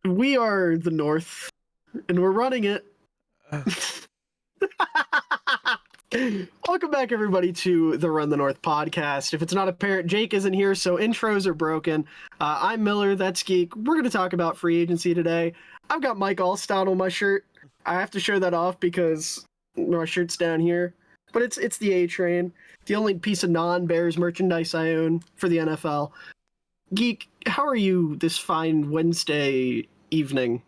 We are the North, and we're running it. Uh, Welcome back, everybody, to the Run the North podcast. If it's not apparent, Jake isn't here, so intros are broken. I'm Miller, that's Geek. We're going to talk about free agency today. I've got Mike Allstout on my shirt. I have to show that off because my shirt's down here. But it's the A Train, the only piece of non-Bears merchandise I own for the NFL. Geek, how are you this fine Wednesday evening?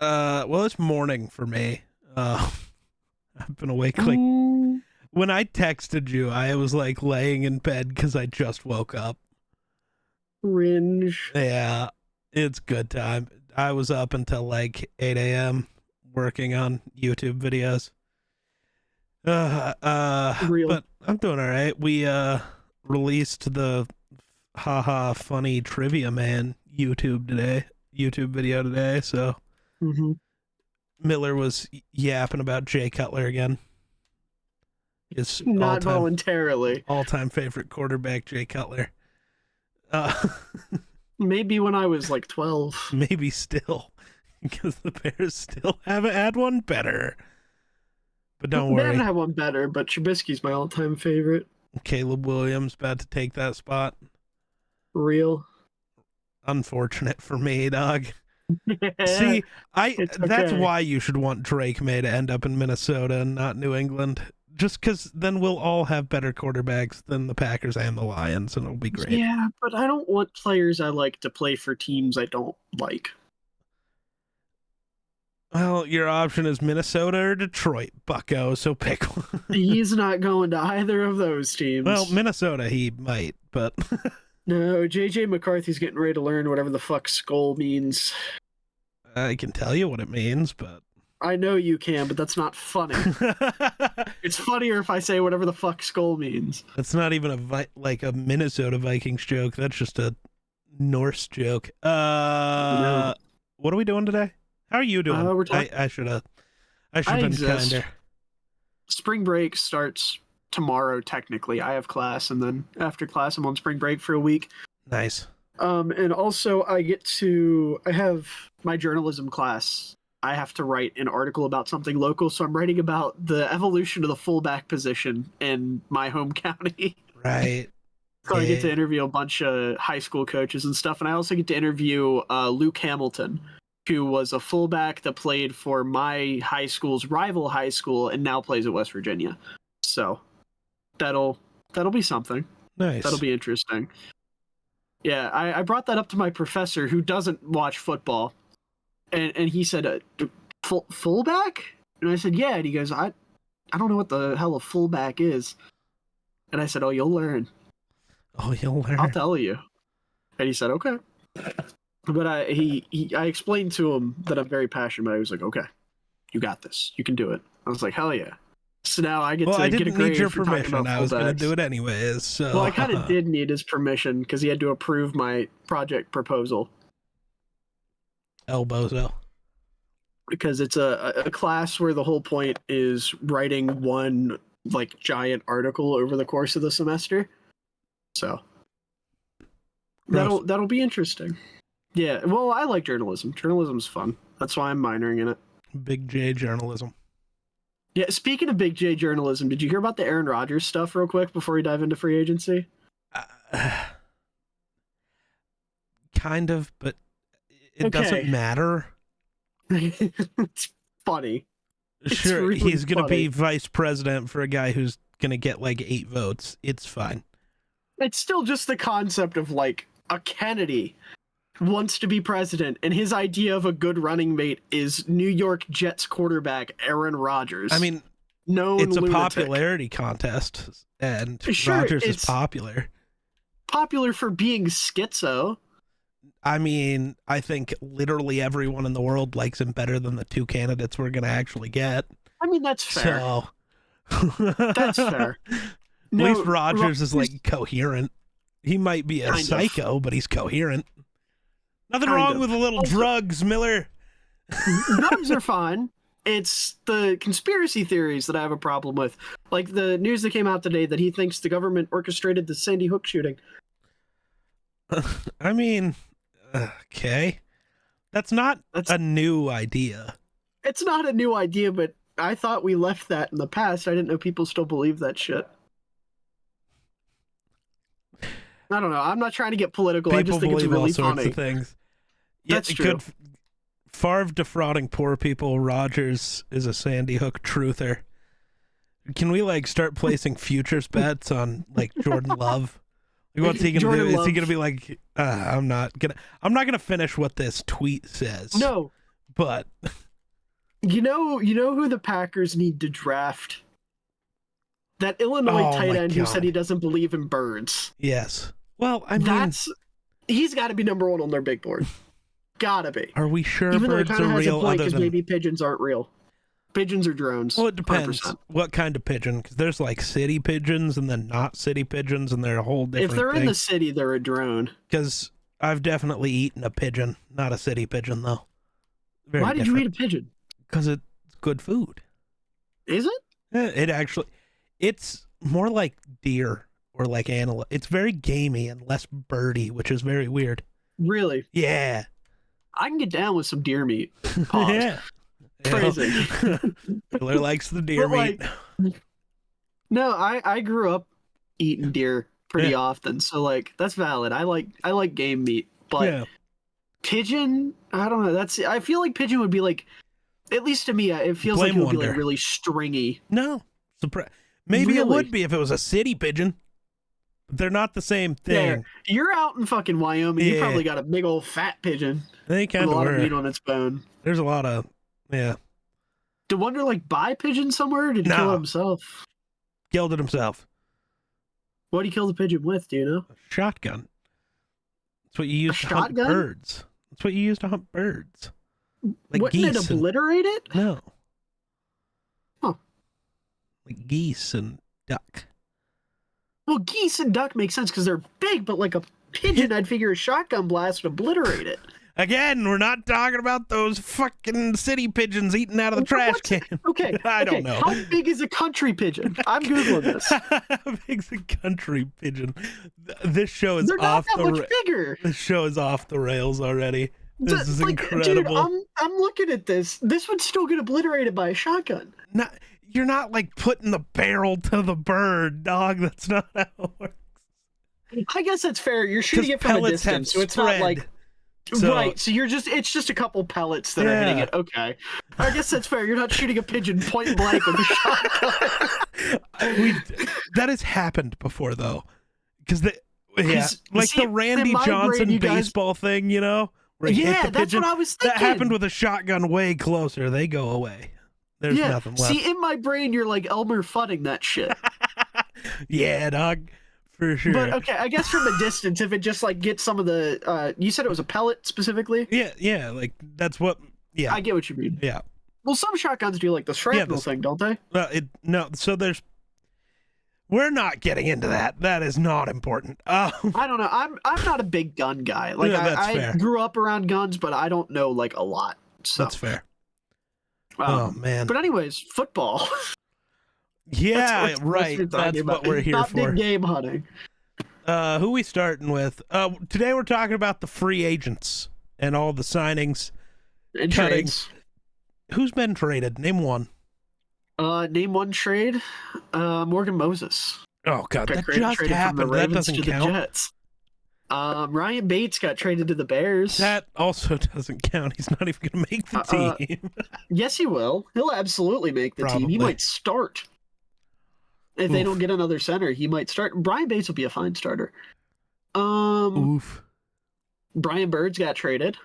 well, it's morning for me. I've been awake when I texted you, I was like laying in bed because I just woke up. Cringe. Yeah, it's good time. I was up until like 8 a.m. working on YouTube videos. Real. But I'm doing all right. We released the haha funny trivia man YouTube video today, so Mm-hmm. Miller was yapping about Jay Cutler again. His Not voluntarily. all-time favorite quarterback, Jay Cutler. Maybe when I was like 12. Maybe still, because the Bears still haven't had one better. But don't They worry. haven't had one better, but Trubisky's my all-time favorite. Caleb Williams about to take that spot. Real. Unfortunate for me, dog. Yeah, See, it's that's okay. why you should want Drake May to end up in Minnesota and not New England. Just because then we'll all have better quarterbacks than the Packers and the Lions, and it'll be great. Yeah, but I don't want players I like to play for teams I don't like. Well, your option is Minnesota or Detroit, bucko, so pick one. He's not going to either of those teams. Well, Minnesota he might, but No, JJ McCarthy's getting ready to learn whatever the fuck skull means. I can tell you what it means, but I know you can, but that's not funny. It's funnier if I say whatever the fuck skull means. That's not even a Minnesota Vikings joke. That's just a Norse joke. No. What are we doing today? How are you doing? We're talking- I should have been exist. kinder. Spring break starts tomorrow, technically. I have class, and then after class, I'm on spring break for a week. Nice. And also, I have my journalism class. I have to write an article about something local, so I'm writing about the evolution of the fullback position in my home county. Right. So I get to interview a bunch of high school coaches and stuff, and I also get to interview Luke Hamilton, who was a fullback that played for my high school's rival high school and now plays at West Virginia. So that'll be something. Nice. That'll be interesting. Yeah, I brought that up to my professor who doesn't watch football, and he said, fullback? And I said, yeah. And he goes, I don't know what the hell a fullback is. And I said, oh, you'll learn. Oh, you'll learn. I'll tell you. And he said, okay. But I explained to him that I'm very passionate. But I was like, okay, you got this. You can do it. I was like, hell yeah. So now I get to I get a didn't grade need your for talking permission. about I was going to fullbacks. do it anyways. So. Well, I kind of did need his permission because he had to approve my project proposal. Elbozo. Because it's a class where the whole point is writing one like giant article over the course of the semester. So that'll be interesting. Yeah, well, I like journalism. Journalism's fun. That's why I'm minoring in it. Big J journalism. Yeah, speaking of Big J journalism, did you hear about the Aaron Rodgers stuff real quick before we dive into free agency? Kind of, but it Okay. doesn't matter. It's funny. Sure, really he's going to be funny. vice president for a guy who's going to get like 8 votes. It's fine. It's still just the concept of like a Kennedy wants to be president, and his idea of a good running mate is New York Jets quarterback Aaron Rodgers. I mean, known it's a lunatic. popularity contest, and Sure, Rodgers is it's- popular. Popular for being schizo. I mean, I think literally everyone in the world likes him better than the 2 candidates we're going to actually get. I mean, that's fair. So That's fair. At least Rodgers is like coherent. He might be a Kind of. psycho, but he's coherent. Nothing Kind wrong of. with a little Also- drugs, Miller. Drugs are fine. It's the conspiracy theories that I have a problem with. Like the news that came out today that he thinks the government orchestrated the Sandy Hook shooting. I mean, okay. That's not That's a new idea. It's not a new idea, but I thought we left that in the past. I didn't know people still believe that shit. I don't know. I'm not trying to get political. I People just think it's believe really all sorts funny. of things. Yeah, That's true. Favre defrauding poor people. Rodgers is a Sandy Hook truther. Can we like start placing futures bets on like Jordan Love? Like, what's he gonna Jordan do? Is Love. he gonna be like, I'm not gonna finish what this tweet says. No. But You know who the Packers need to draft? That Illinois Oh tight my end who said God. he doesn't believe in birds. yes. Well, I mean, He's got to be number one on their big board. Gotta be. are we sure Even though it birds kind of are has a real? point Other because than maybe pigeons aren't real. Pigeons are drones. well, it depends 100%. what kind of pigeon. Because there's like city pigeons and then not city pigeons, and they're a whole different. If they're thing. in the city, they're a drone. Because I've definitely eaten a pigeon, not a city pigeon though. Very Why did you eat a pigeon? Because it's good food. Is it? It's more like deer or like antelope. It's very gamey and less birdy, which is very weird. Really? Yeah. I can get down with some deer meat. Pause. Yeah. Crazy. Miller likes the deer But, meat. No, I grew up eating deer pretty Yeah. often, so like that's valid. I like game meat, but Yeah. pigeon, I don't know. I feel like pigeon would be like, at least to me, it feels like it Blame would be like wonder. really stringy. No. Maybe it Really? would be if it was a city pigeon. They're not the same There, thing. you're out in fucking Wyoming. You Yeah. probably got a big old fat pigeon They with kind a of lot of meat were. on its bone. There's a lot of, yeah. Did Wonder like buy pigeon somewhere? Or did he kill No. it himself? Killed it himself. What did he kill the pigeon with? Do you know? A shotgun. That's what you use to hunt shotgun? birds. That's what you use to hunt birds. Like Wouldn't it geese. And, obliterate it? no. Huh. Like geese and duck. Well, geese and duck make sense because they're big, but like a pigeon, I'd figure a shotgun blast would obliterate it. Again, we're not talking about those fucking city pigeons eating out of the trash can. Okay, I don't know. How big is a country pigeon? I'm googling this. How big's a country pigeon? This show is They're not off that the much bigger. This show is off the rails already. This is Like, incredible. Dude, I'm looking at this. This would still get obliterated by a shotgun. You're not like putting the barrel to the bird, dog. That's not how it works. I guess that's fair. You're shooting 'Cause it from a pellets have distance, so it's not like So- right. So it's just a couple pellets that are hitting Yeah. it. Okay, I guess that's fair. You're not shooting a pigeon point blank with a shotgun. That has happened before though, because like see, the Randy in my brain, Johnson you guys- baseball thing, you know, where he hit Yeah, the that's pigeon. what I was thinking. That happened with a shotgun way closer. They go away. There's Yeah. nothing left. See, in my brain, you're like Elmer Fudding that shit. Yeah, dog, for sure. But okay, I guess from a distance, if it just like gets some of the, you said it was a pellet specifically. Yeah, like that's what. Yeah, I get what you mean. yeah. Well, some shotguns do like the shrapnel thing, don't they? No. So we're not getting into that. That is not important. I don't know. I'm not a big gun guy. Like Yeah, that's I fair. grew up around guns, but I don't know like a lot. So That's fair. Oh man. But anyways, football. Yeah, That's what we're right. talking That's about. what we're here Not for. big game hunting. Who we starting with? Today we're talking about the free agents and all the signings. And Cutting. trades. Who's been traded? Name one. Name one trade. Morgan Moses. Oh god, Got that traded just from the happened. That Ravens doesn't to the count. Jets. Ryan Bates got traded to the Bears. That also doesn't count. He's not even going to make the team. Yes, he will. He'll absolutely make the team. He Probably. might start. If they Oof. don't get another center, he might start. Brian Bates will be a fine starter. Oof. Brian Birds got traded.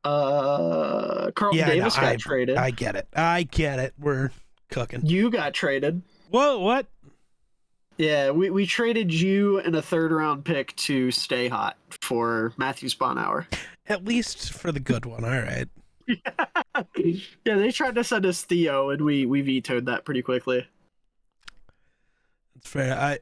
Carlton Davis got traded. I get it. We're cooking. You got traded. Whoa, what? Yeah, we traded you and a third round pick to stay hot for Matthew Sponhour. At least for the good one. All right. Yeah, they tried to send us Theo, and we vetoed that pretty quickly. That's fair.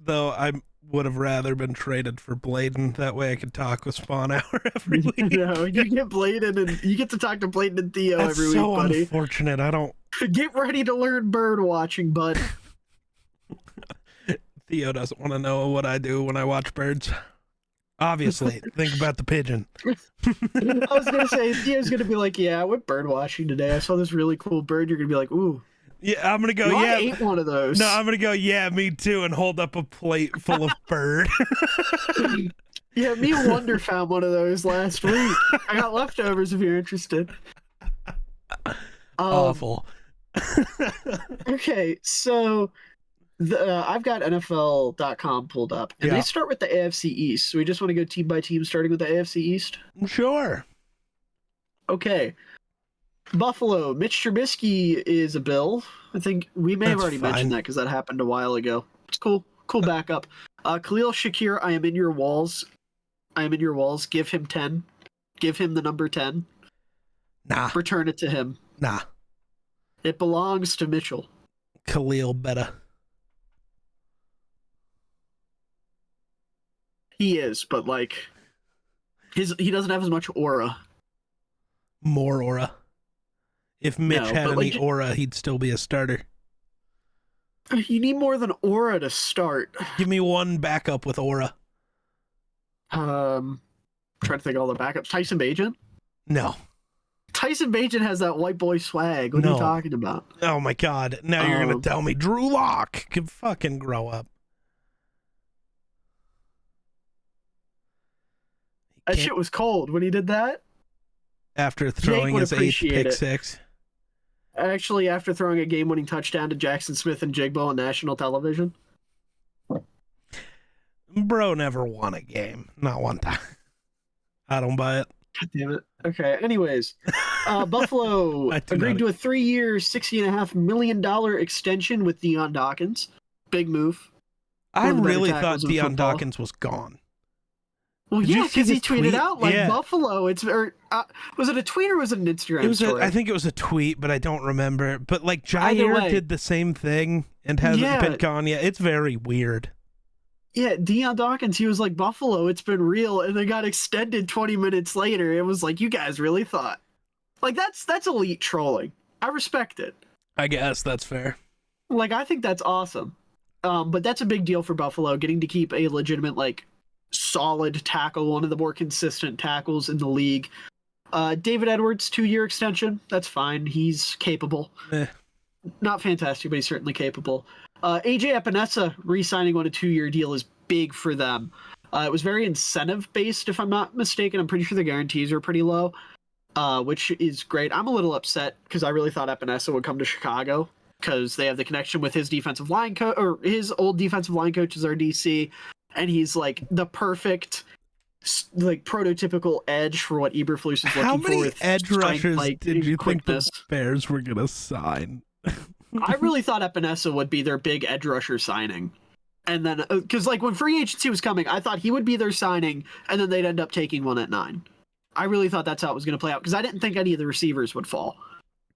I would have rather been traded for Bladen. That way I could talk with Spawn Hour every week. No, you get Bladen, and you get to talk to Bladen and Theo That's every so week, buddy. unfortunate. I don't. Get ready to learn bird watching, bud. Theo doesn't want to know what I do when I watch birds. Obviously, think about the pigeon. I was gonna say Theo's gonna be like, yeah, I went bird watching today. I saw this really cool bird. You're gonna be like, ooh. Yeah, I'm gonna go. No, Yeah, I ate one of those. no, I'm gonna go. Yeah, me too, and hold up a plate full of bird. Yeah, me and Wonder found one of those last week. I got leftovers if you're interested. Awful. Okay, so I've got NFL.com pulled up, and they start with the AFC East. So we just want to go team by team, starting with the AFC East. Sure. Okay. Buffalo, Mitch Trubisky is a Bill. I think we may have already mentioned that because that happened a while ago. It's cool. Cool backup. Khalil Shakir, I am in your walls. I am in your walls. Give him 10. Give him the number 10. Nah. Return it to him. Nah. It belongs to Mitchell. Khalil better. He is, but like he doesn't have as much aura. More aura. If Mitch had any aura, he'd still be a starter. You need more than aura to start. Give me one backup with aura. Trying to think of all the backups. Tyson Bagent? No. Tyson Bagent has that white boy swag. What are you talking about? Oh my god. Now you're gonna tell me Drew Lock can fucking grow up. That shit was cold when he did that. After throwing his 8th pick six. Actually, after throwing a game-winning touchdown to Jackson Smith and Jigbo on national television. Bro never won a game. Not one time. I don't buy it. God damn it. Okay, anyways. Buffalo agreed to a 3-year, $60.5 million extension with Deion Dawkins. Big move. I really thought Deion Dawkins was gone. Well, yeah, because he tweeted out like Buffalo. Was it a tweet or was it an Instagram story? I think it was a tweet, but I don't remember. But like Jair did the same thing and hasn't been gone yet. It's very weird. Yeah, Deion Dawkins, he was like, Buffalo, it's been real, and then got extended 20 minutes later. It was like, you guys really thought. Like, that's elite trolling. I respect it. I guess that's fair. Like, I think that's awesome. But that's a big deal for Buffalo, getting to keep a legitimate, like, solid tackle, one of the more consistent tackles in the league. David Edwards, 2-year extension. That's fine. He's capable. Not fantastic, but he's certainly capable. AJ Epinesa re-signing on a 2-year deal is big for them. It was very incentive-based, if I'm not mistaken. I'm pretty sure the guarantees are pretty low, which is great. I'm a little upset because I really thought Epinesa would come to Chicago because they have the connection with his defensive line coach, or his old defensive line coach is our DC, and he's like the perfect, like prototypical edge for what Eberflus is looking for. How many edge rushers did you think the Bears were gonna sign? I really thought Epinesa would be their big edge rusher signing. And then, because like when free agency was coming, I thought he would be their signing, and then they'd end up taking one at 9. I really thought that's how it was going to play out, because I didn't think any of the receivers would fall.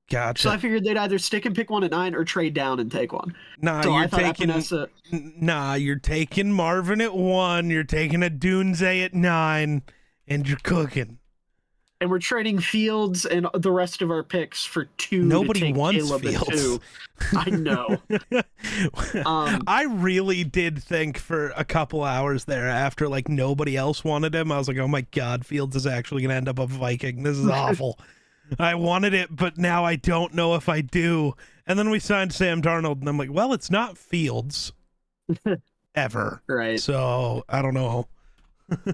Gotcha. So I figured they'd either stick and pick one at 9 or trade down and take one. Nah, so you're taking Marvin at 1, you're taking a Dunze at 9, and you're cooking. And we're trading Fields and the rest of our picks for 2. Nobody wants Caleb Fields. I know. I really did think for a couple hours there after like nobody else wanted him. I was like, oh my God, Fields is actually going to end up a Viking. This is awful. I wanted it, but now I don't know if I do. And then we signed Sam Darnold, and I'm like, well, it's not Fields ever. Right. So I don't know.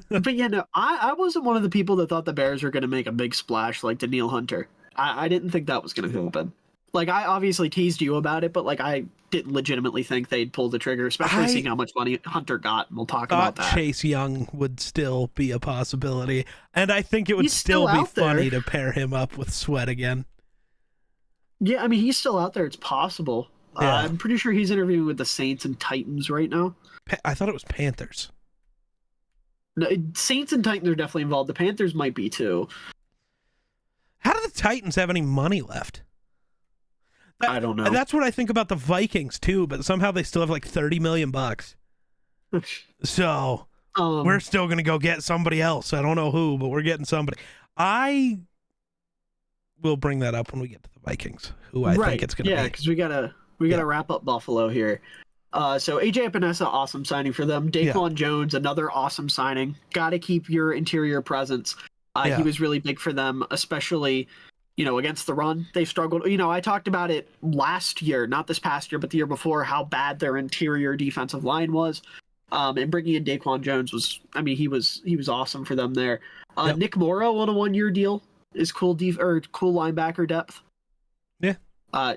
But yeah, no, I wasn't one of the people that thought the Bears were going to make a big splash like Danielle Hunter. I didn't think that was going to happen. Like, I obviously teased you about it, but like I didn't legitimately think they'd pull the trigger, especially seeing how much money Hunter got, and we'll talk about that. Chase Young would still be a possibility, and I think it would still be funny to pair him up with Sweat again. Yeah, I mean, he's still out there. It's possible. Yeah. I'm pretty sure he's interviewing with the Saints and Titans right now. I thought it was Panthers. No, Saints and Titans are definitely involved. The Panthers might be too. How do the Titans have any money left? I don't know. That's what I think about the Vikings too, but somehow they still have like $30 million. So we're still going to go get somebody else. I don't know who, but we're getting somebody. I will bring that up when we get to the Vikings, who I think it's going to be. Yeah, because we gotta wrap up Buffalo here. So AJ Epinesa, awesome signing for them. Daquan Jones, another awesome signing. Got to keep your interior presence. He was really big for them, especially, against the run. They struggled. I talked about it last year, not this past year, but the year before, how bad their interior defensive line was. And bringing in Daquan Jones he was awesome for them there. Nick Morrow on a 1-year deal is cool cool linebacker depth. Yeah. I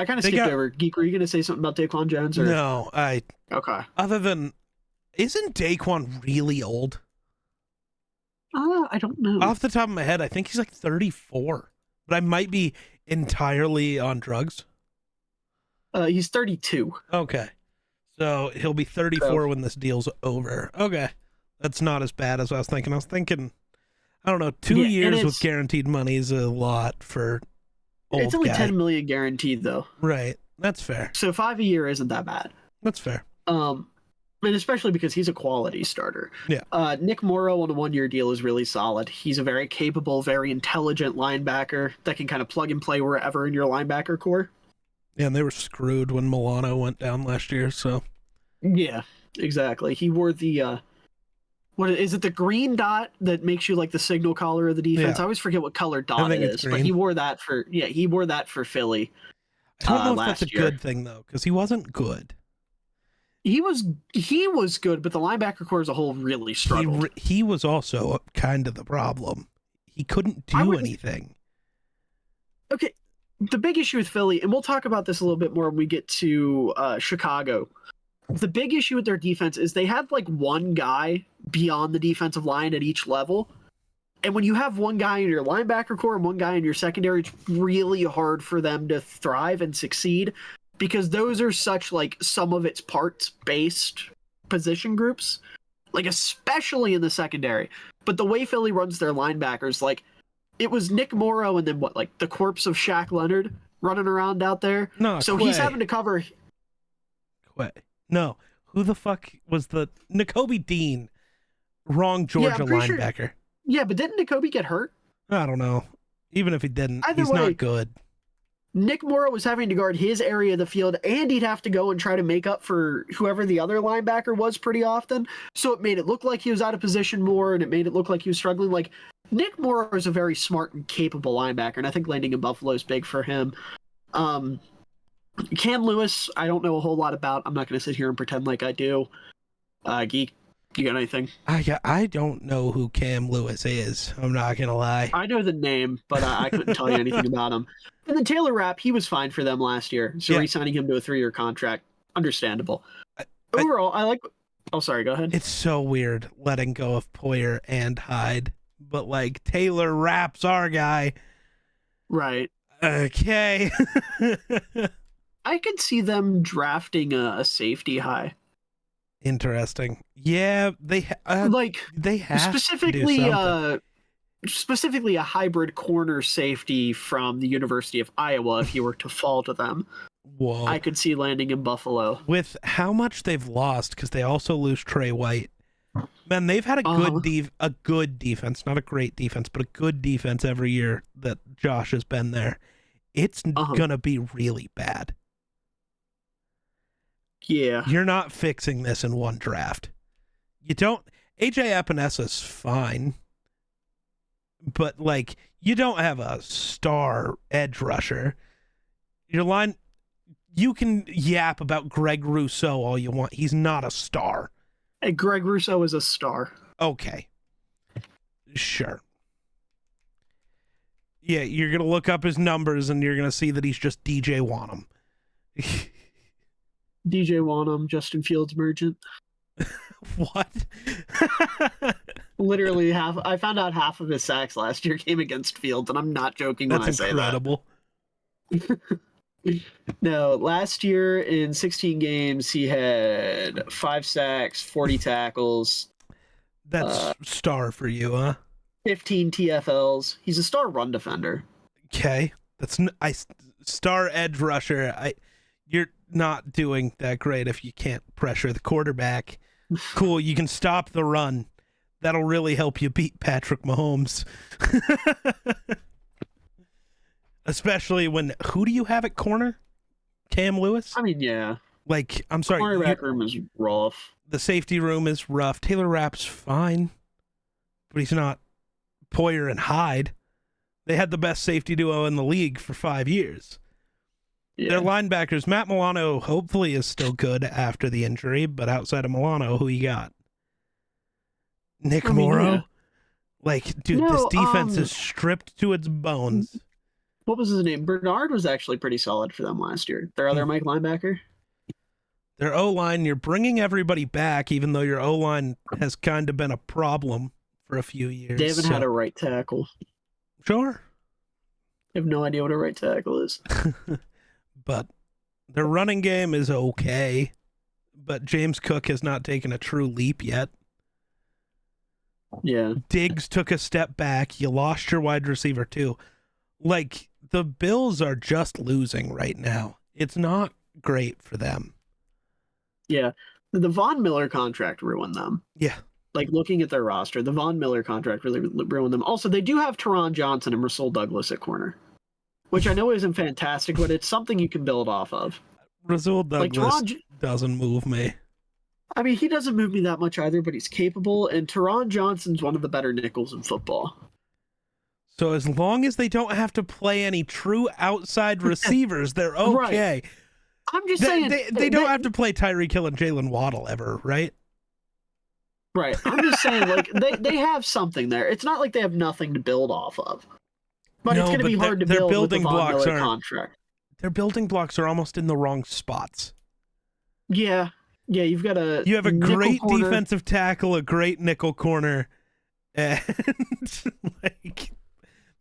kind of skipped over. Geek, were you going to say something about Daquan Jones? Or? No, Okay. Other than, isn't Daquan really old? I don't know. Off the top of my head, I think he's like 34, but I might be entirely on drugs. He's 32. Okay. So he'll be 34 when this deal's over. Okay. That's not as bad as I was thinking. I was thinking, I don't know, 2 years with guaranteed money is a lot for old It's only guy. $10 million guaranteed, though. Right. That's fair. So 5 a year isn't that bad. That's fair. And especially because he's a quality starter. Yeah. Nick Morrow on a 1-year deal is really solid. He's a very capable, very intelligent linebacker that can kind of plug and play wherever in your linebacker core. Yeah, and they were screwed when Milano went down last year, so. Yeah, exactly. He wore the what is it, the green dot that makes you like the signal color of the defense? Yeah. I always forget what color dot it is, but he wore that for Philly. I don't know if last that's a year. good thing though, because he wasn't good. He was good, but the linebacker core as a whole really struggled. He was also kind of the problem. He couldn't do anything. Okay, the big issue with Philly, and we'll talk about this a little bit more when we get to Chicago. The big issue with their defense is they had like one guy beyond the defensive line at each level. And when you have one guy in your linebacker core and one guy in your secondary, it's really hard for them to thrive and succeed because those are such like some of its parts based position groups, like especially in the secondary. But the way Philly runs their linebackers, like it was Nick Morrow and then like the corpse of Shaq Leonard running around out there. No, so he's having to cover. No, who the fuck was the Nakobe Dean? Wrong Georgia linebacker. Sure. Yeah, but didn't Nakobe get hurt? I don't know. Even if he didn't, he's not good. Nick Morrow was having to guard his area of the field, and he'd have to go and try to make up for whoever the other linebacker was pretty often. So it made it look like he was out of position more, and it made it look like he was struggling. Like, Nick Morrow is a very smart and capable linebacker, and I think landing in Buffalo is big for him. Cam Lewis, I don't know a whole lot about. I'm not going to sit here and pretend like I do. Geek, you got anything? I don't know who Cam Lewis is. I'm not going to lie. I know the name, but I couldn't tell you anything about him. And then Taylor Rapp, he was fine for them last year. So re-signing him to a 3-year contract, understandable. Overall, I like... Oh, sorry, go ahead. It's so weird letting go of Poyer and Hyde, but like Taylor Rapp's our guy. Right. Okay. I could see them drafting a safety high. Interesting. Yeah, they have specifically to do something. Specifically a hybrid corner safety from the University of Iowa if you were to fall to them. Whoa. I could see landing in Buffalo. With how much they've lost, because they also lose Trey White. Man, they've had a good defense, not a great defense, but a good defense every year that Josh has been there. It's gonna be really bad. Yeah. You're not fixing this in one draft. You don't... AJ Epinesa's fine, but, like, you don't have a star edge rusher. Your line... You can yap about Greg Rousseau all you want. He's not a star. Hey, Greg Rousseau is a star. Okay. Sure. Yeah, you're going to look up his numbers and you're going to see that he's just DJ Wanham. DJ Wanham, Justin Fields merchant. What? Literally I found out half of his sacks last year came against Fields, and I'm not joking when I say incredible. No, last year in 16 games, he had 5 sacks, 40 tackles. That's star for you, huh? 15 TFLs. He's a star run defender. Okay. Star edge rusher. You're not doing that great if you can't pressure the quarterback. Cool, you can stop the run. That'll really help you beat Patrick Mahomes. Especially when... Who do you have at corner? Cam Lewis? I mean, yeah. Like, I'm sorry. Cornerback room is rough. The safety room is rough. Taylor Rapp's fine, but he's not Poyer and Hyde. They had the best safety duo in the league for 5 years. Yeah. Their linebackers, Matt Milano, hopefully is still good after the injury, but outside of Milano, who you got? Nick Morrow? Yeah. Like, dude, this defense is stripped to its bones. What was his name? Bernard was actually pretty solid for them last year. Their other Mike linebacker? Their O-line, you're bringing everybody back, even though your O-line has kind of been a problem for a few years. They haven't had a right tackle. Sure. I have no idea what a right tackle is. But their running game is okay. But James Cook has not taken a true leap yet. Yeah. Diggs took a step back. You lost your wide receiver, too. Like, the Bills are just losing right now. It's not great for them. Yeah. The Von Miller contract ruined them. Yeah. Like, looking at their roster, the Von Miller contract really ruined them. Also, they do have Teron Johnson and Rasul Douglas at corner, which I know isn't fantastic, but it's something you can build off of. Rasul Douglas doesn't move me. I mean, he doesn't move me that much either, but he's capable, and Teron Johnson's one of the better nickels in football. So as long as they don't have to play any true outside receivers, they're okay. Right. I'm just saying... They don't have to play Tyreek Hill and Jalen Waddle ever, right? Right. I'm just saying, like, they have something there. It's not like they have nothing to build off of. But it's going to be hard to build with the Von Miller contract. Their building blocks are almost in the wrong spots. Yeah. Yeah, you have a great defensive tackle, a great nickel corner, and like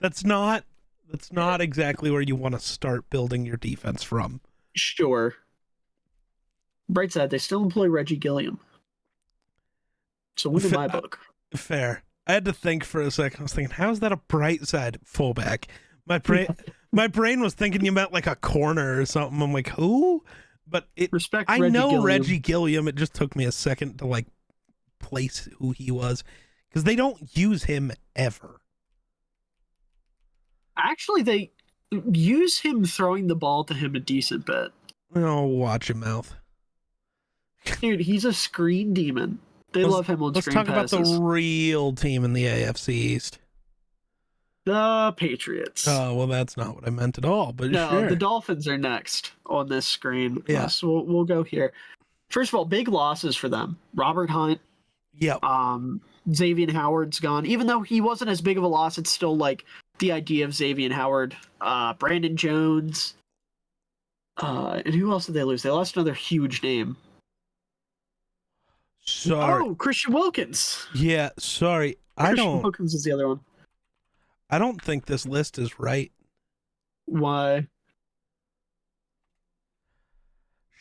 that's not exactly where you want to start building your defense from. Sure. Bright side, they still employ Reggie Gilliam. So win in my book. Fair. I had to think for a second. I was thinking, how is that a bright side fullback? My brain was thinking you meant like a corner or something. I'm like, who? But I know Reggie Gilliam. It just took me a second to like place who he was because they don't use him ever. Actually, they use him throwing the ball to him a decent bit. Oh, watch your mouth. Dude, he's a screen demon. They love him on screen passes. Let's talk about the real team in the AFC East. The Patriots. Oh, well, that's not what I meant at all, but no, sure. The Dolphins are next on this screen. Yeah. Yes, we'll go here. First of all, big losses for them. Robert Hunt. Yep. Xavier Howard's gone. Even though he wasn't as big of a loss, it's still like the idea of Xavier Howard. Brandon Jones. And who else did they lose? They lost another huge name. Sorry. Oh, Christian Wilkins. Yeah, sorry. Christian Wilkins is the other one. I don't think this list is right. Why?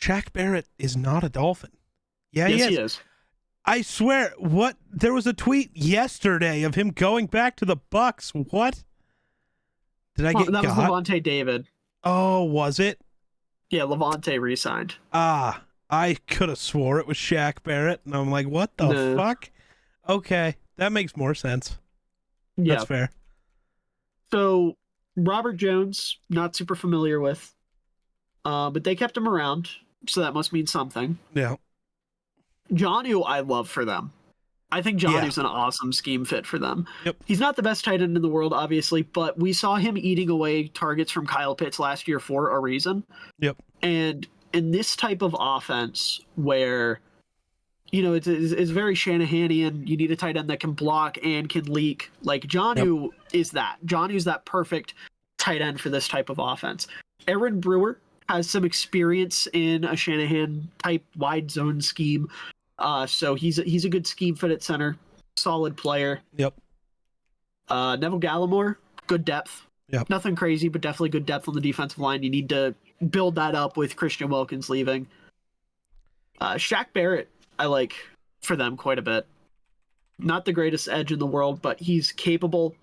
Shaq Barrett is not a Dolphin. Yeah, yes, he is. I swear, there was a tweet yesterday of him going back to the Bucks. What? Did I get that was Levante David. Oh, was it? Yeah, Levante re-signed. I could have swore it was Shaq Barrett, and I'm like, what the fuck? Okay, that makes more sense. Yeah. That's fair. So, Robert Jones, not super familiar with, but they kept him around, so that must mean something. Yeah. Jonnu, I love for them. I think Jonnu's an awesome scheme fit for them. Yep. He's not the best tight end in the world, obviously, but we saw him eating away targets from Kyle Pitts last year for a reason. Yep. And in this type of offense where, you know, it's very Shanahanian, you need a tight end that can block and can leak. Like, Jonnu is that. Jonnu's that perfect tight end for this type of offense. Aaron Brewer has some experience in a Shanahan-type wide zone scheme. So he's a good scheme fit at center, solid player. Yep. Neville Gallimore, good depth. Yep. Nothing crazy, but definitely good depth on the defensive line. You need to build that up with Christian Wilkins leaving. Shaq Barrett, I like for them quite a bit. Not the greatest edge in the world, but he's capable.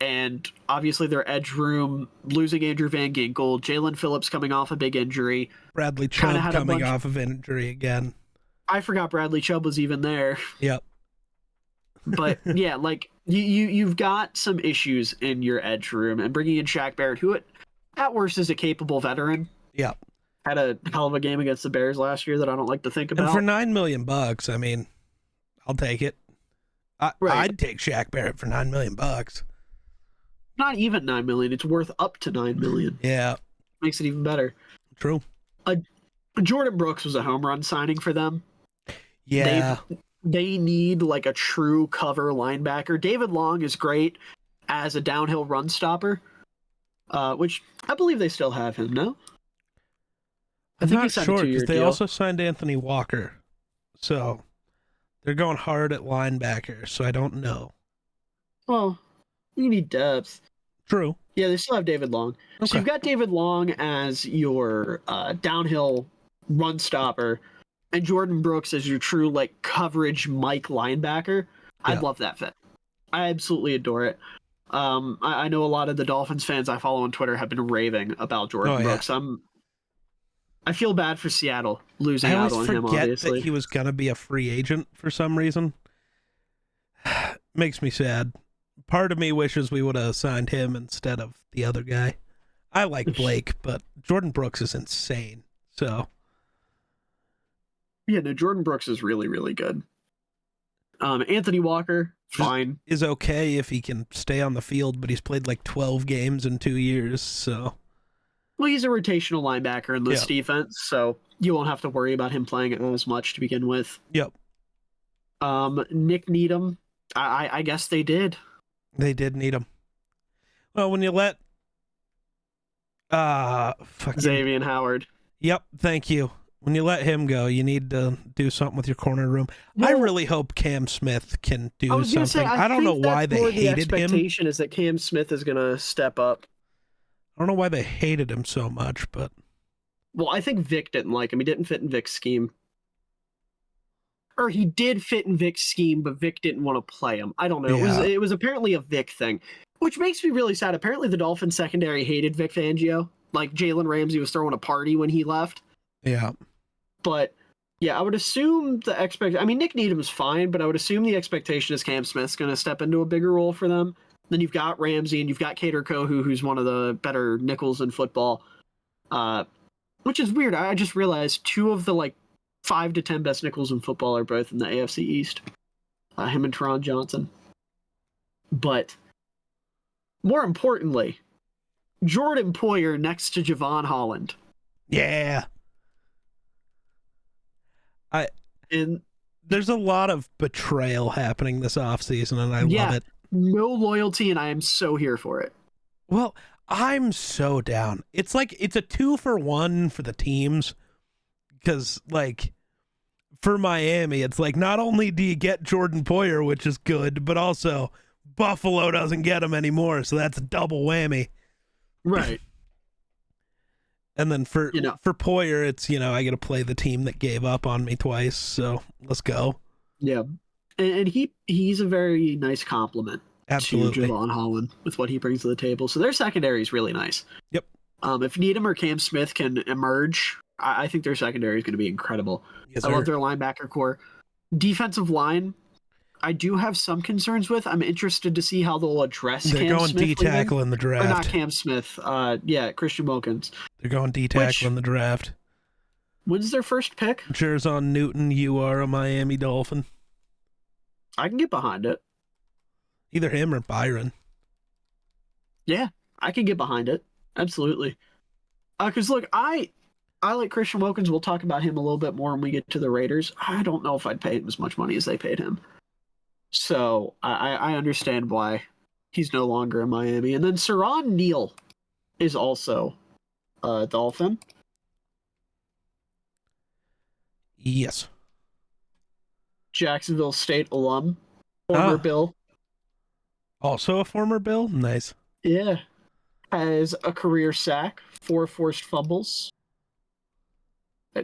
And obviously their edge room, losing Andrew Van Ginkel, Jalen Phillips coming off a big injury. Bradley Chubb coming off of injury again. I forgot Bradley Chubb was even there. Yep. But yeah, like you've got some issues in your edge room, and bringing in Shaq Barrett, who at worst is a capable veteran. Yep. had a hell of a game against the Bears last year that I don't like to think about. And for $9 million, I mean, I'll take it. I'd take Shaq Barrett for $9 million. Not even $9 million. It's worth up to $9 million. Yeah, makes it even better. True. Jordan Brooks was a home run signing for them. Yeah, they need like a true cover linebacker. David Long is great as a downhill run stopper, which I believe they still have him. No, I'm not sure because they also signed Anthony Walker, so they're going hard at linebacker. So I don't know. Well, you need depth. True. Yeah, they still have David Long. Okay. So you've got David Long as your downhill run stopper, and Jordan Brooks as your true like coverage Mike linebacker. I'd love that fit. I absolutely adore it. I know a lot of the Dolphins fans I follow on Twitter have been raving about Jordan Brooks. I feel bad for Seattle losing out on him. Obviously, I always forget that he was gonna be a free agent for some reason. Makes me sad. Part of me wishes we would have signed him instead of the other guy. I like Blake, but Jordan Brooks is insane. So, yeah, no, Jordan Brooks is really, really good. Anthony Walker, fine. Is okay if he can stay on the field, but he's played like 12 games in 2 years, so. Well, he's a rotational linebacker in this defense, so you won't have to worry about him playing as much to begin with. Yep. Nick Needham, I guess they did. They did need him. Well, when you let Xavier Howard. Yep, thank you. When you let him go, you need to do something with your corner room. Well, I really hope Cam Smith can do something. Say, I don't know why they hated him. The expectation is that Cam Smith is going to step up. I don't know why they hated him so much, but... Well, I think Vic didn't like him. He didn't fit in Vic's scheme. Or he did fit in Vic's scheme, but Vic didn't want to play him. I don't know. Yeah. It was apparently a Vic thing, which makes me really sad. Apparently the Dolphins secondary hated Vic Fangio. Like Jalen Ramsey was throwing a party when he left. Yeah. But yeah, I would assume Nick Needham's fine, but I would assume the expectation is Cam Smith's going to step into a bigger role for them. Then you've got Ramsey and you've got Kader Kohu, who's one of the better nickels in football. Which is weird. I just realized 2 of the 5 to 10 best nickels in football are both in the AFC East. Him and Teron Johnson. But more importantly, Jordan Poyer next to Javon Holland. Yeah. There's a lot of betrayal happening this offseason, and I love it. No loyalty, and I am so here for it. Well, I'm so down. It's a 2-for-1 for the teams. Because, for Miami, it's not only do you get Jordan Poyer, which is good, but also Buffalo doesn't get him anymore, so that's a double whammy. Right. And then for Poyer, it's, I get to play the team that gave up on me twice, so let's go. Yeah. And he's a very nice compliment to Javon Holland with what he brings to the table. So their secondary is really nice. Yep. If Needham or Cam Smith can emerge, I think their secondary is going to be incredible. Yes, I love their linebacker core. Defensive line, I do have some concerns with. I'm interested to see how they'll address Cam Smith. They're going D-tackle in the draft. Or not Cam Smith. Christian Wilkins. They're going D-tackle in the draft. When's their first pick? Jerzon Newton, you are a Miami Dolphin. I can get behind it. Either him or Byron. Yeah, I can get behind it. Absolutely. Because, look, I like Christian Wilkins. We'll talk about him a little bit more when we get to the Raiders. I don't know if I'd pay him as much money as they paid him. So I understand why he's no longer in Miami. And then Saron Neal is also a Dolphin. Yes. Jacksonville State alum. Former Bill. Also a former Bill? Nice. Yeah. Has a career sack, 4 forced fumbles,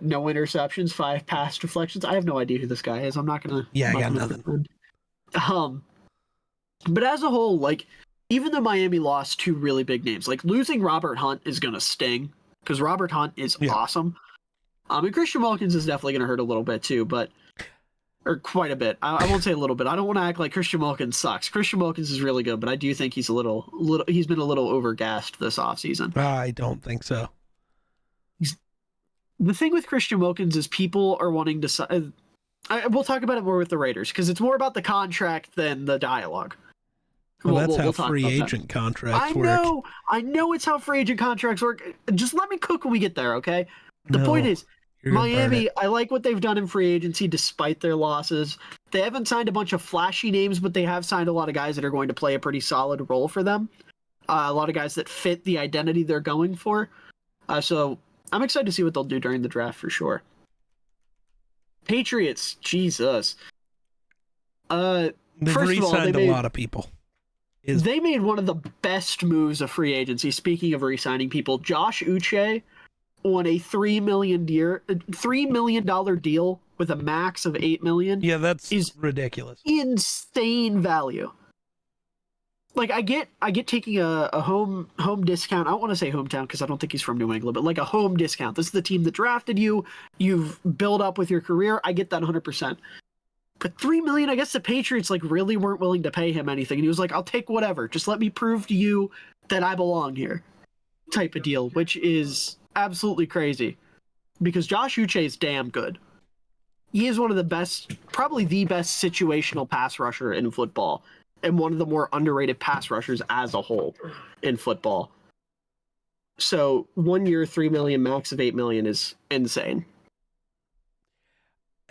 no interceptions, 5 pass deflections. I have no idea who this guy is. I'm not gonna. Yeah, I got nothing. But as a whole, even though Miami lost 2 really big names, losing Robert Hunt is gonna sting because Robert Hunt is awesome. And Christian Wilkins is definitely gonna hurt a little bit too, or quite a bit. I won't say a little bit. I don't want to act like Christian Wilkins sucks. Christian Wilkins is really good, but I do think he's he's been a little overgassed this offseason. I don't think so. The thing with Christian Wilkins is people are wanting to. We'll talk about it more with the Raiders because it's more about the contract than the dialogue. Well, that's how free agent contracts work. I know it's how free agent contracts work. Just let me cook when we get there, okay? The point is, Miami, I like what they've done in free agency despite their losses. They haven't signed a bunch of flashy names, but they have signed a lot of guys that are going to play a pretty solid role for them. A lot of guys that fit the identity they're going for. So I'm excited to see what they'll do during the draft for sure. Patriots, Jesus. They've re-signed a lot of people. They made one of the best moves of free agency. Speaking of re-signing people, Josh Uche on a $3 million deal with a max of $8 million. Yeah, that's ridiculous. Insane value. Like I get taking a home discount. I don't want to say hometown because I don't think he's from New England, but like a home discount. This is the team that drafted you. You've built up with your career. I get that 100%. But $3 million, I guess the Patriots like really weren't willing to pay him anything, and he was like, "I'll take whatever. Just let me prove to you that I belong here," type of deal, which is absolutely crazy because Josh Uche is damn good. He is one of the best, probably the best situational pass rusher in football, and one of the more underrated pass rushers as a whole in football. So 1 year, $3 million, max of $8 million is insane.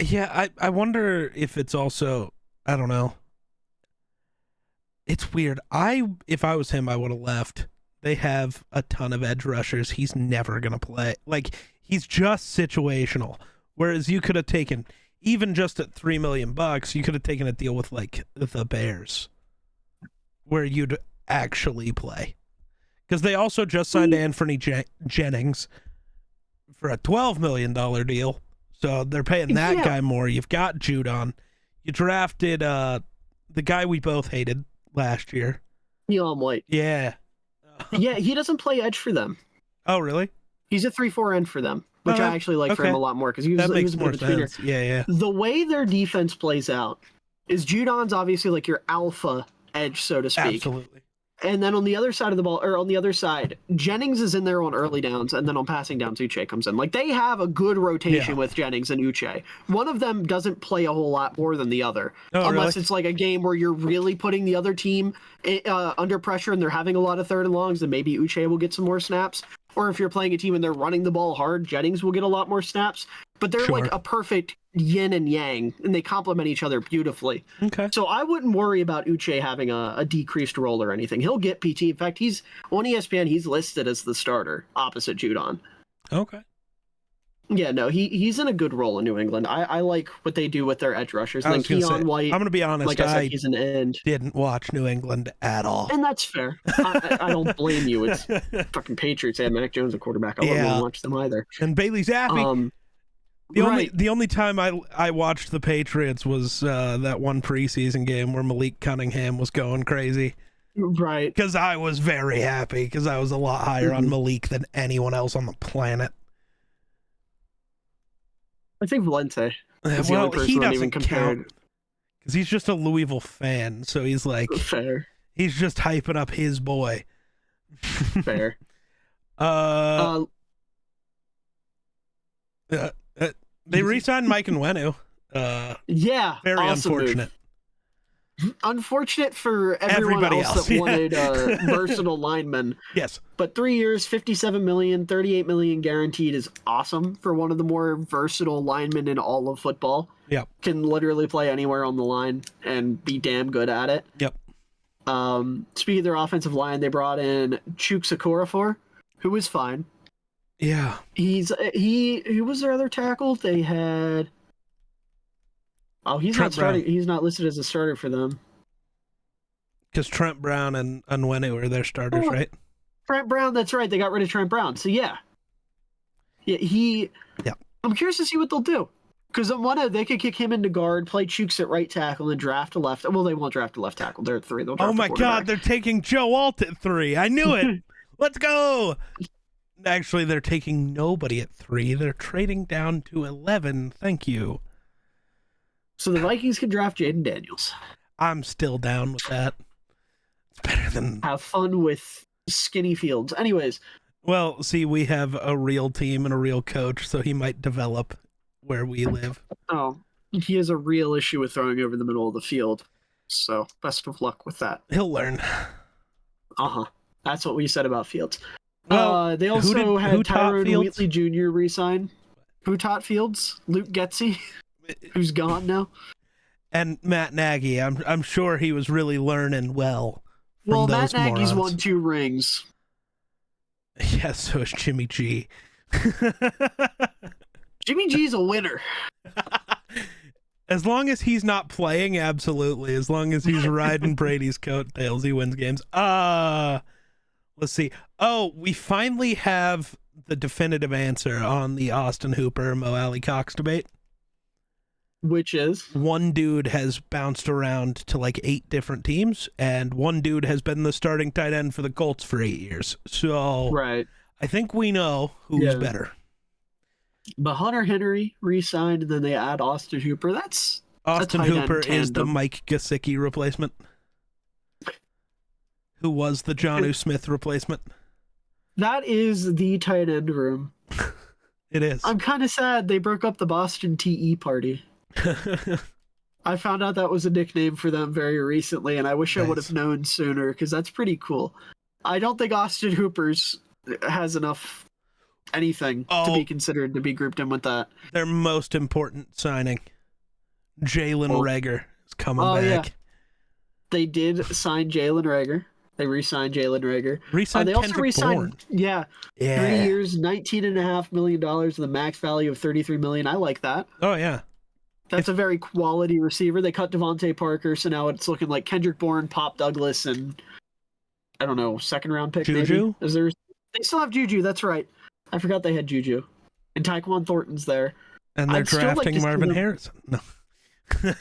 Yeah, I wonder if it's also, I don't know. It's weird. If I was him, I would have left. They have a ton of edge rushers. He's never going to play. Like, he's just situational. Whereas you could have taken, even just at $3 million, you could have taken a deal with, like, the Bears, where you'd actually play. Because they also just signed Anthony Jennings for a $12 million deal. So they're paying that guy more. You've got Judon. You drafted the guy we both hated last year. Neil White. Yeah. Yeah, he doesn't play edge for them. Oh, really? He's a 3-4 end for them, which I actually like for him a lot more because he was a bit of a tweener. Yeah. The way their defense plays out is Judon's obviously like your alpha edge, so to speak. Absolutely. And then on the other side of the ball, or on the other side, Jennings is in there on early downs, and then on passing downs, Uche comes in. Like, they have a good rotation with Jennings and Uche. One of them doesn't play a whole lot more than the other, unless it's like a game where you're really putting the other team under pressure and they're having a lot of third and longs, then maybe Uche will get some more snaps. Or if you're playing a team and they're running the ball hard, Jennings will get a lot more snaps. But they're like a perfect yin and yang, and they complement each other beautifully. Okay. So I wouldn't worry about Uche having a decreased role or anything. He'll get PT. In fact, he's on ESPN. He's listed as the starter opposite Judon. Okay. Yeah, no, he's in a good role in New England. I like what they do with their edge rushers. Like Keon White. I'm going to be honest. Like I said, he's an end. Didn't watch New England at all. And that's fair. I don't blame you. It's fucking Patriots. They had Mac Jones, a quarterback. I wouldn't watch them either. And Bailey Zappi. The only time I watched the Patriots was that one preseason game where Malik Cunningham was going crazy. Right. Because I was very happy because I was a lot higher on Malik than anyone else on the planet. I think Valente. Well, he doesn't count because he's just a Louisville fan. So he's like, fair. He's just hyping up his boy. Fair. They re-signed Mike Nwenu. Yeah, very awesome unfortunate. Move. Unfortunate for everyone else that wanted versatile linemen. Yes. But 3 years, $57 million, $38 million guaranteed is awesome for one of the more versatile linemen in all of football. Yep. Can literally play anywhere on the line and be damn good at it. Yep. Speaking of their offensive line, they brought in Chuks Okorafor, who was fine. Yeah. He was their other tackle. They had... Oh, he's Trent not starting. Brown. He's not listed as a starter for them. Because Trent Brown and Nwenu are their starters, right? Trent Brown, that's right. They got rid of Trent Brown. So, yeah. I'm curious to see what they'll do. Because they could kick him into guard, play Chuks at right tackle, and draft a left. Well, they won't draft a left tackle. They're at 3. They'll draft my God, they're taking Joe Alt at 3. I knew it. Let's go. Actually, they're taking nobody at 3. They're trading down to 11. Thank you. So the Vikings can draft Jaden Daniels. I'm still down with that. It's better than... Have fun with skinny fields. Anyways, Well, see, we have a real team and a real coach, so he might develop where we live. Oh, he has a real issue with throwing over the middle of the field. So best of luck with that. He'll learn. Uh-huh. That's what we said about Fields. Well, they also had taught Tyrone Fields? Wheatley Jr. resign. Who taught Fields? Luke Getzey, who's gone now. And Matt Nagy. I'm sure he was really learning well. From Matt those Nagy's morons. won 2 rings. Yeah, so is Jimmy G. Jimmy G's a winner. As long as he's not playing, absolutely. As long as he's riding Brady's coattails, he wins games. Let's see. Oh, we finally have the definitive answer on the Austin Hooper Mo Alley Cox debate. Which is? One dude has bounced around to like 8 different teams, and one dude has been the starting tight end for the Colts for 8 years. So right. I think we know who's better. But Hunter Henry re-signed, and then they add Austin Hooper. That's Austin Hooper is the Mike Gesicki replacement. Who was the Jonnu Smith replacement? That is the tight end room. It is. I'm kind of sad they broke up the Boston TE party. I found out that was a nickname for them very recently, and I wish I would have known sooner, because that's pretty cool. I don't think Austin Hooper's has enough anything to be considered to be grouped in with that. Their most important signing, Jalen Reagor, is coming back. Yeah. They did sign Jalen Reagor. They re-signed Jalen Reagor. They also re-signed, 3 years, $19.5 million with a max value of $33 million. I like that. Oh, yeah. That's a very quality receiver. They cut Devontae Parker, so now it's looking like Kendrick Bourne, Pop Douglas, and I don't know, 2nd-round pick Juju? Maybe? They still have Juju, that's right. I forgot they had Juju. And Tyquan Thornton's there. And they're drafting Marvin Harrison. No.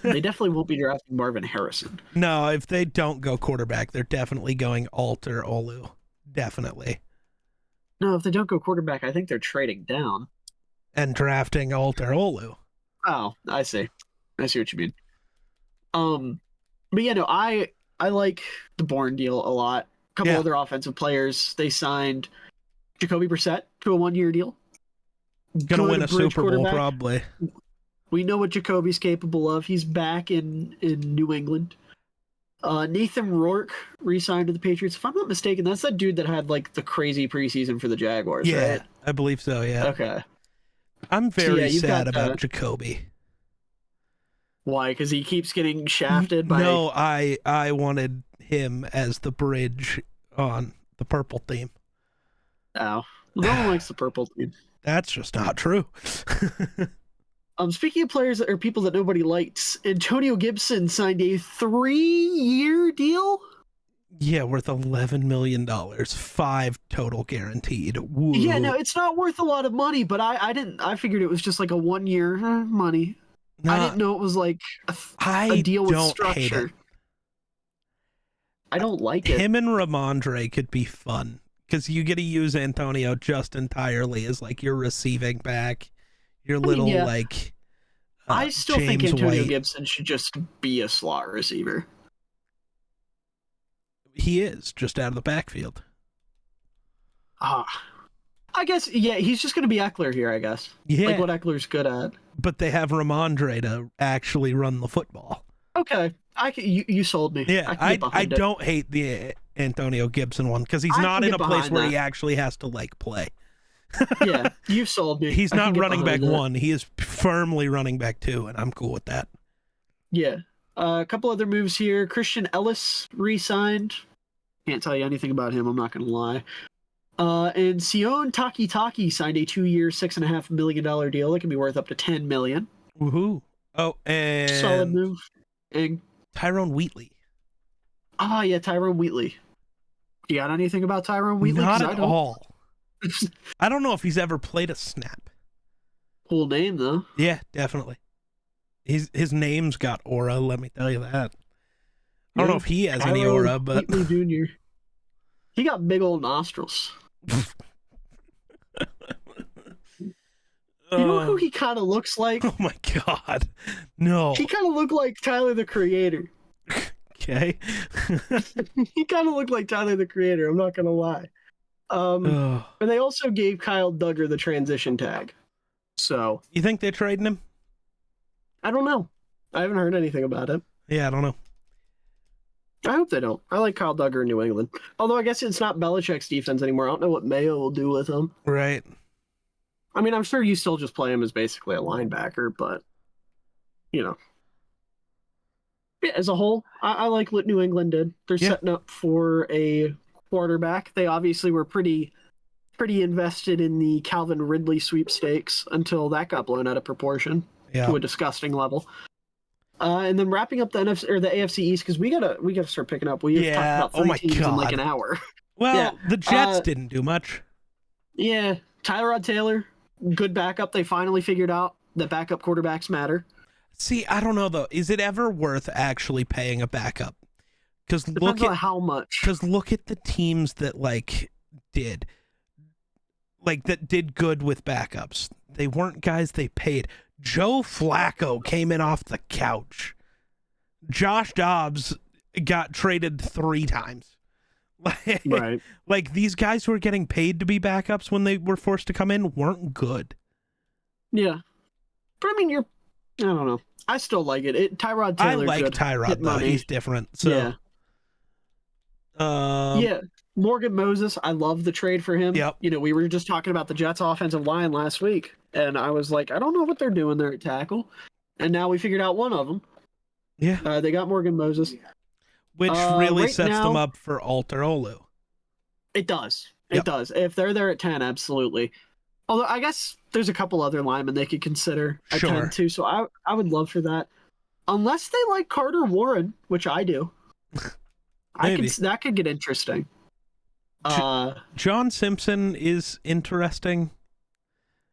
They definitely won't be drafting Marvin Harrison. No, if they don't go quarterback, they're definitely going Alter Olu. Definitely. No, if they don't go quarterback, I think they're trading down. And drafting Alter Olu. Oh, I see. I see what you mean. But yeah, no, I like the Bourne deal a lot. A couple other offensive players. They signed Jacoby Brissett to a 1-year deal. Gonna win a Super Bowl, probably. We know what Jacoby's capable of. He's back in New England. Nathan Rourke re-signed to the Patriots. If I'm not mistaken, that's that dude that had like the crazy preseason for the Jaguars, right? I believe so, yeah. Okay. I'm very sad about Jacoby. Why? Because he keeps getting shafted by... No, I wanted him as the bridge on the purple team. Oh. No one likes the purple team. That's just not true. Speaking of players that are people that nobody likes, Antonio Gibson signed a 3-year deal? Yeah, worth $11 million. 5 total guaranteed. Woo. Yeah, no, it's not worth a lot of money, but I figured it was just like a 1-year money. I didn't know it was like a deal with structure. Hate it. I don't like it. Him and Ramondre could be fun, because you get to use Antonio just entirely as like your receiving back. Your little like I still James think Antonio White. Gibson should just be a slot receiver. He is just out of the backfield. I guess he's just going to be Eckler here, I guess. Yeah. Like what Eckler's good at. But they have Ramondre to actually run the football. Okay. You sold me. Yeah, I don't hate the Antonio Gibson one, because he's not in a place where he actually has to like play. Yeah, you sold me. He's not running back 1. He is firmly running back 2, and I'm cool with that. Yeah. A couple other moves here. Christian Ellis re-signed. Can't tell you anything about him, I'm not going to lie. And Sion Taki signed a 2-year, $6.5 million deal. It can be worth up to $10 million. Woohoo. Oh, and... Solid move. And Tyrone Wheatley. Oh, yeah, Tyrone Wheatley. You got anything about Tyrone Wheatley? Not at all. I don't know if he's ever played a snap. Cool name, though. Yeah, definitely. His name's got aura, let me tell you that. I don't know if he has any aura, but... Wheatley Jr. He got big old nostrils. You know who he kind of looks like? Oh my god. No. He kind of looked like Tyler, the Creator. Okay. He kind of looked like Tyler, the Creator, I'm not going to lie. Ugh. And they also gave Kyle Duggar the transition tag. So You think they're trading him? I don't know. I haven't heard anything about it. Yeah, I don't know. I hope they don't. I like Kyle Duggar in New England. Although I guess it's not Belichick's defense anymore. I don't know what Mayo will do with him. Right. I mean, I'm sure you still just play him as basically a linebacker, but, you know. Yeah, as a whole, I like what New England did. They're setting up for a quarterback. They obviously were pretty invested in the Calvin Ridley sweepstakes until that got blown out of proportion to a disgusting level. And then wrapping up the NFC or the AFC East, because we gotta start picking up. We've talked about 3 teams in like an hour. Well, the Jets didn't do much. Yeah, Tyrod Taylor, good backup. They finally figured out that backup quarterbacks matter. See, I don't know though. Is it ever worth actually paying a backup? Because look at how much. Because look at the teams that did good with backups. They weren't guys they paid. Joe Flacco came in off the couch. Josh Dobbs got traded 3 times. Right. Like these guys who were getting paid to be backups when they were forced to come in weren't good. Yeah. But I mean, I don't know. I still like it. Tyrod Taylor. I like Tyrod though. He's different. So yeah. Morgan Moses, I love the trade for him. Yep. You know, we were just talking about the Jets offensive line last week, and I was like, I don't know what they're doing there at tackle. And now we figured out one of them. Yeah. They got Morgan Moses. Which really sets them up for Alter Olu. It does. It does. If they're there at 10, absolutely. Although I guess there's a couple other linemen they could consider at 10 too, so I would love for that. Unless they like Carter Warren, which I do. That could get interesting. John Simpson is interesting.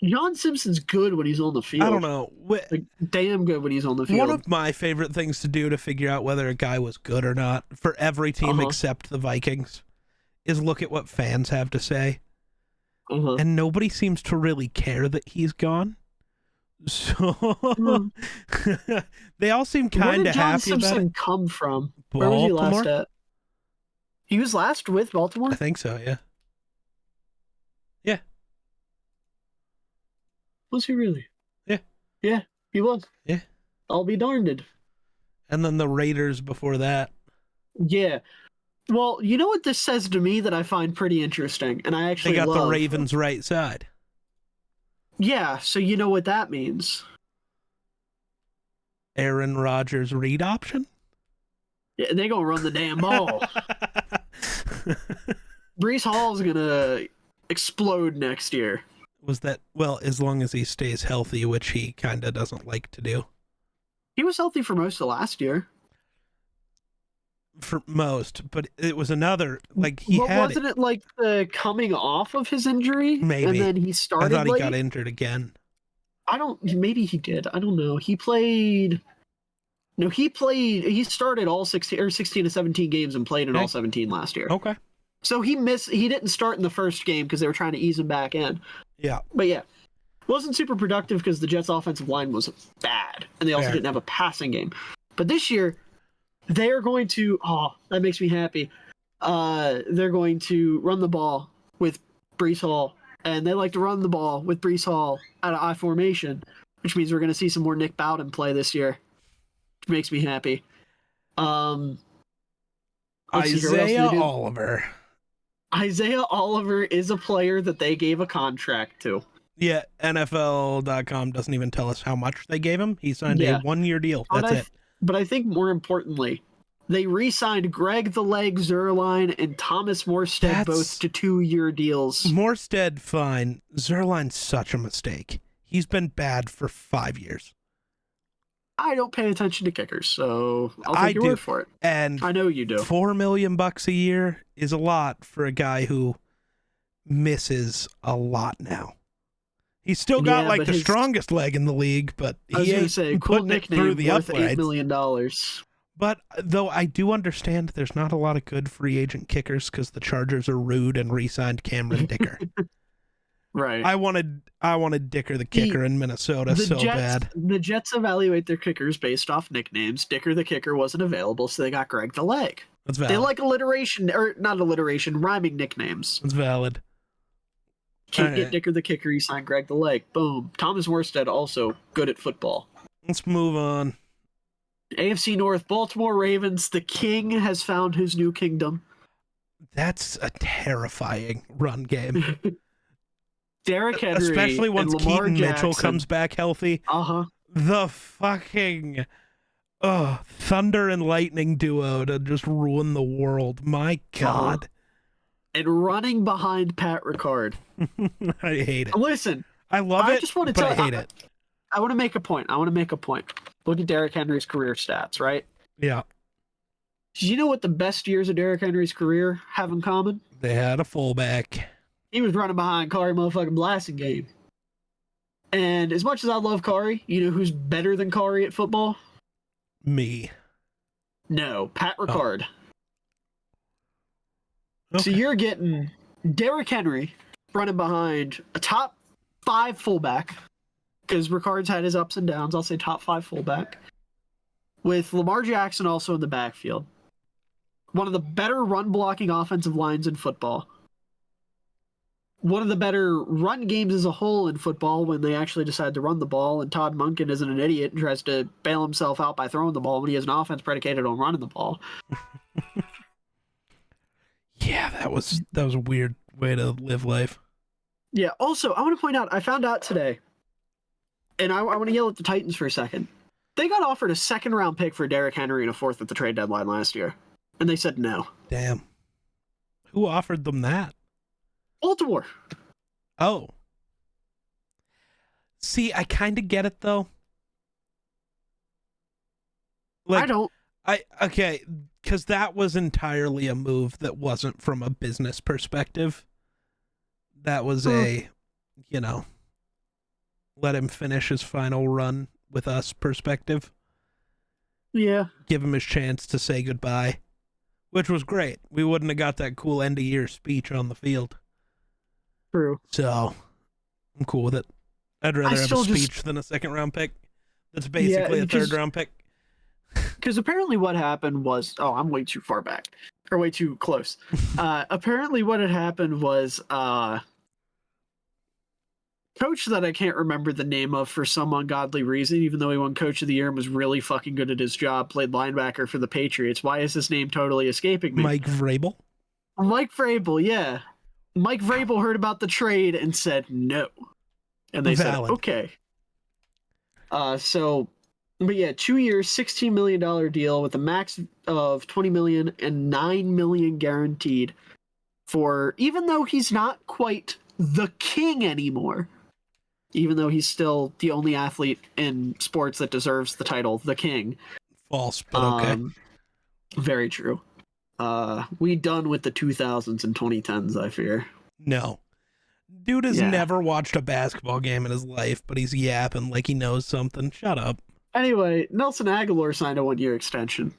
John Simpson's good when he's on the field. I don't know. Like, damn good when he's on the field. One of my favorite things to do to figure out whether a guy was good or not for every team except the Vikings is look at what fans have to say. And nobody seems to really care that he's gone. So they all seem kind of happy about it. Where did John Simpson come from? Baltimore? Where was he last at? He was last with Baltimore? I think so, yeah. Yeah. Was he really? Yeah. Yeah, he was. Yeah. I'll be darned. And then the Raiders before that. Yeah. Well, you know what this says to me that I find pretty interesting, and I actually love? They got the Ravens' right side. Yeah, so you know what that means. Aaron Rodgers read option? Yeah, they're going to run the damn ball. Breece Hall's going to explode next year. Was that, well, as long as he stays healthy, which he kind of doesn't like to do. He was healthy for most of last year. For most, but it was another, like, he had wasn't it like the coming off of his injury? Maybe. And then he started I thought he got injured again. Maybe he did. I don't know. He started all 16 to 17 games and played in all 17 last year. Okay. So he didn't start in the first game because they were trying to ease him back in. Yeah. But yeah, wasn't super productive because the Jets' offensive line was bad, and they also didn't have a passing game. But this year, they are going to, that makes me happy. They're going to run the ball with Breece Hall, and they like to run the ball with Breece Hall out of I formation, which means we're going to see some more Nick Bowden play this year, which makes me happy. Isaiah Oliver. Isaiah Oliver is a player that they gave a contract to. Yeah, NFL.com doesn't even tell us how much they gave him. He signed a 1-year deal. That's it. But I think more importantly, they re-signed Greg the Leg Zuerlein and Thomas Morstead both to 2-year deals. Morstead, fine. Zuerlein's such a mistake. He's been bad for 5 years. I don't pay attention to kickers, so I'll take your word for it. And I know you do. $4 million a year is a lot for a guy who misses a lot now. He's still got the strongest leg in the league, but he ain't putting it through the uprights. $8 million. But though I do understand there's not a lot of good free agent kickers because the Chargers are rude and re-signed Cameron Dicker. Right. I wanted Dicker the kicker in Minnesota so bad. The Jets evaluate their kickers based off nicknames. Dicker the kicker wasn't available, so they got Greg the Leg. That's valid. They like alliteration, or not alliteration, rhyming nicknames. That's valid. Can't All get right. Dicker the kicker. You signed Greg the leg. Boom. Thomas Morstead also good at football. Let's move on. AFC North, Baltimore Ravens. The king has found his new kingdom. That's a terrifying run game. Derrick Henry, especially once and Lamar Keaton Mitchell Jackson. comes back healthy. Uh-huh. The fucking thunder and lightning duo to just ruin the world. My God. And running behind Pat Ricard. I hate it. Listen, I love it, just want to but tell, I hate it. I want to make a point. Look at Derrick Henry's career stats, right? Yeah. Do you know what the best years of Derrick Henry's career have in common? They had a fullback. He was running behind Kari motherfucking Blasingame. And as much as I love Kari, you know who's better than Kari at football? Me. No, Pat Ricard. Okay. So you're getting Derrick Henry running behind a top 5 fullback, because Ricard's had his ups and downs. I'll say top 5 fullback, with Lamar Jackson also in the backfield. One of the better run blocking offensive lines in football. One of the better run games as a whole in football when they actually decide to run the ball, and Todd Monken isn't an idiot and tries to bail himself out by throwing the ball when he has an offense predicated on running the ball. Yeah, that was a weird way to live life. Yeah, also, I want to point out, I found out today, and I want to yell at the Titans for a second. They got offered a 2nd-round pick for Derrick Henry and a 4th at the trade deadline last year, and they said no. Damn. Who offered them that? Baltimore. Oh. See, I kind of get it, though. Like, I don't. Okay, because that was entirely a move that wasn't from a business perspective. That was a, let him finish his final run with us perspective. Yeah. Give him his chance to say goodbye, which was great. We wouldn't have got that cool end of year speech on the field. True. So, I'm cool with it. I'd rather have a speech than a 2nd-round pick. That's basically a 3rd-round pick. Because apparently what happened was... Oh, I'm way too far back. Or way too close. Apparently what had happened was... coach that I can't remember the name of for some ungodly reason, even though he won Coach of the Year and was really fucking good at his job, played linebacker for the Patriots. Why is his name totally escaping me? Mike Vrabel? Mike Vrabel, yeah. Mike Vrabel heard about the trade and said no. And they said, okay. But yeah, 2 years, $16 million deal with a max of $20 million and $9 million guaranteed for, even though he's not quite the king anymore, even though he's still the only athlete in sports that deserves the title, the king. False, but okay. Very true. We done with the 2000s and 2010s, I fear. No. Dude has never watched a basketball game in his life, but he's yapping like he knows something. Shut up. Anyway, Nelson Aguilar signed a 1-year extension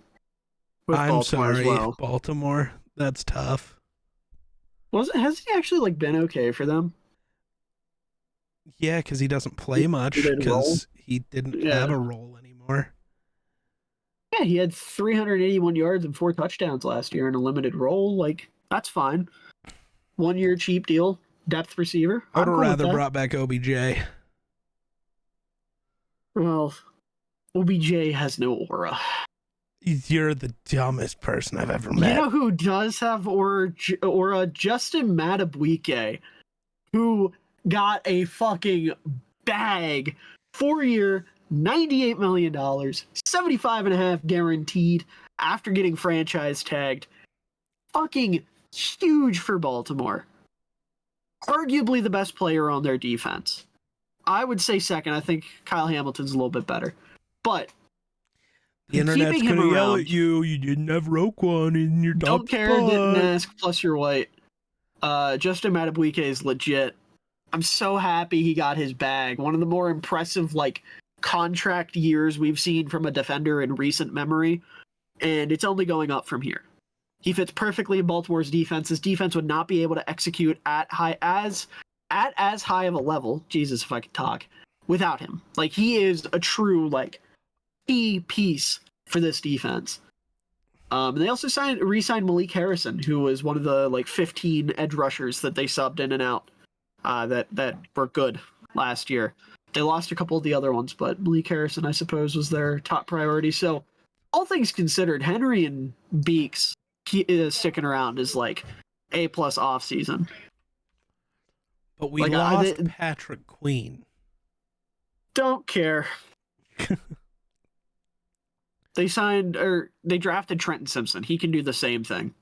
with I'm Baltimore sorry, as well. Baltimore. That's tough. Has he actually been okay for them? Yeah, because he doesn't play much because he didn't have a role anymore. Yeah, he had 381 yards and 4 touchdowns last year in a limited role. Like, that's fine. 1-year cheap deal, depth receiver. I would have rather brought back OBJ. Well, OBJ has no aura. You're the dumbest person I've ever met. You know who does have aura? Justin Madubuike, who got a fucking bag. 4-year, $98 million, 75.5 guaranteed after getting franchise tagged. Fucking huge for Baltimore. Arguably the best player on their defense. I would say second. I think Kyle Hamilton's a little bit better. But the internet's going to yell at you. You didn't have Roquan in your top Don't care, spot. didn't ask, plus you're white. Justin Madubuike is legit. I'm so happy he got his bag. One of the more impressive, contract years we've seen from a defender in recent memory. And it's only going up from here. He fits perfectly in Baltimore's defense. His defense would not be able to execute at as high of a level, Jesus, if I could talk, without him. He is a true, key piece for this defense. And they also re-signed Malik Harrison, who was one of the 15 edge rushers that they subbed in and out that were good last year. They lost a couple of the other ones, but Malik Harrison, I suppose, was their top priority. So, all things considered, Henry and Beeks sticking around is like A+ off season. But we lost Patrick Queen. Don't care. They drafted Trenton Simpson. He can do the same thing.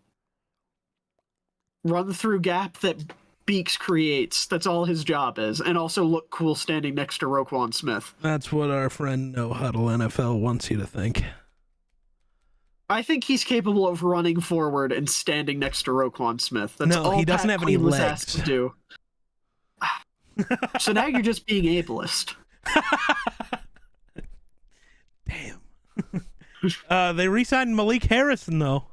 Run through gap that Beeks creates. That's all his job is. And also look cool standing next to Roquan Smith. That's what our friend No Huddle NFL wants you to think. I think he's capable of running forward and standing next to Roquan Smith. That's all he doesn't have any legs. Asked to do. So now you're just being ableist. Damn. They re-signed Malik Harrison, though.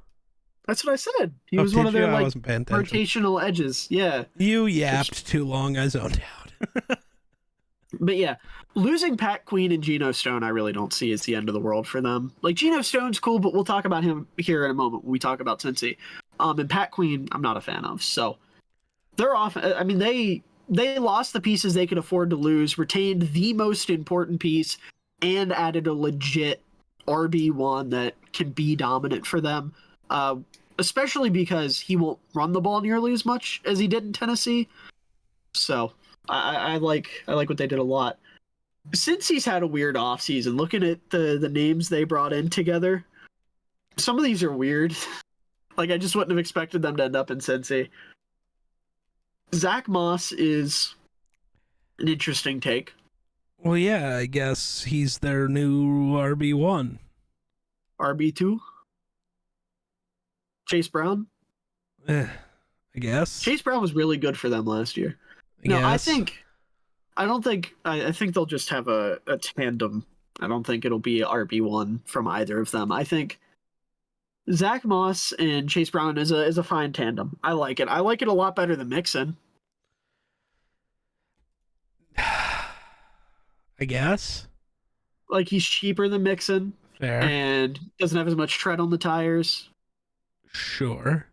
That's what I said. He was one of their rotational edges. Yeah. You yapped too long. I zoned out. But yeah, losing Pat Queen and Geno Stone, I really don't see as the end of the world for them. Like, Geno Stone's cool, but we'll talk about him here in a moment when we talk about Cincy. And Pat Queen, I'm not a fan of. So they're off. I mean, they lost the pieces they could afford to lose, retained the most important piece, and added a legit RB1 that can be dominant for them. Especially because he won't run the ball nearly as much as he did in Tennessee. So I like what they did a lot. Since he's had a weird offseason, looking at the names they brought in together, some of these are weird. Like, I just wouldn't have expected them to end up in Cincy. Zach Moss is an interesting take. Well, yeah, I guess he's their new RB1. RB2? Chase Brown? I guess. Chase Brown was really good for them last year. I think they'll just have a tandem. I don't think it'll be RB1 from either of them. I think Zach Moss and Chase Brown is a fine tandem. I like it. I like it a lot better than Mixon. I guess. Like, he's cheaper than Mixon. Fair. And doesn't have as much tread on the tires. Sure.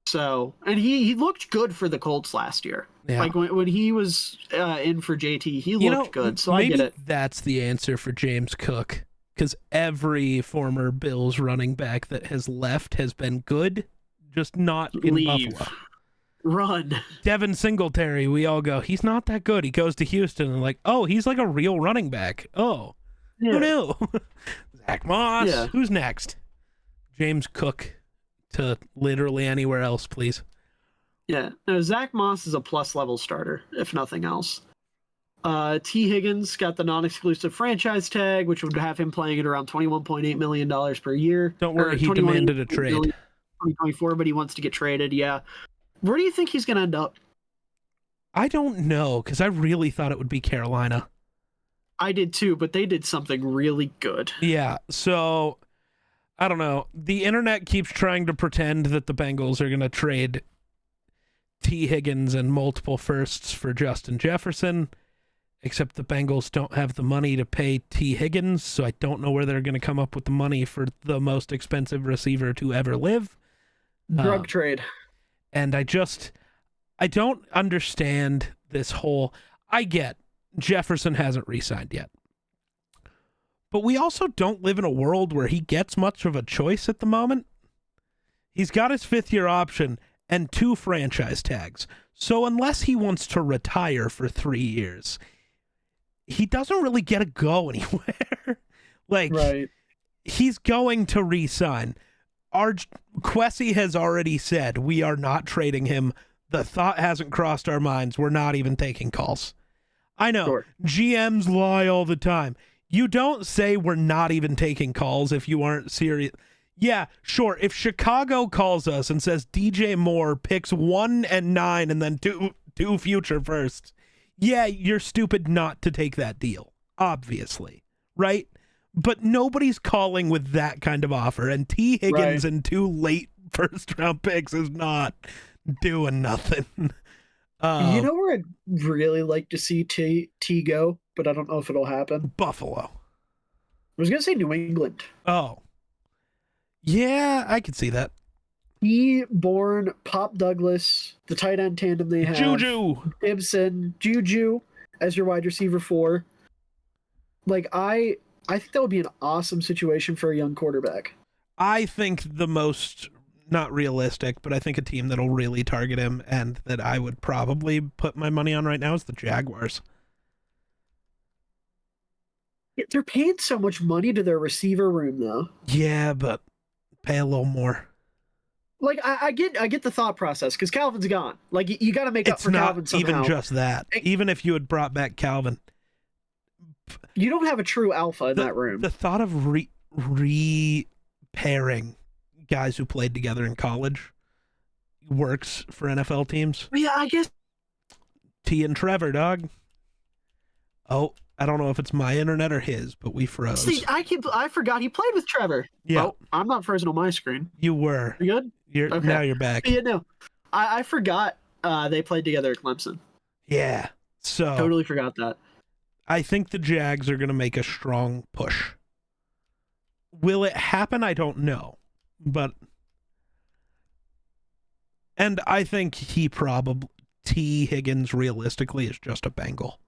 So, and he looked good for the Colts last year. Yeah. Like, when he was in for JT, he looked good. So I get it. That's the answer for James Cook. Because every former Bills running back that has left has been good, just not in Buffalo. Run. Devin Singletary, we all go, he's not that good. He goes to Houston and like, oh, he's like a real running back. Oh, yeah. Who knew? Zach Moss. Yeah. Who's next? James Cook to literally anywhere else, please. Yeah. No, Zach Moss is a plus-level starter, if nothing else. T. Higgins got the non-exclusive franchise tag, which would have him playing at around $21.8 million per year. Don't worry, he demanded a trade. 2024, but he wants to get traded, yeah. Where do you think he's going to end up? I don't know, because I really thought it would be Carolina. I did too, but they did something really good. Yeah, so I don't know. The internet keeps trying to pretend that the Bengals are going to trade T. Higgins and multiple firsts for Justin Jefferson, except the Bengals don't have the money to pay T. Higgins, so I don't know where they're going to come up with the money for the most expensive receiver to ever live. Drug trade. And I don't understand this whole... I get Jefferson hasn't re-signed yet. But we also don't live in a world where he gets much of a choice at the moment. He's got his fifth-year option and 2 franchise tags. So unless he wants to retire for 3 years, he doesn't really get to go anywhere. Right. He's going to re-sign. Quessy has already said we are not trading him. The thought hasn't crossed our minds. We're not even taking calls. I know. Sure. GMs lie all the time. You don't say we're not even taking calls if you aren't serious. Yeah, sure. If Chicago calls us and says DJ Moore picks 1 and 9 and then two future firsts, yeah, you're stupid not to take that deal, obviously, right? But nobody's calling with that kind of offer, and T. Higgins and 2 late first-round picks is not doing nothing. You know where I'd really like to see T go, but I don't know if it'll happen? Buffalo. I was going to say New England. Oh. Yeah, I could see that. Bourne, Pop Douglas, the tight end tandem they have. Juju. Gibson, Juju as your wide receiver 4. Like, I think that would be an awesome situation for a young quarterback. I think the most, not realistic, but I think a team that'll really target him and that I would probably put my money on right now is the Jaguars. They're paying so much money to their receiver room, though. Yeah, but pay a little more. Like, I get the thought process, because Calvin's gone. Like, you got to make up for Calvin somehow. It's not even just that. Even if you had brought back Calvin, you don't have a true alpha in that room. The thought of re-pairing guys who played together in college works for NFL teams. Yeah, I guess. T and Trevor, dog. Oh, I don't know if it's my internet or his, but we froze. See, I forgot he played with Trevor. Yeah. Oh, I'm not frozen on my screen. You were. You good? Okay. Now you're back. Yeah, no. I forgot they played together at Clemson. Yeah. So totally forgot that. I think the Jags are going to make a strong push. Will it happen? I don't know. And I think T. Higgins realistically is just a Bengal.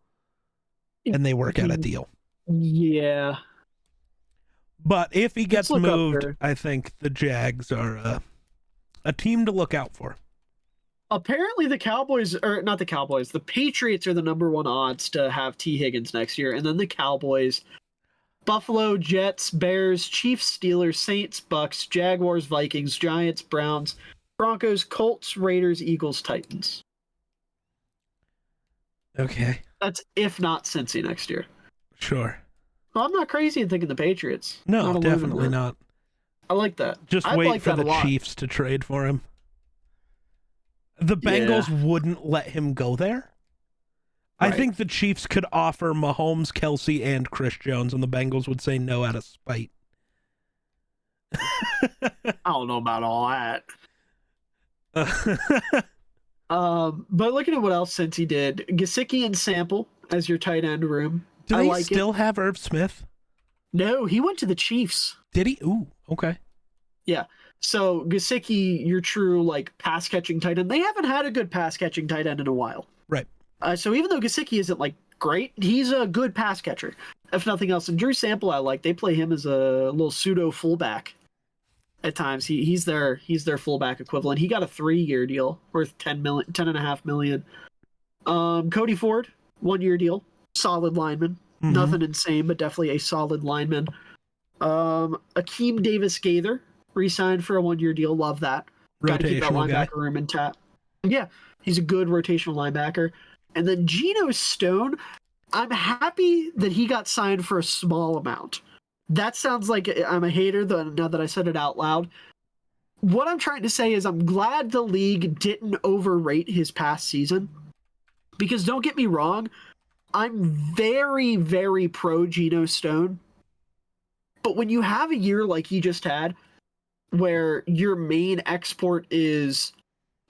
And they work out a deal. Yeah. But if he gets moved, I think the Jags are a team to look out for. Apparently the Patriots are the number 1 odds to have T. Higgins next year. And then the Cowboys, Buffalo, Jets, Bears, Chiefs, Steelers, Saints, Bucks, Jaguars, Vikings, Giants, Browns, Broncos, Colts, Raiders, Eagles, Titans. Okay. That's if not Cincy next year. Sure. Well, I'm not crazy in thinking the Patriots. No, definitely not. I like that. Just wait for the Chiefs to trade for him. The Bengals wouldn't let him go there. Right. I think the Chiefs could offer Mahomes, Kelsey, and Chris Jones, and the Bengals would say no out of spite. I don't know about all that. But looking at what else Cincy did, Gesicki and Sample as your tight end room. Do they still have Irv Smith? No, he went to the Chiefs. Did he? Ooh, okay. Yeah. So Gesicki, your true like pass catching tight end. They haven't had a good pass catching tight end in a while. Right. So even though Gesicki isn't like great, he's a good pass catcher. If nothing else, and Drew Sample, I like. They play him as a little pseudo fullback. At times, he's their fullback equivalent. He got a 3-year deal worth $10.5 million. Cody Ford, 1-year deal, solid lineman. Mm-hmm. Nothing insane, but definitely a solid lineman. Akeem Davis Gaither re-signed for a 1-year deal. Love that. Got to keep that linebacker room intact. Yeah, he's a good rotational linebacker. And then Geno Stone, I'm happy that he got signed for a small amount. That sounds like I'm a hater, though, now that I said it out loud. What I'm trying to say is I'm glad the league didn't overrate his past season. Because don't get me wrong, I'm very, very pro Geno Stone. But when you have a year like he just had, where your main export is,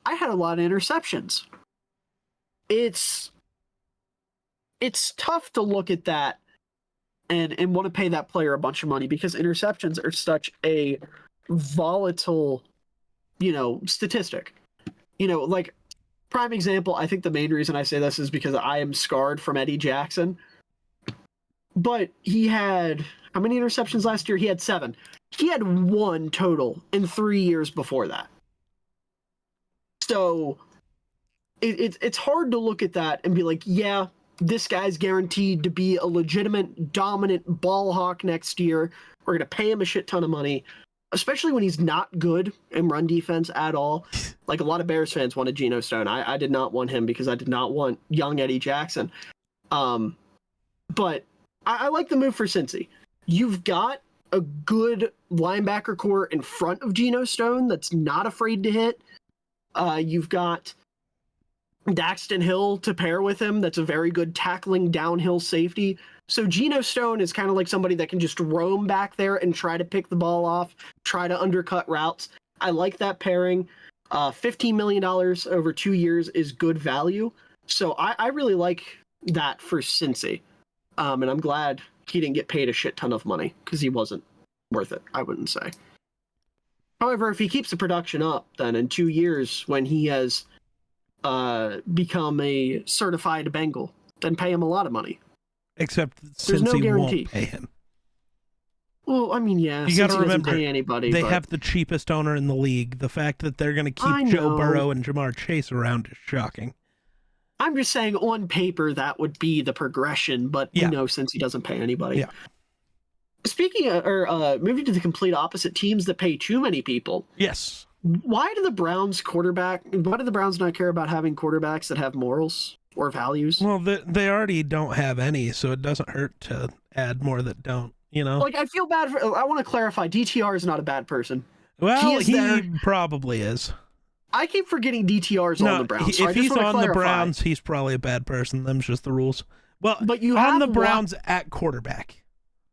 I had a lot of interceptions. It's tough to look at that and want to pay that player a bunch of money because interceptions are such a volatile, statistic. Like prime example, I think the main reason I say this is because I am scarred from Eddie Jackson. But he had, how many interceptions last year? He had 7. He had 1 total in 3 years before that. So it's hard to look at that and be like, yeah, this guy's guaranteed to be a legitimate, dominant ball hawk next year. We're going to pay him a shit ton of money, especially when he's not good in run defense at all. Like a lot of Bears fans wanted Geno Stone. I did not want him because I did not want young Eddie Jackson. But I like the move for Cincy. You've got a good linebacker core in front of Geno Stone that's not afraid to hit. You've got Daxton Hill to pair with him. That's a very good tackling downhill safety. So Geno Stone is kind of like somebody that can just roam back there and try to pick the ball off, try to undercut routes. I like that pairing. $15 million over 2 years is good value. So I really like that for Cincy. And I'm glad he didn't get paid a shit ton of money because he wasn't worth it, I wouldn't say. However, if he keeps the production up, then in 2 years, when he has become a certified Bengal, then pay him a lot of money. Except There's since no he guarantee. won't pay him. Well, I mean, yeah, You since got to he doesn't remember, pay anybody. they but have the cheapest owner in the league. The fact that they're going to keep I Joe know. Burrow and Jamar Chase around is shocking. I'm just saying, on paper, that would be the progression, but Yeah. since he doesn't pay anybody. Yeah. Speaking of, or moving to the complete opposite, teams that pay too many people. Yes. Why do the Browns not care about having quarterbacks that have morals or values? Well, they already don't have any, so it doesn't hurt to add more that don't, you know? Like, I feel bad I want to clarify, DTR is not a bad person. Well, he probably is. I keep forgetting DTR's on the Browns. If he's on the Browns, he's probably a bad person. Them's just the rules. Well, but you on the Browns at quarterback.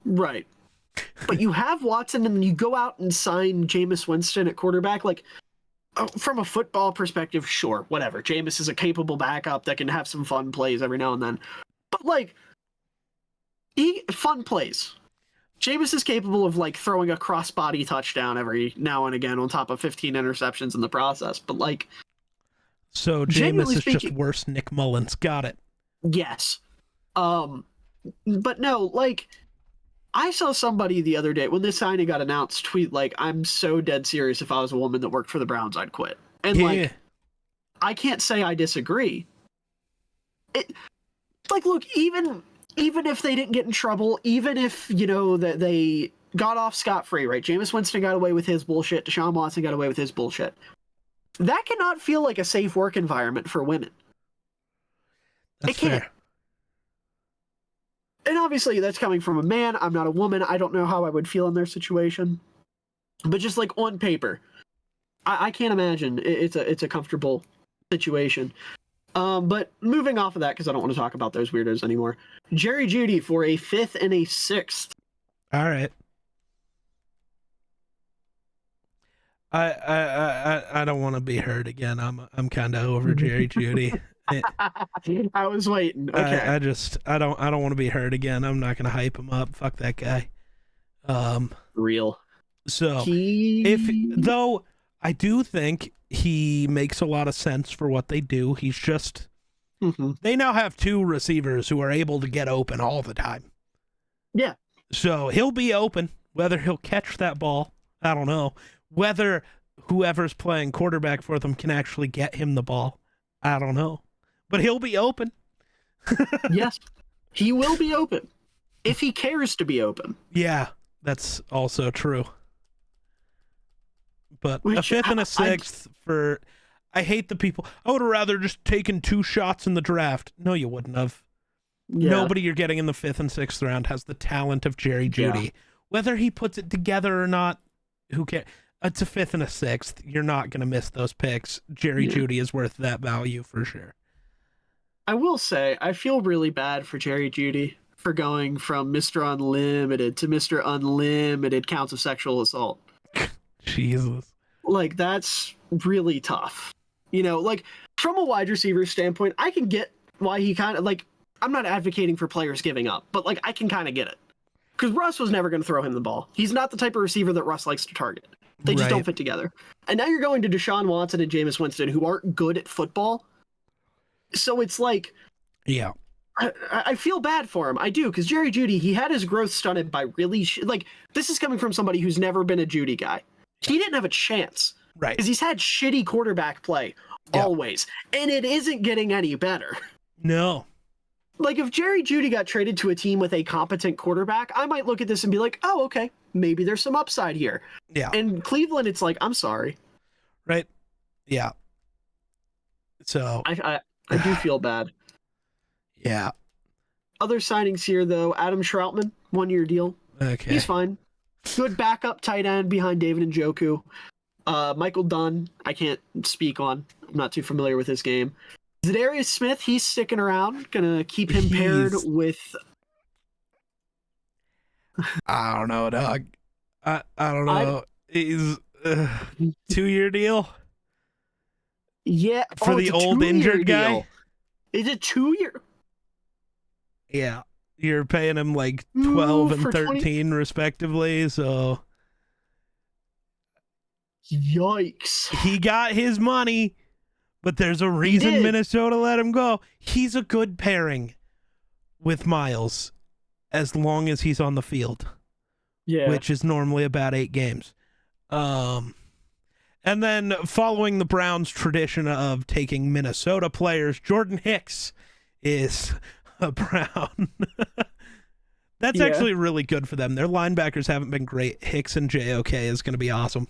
Right. But you have Watson, and then you go out and sign Jameis Winston at quarterback. Like, from a football perspective, sure, whatever. Jameis is a capable backup that can have some fun plays every now and then. But, like, fun plays. Jameis is capable of, like, throwing a cross-body touchdown every now and again on top of 15 interceptions in the process. But, like... So Jameis is just worse Nick Mullins. Got it. Yes. But no, like... I saw somebody the other day when this signing got announced tweet like, I'm so dead serious, if I was a woman that worked for the Browns, I'd quit. And like, I can't say I disagree. Like, look, even if they didn't get in trouble, even if, that they got off scot-free, right? Jameis Winston got away with his bullshit. Deshaun Watson got away with his bullshit. That cannot feel like a safe work environment for women. It can't. Fair. And obviously that's coming from a man. I'm not a woman. I don't know how I would feel in their situation. But just like on paper, I can't imagine it's a comfortable situation. But moving off of that, because I don't want to talk about those weirdos anymore. Jerry Jeudy for a 5th and a 6th. All right. I don't want to be hurt again. I'm kind of over Jerry Jeudy. I was waiting. Okay. I don't want to be hurt again. I'm not gonna hype him up. Fuck that guy. Real. So though I do think he makes a lot of sense for what they do. He's just they now have 2 receivers who are able to get open all the time. Yeah. So he'll be open. Whether he'll catch that ball, I don't know. Whether whoever's playing quarterback for them can actually get him the ball, I don't know. But he'll be open. Yes, he will be open. If he cares to be open. Yeah, that's also true. But a 5th and a 6th for... I hate the people. I would have rather just taken 2 shots in the draft. No, you wouldn't have. Yeah. Nobody you're getting in the 5th and 6th round has the talent of Jerry Jeudy. Yeah. Whether he puts it together or not, who cares? It's a 5th and a 6th. You're not going to miss those picks. Jerry Jeudy is worth that value for sure. I will say, I feel really bad for Jerry Jeudy for going from Mr. Unlimited to Mr. Unlimited counts of sexual assault. Jesus. Like, that's really tough. Like, from a wide receiver standpoint, I can get why he kind of, like, I'm not advocating for players giving up, but, like, I can kind of get it. Because Russ was never going to throw him the ball. He's not the type of receiver that Russ likes to target. They just don't fit together. And now you're going to Deshaun Watson and Jameis Winston, who aren't good at football. So it's like, yeah, I feel bad for him. I do, because Jerry Jeudy, he had his growth stunted by really this is coming from somebody who's never been a Jeudy guy. He didn't have a chance, right? Because he's had shitty quarterback play always, and it isn't getting any better. No, like if Jerry Jeudy got traded to a team with a competent quarterback, I might look at this and be like, oh, okay, maybe there's some upside here. Yeah. And Cleveland, it's like, I'm sorry, right? Yeah. So I do feel bad. Yeah. Other signings here, though. Adam Troutman, 1-year deal. Okay. He's fine. Good backup tight end behind David Njoku. Michael Dunn, I can't speak on. I'm not too familiar with his game. Zadarius Smith, he's sticking around. Gonna keep him paired with... I don't know, dog. I don't know. He's 2-year deal? Yeah. For the old injured guy? Deal. Is it 2 year? Yeah. You're paying him like 12 and 13 respectively, so Yikes. He got his money, but there's a reason Minnesota let him go. He's a good pairing with Miles as long as he's on the field. Yeah. Which is normally about 8 games. And then following the Browns' tradition of taking Minnesota players, Jordan Hicks is a Brown. That's actually really good for them. Their linebackers haven't been great. Hicks and JOK is going to be awesome.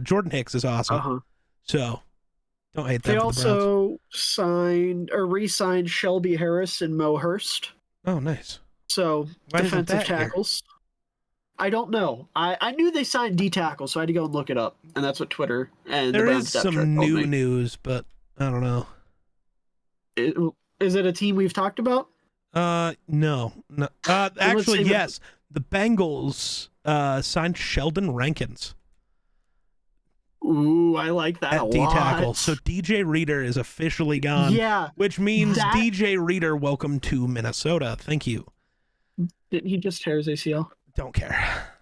Jordan Hicks is awesome. So don't hate that. They also signed or re-signed Shelby Harris and Mo Hurst. Oh, nice. So defensive tackles. Here? I don't know. I knew they signed D tackle, so I had to go and look it up, and that's what Twitter and there is some new news, but I don't know. Is it a team we've talked about? No. Actually, yes. The Bengals signed Sheldon Rankins. Ooh, I like that a lot. At D tackle. So DJ Reader is officially gone. Yeah. Which means DJ Reader, welcome to Minnesota. Thank you. Didn't he just tear his ACL? Don't care.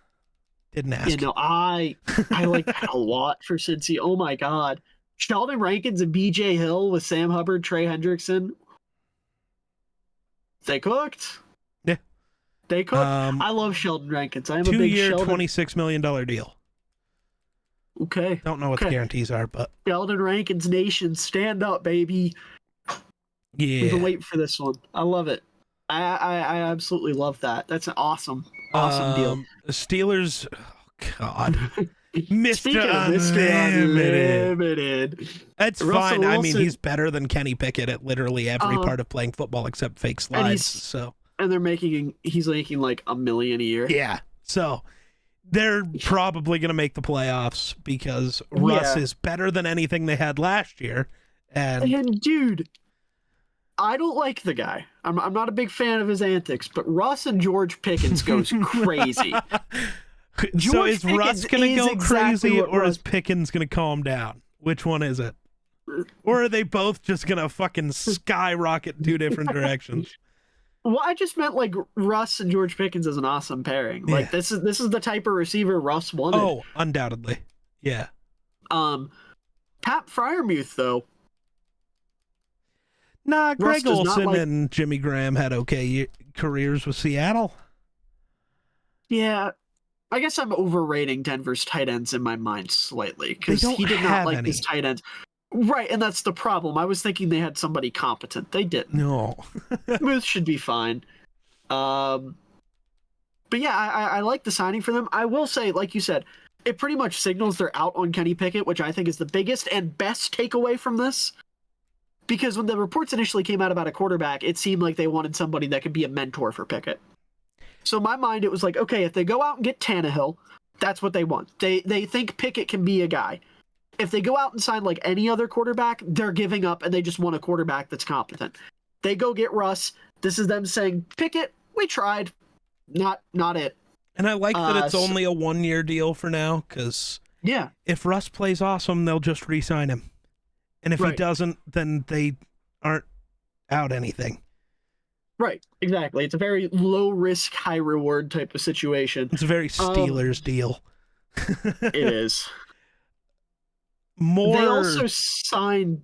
Didn't ask. Yeah, no, I like that a lot for Cincy. Oh my God. Sheldon Rankins and BJ Hill with Sam Hubbard, Trey Hendrickson. They cooked. Yeah. They cooked. I love Sheldon Rankins. I am a big 2-year, $26 million deal. Okay. Don't know what the guarantees are, but Sheldon Rankins Nation, stand up, baby. Yeah. We've been waiting for this one. I love it. I absolutely love that. That's an awesome deal. The Steelers, oh God. Mr. Unlimited. That's Russell fine. Wilson. I mean, he's better than Kenny Pickett at literally every part of playing football except fake slides. And he's making like $1 million a year. Yeah. So they're probably going to make the playoffs because Russ is better than anything they had last year. And dude, I don't like the guy. I'm not a big fan of his antics, but Russ and George Pickens goes crazy. So is Russ going to go crazy or is Pickens going to calm down? Which one is it? Or are they both just going to fucking skyrocket 2 different directions? Well, I just meant like Russ and George Pickens is an awesome pairing. Like this is the type of receiver Russ wanted. Oh, undoubtedly. Yeah. Pat Freiermuth though. Nah, Greg Olsen and Jimmy Graham had okay careers with Seattle. Yeah. I guess I'm overrating Denver's tight ends in my mind slightly because he did not like his tight ends. Right, and that's the problem. I was thinking they had somebody competent. They didn't. No. Muth should be fine. But yeah, I like the signing for them. I will say, like you said, it pretty much signals they're out on Kenny Pickett, which I think is the biggest and best takeaway from this. Because when the reports initially came out about a quarterback, it seemed like they wanted somebody that could be a mentor for Pickett. So in my mind, it was like, okay, if they go out and get Tannehill, that's what they want. They think Pickett can be a guy. If they go out and sign like any other quarterback, they're giving up and they just want a quarterback that's competent. They go get Russ. This is them saying, Pickett, we tried. Not it. And I like that it's only a 1-year deal for now because if Russ plays awesome, they'll just re-sign him. And if he doesn't, then they aren't out anything. Right, exactly. It's a very low risk, high reward type of situation. It's a very Steelers deal. It is. They also signed.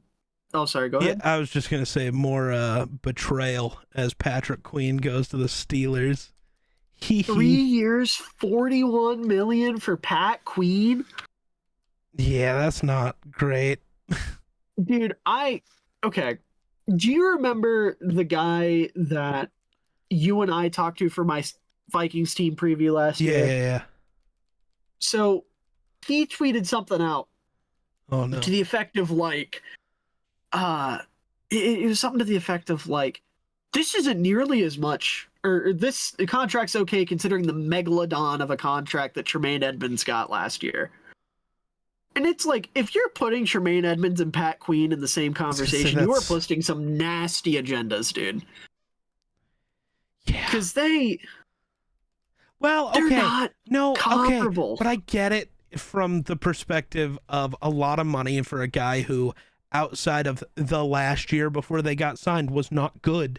Oh, sorry. Go ahead. Yeah, I was just gonna say more betrayal as Patrick Queen goes to the Steelers. 3 years, $41 million for Pat Queen. Yeah, that's not great. Dude, okay. Do you remember the guy that you and I talked to for my Vikings team preview last year? Yeah. So he tweeted something out. Oh no. To the effect of like, it was something to the effect of like, this isn't nearly as much, or this contract's okay considering the megalodon of a contract that Tremaine Edmonds got last year. And it's like, if you're putting Tremaine Edmonds and Pat Queen in the same conversation, you are posting some nasty agendas, dude. Yeah. Because they're not comparable. Okay, but I get it from the perspective of a lot of money for a guy who, outside of the last year before they got signed, was not good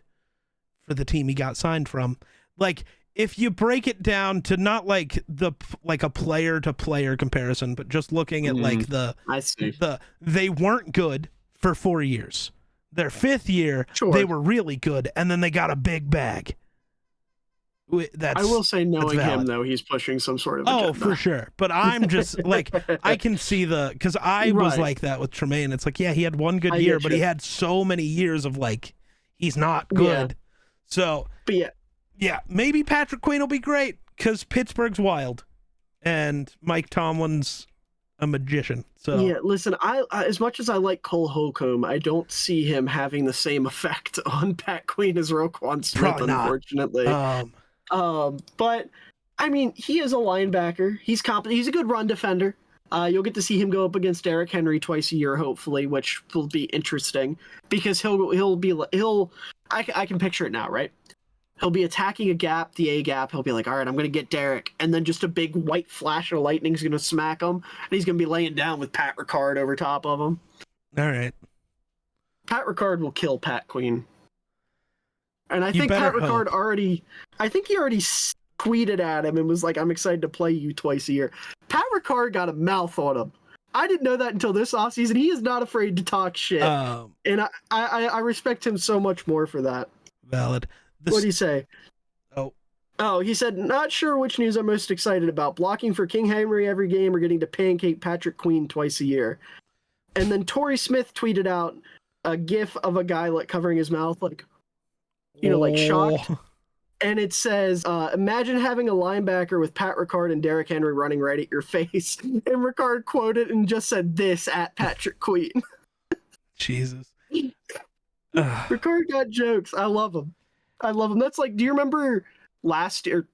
for the team he got signed from. Like, if you break it down to not like a player to player comparison, but just looking at like I see. they weren't good for 4 years. Their 5th year, Sure. they were really good, and then they got a big bag. I will say, knowing him though, he's pushing some sort of agenda. For sure. But I'm just like, I can see because I was like that with Tremaine. It's like, yeah, he had one good year, but he had so many years of like, he's not good. Yeah. So, but yeah, maybe Patrick Queen will be great because Pittsburgh's wild, and Mike Tomlin's a magician. So yeah, listen, I as much as I like Cole Holcomb, I don't see him having the same effect on Pat Queen as Roquan Smith, unfortunately. But I mean, he is a linebacker. He's competent. He's a good run defender. You'll get to see him go up against Derrick Henry twice a year, hopefully, which will be interesting because I can picture it now, right? He'll be attacking a gap, the A gap. He'll be like, all right, I'm going to get Derrick. And then just a big white flash of lightning is going to smack him. And he's going to be laying down with Pat Ricard over top of him. All right. Pat Ricard will kill Pat Queen. And I think Pat Ricard already tweeted at him and was like, I'm excited to play you twice a year. Pat Ricard got a mouth on him. I didn't know that until this offseason. He is not afraid to talk shit. And I respect him so much more for that. Valid. What do you say? Oh, he said, not sure which news I'm most excited about. Blocking for King Henry every game or getting to pancake Patrick Queen twice a year. And then Torrey Smith tweeted out a gif of a guy like covering his mouth, like, like shocked. And it says, imagine having a linebacker with Pat Ricard and Derrick Henry running right at your face. And Ricard quoted and just said this at Patrick Queen. Jesus. Ricard got jokes. I love him. That's like, do you remember last year?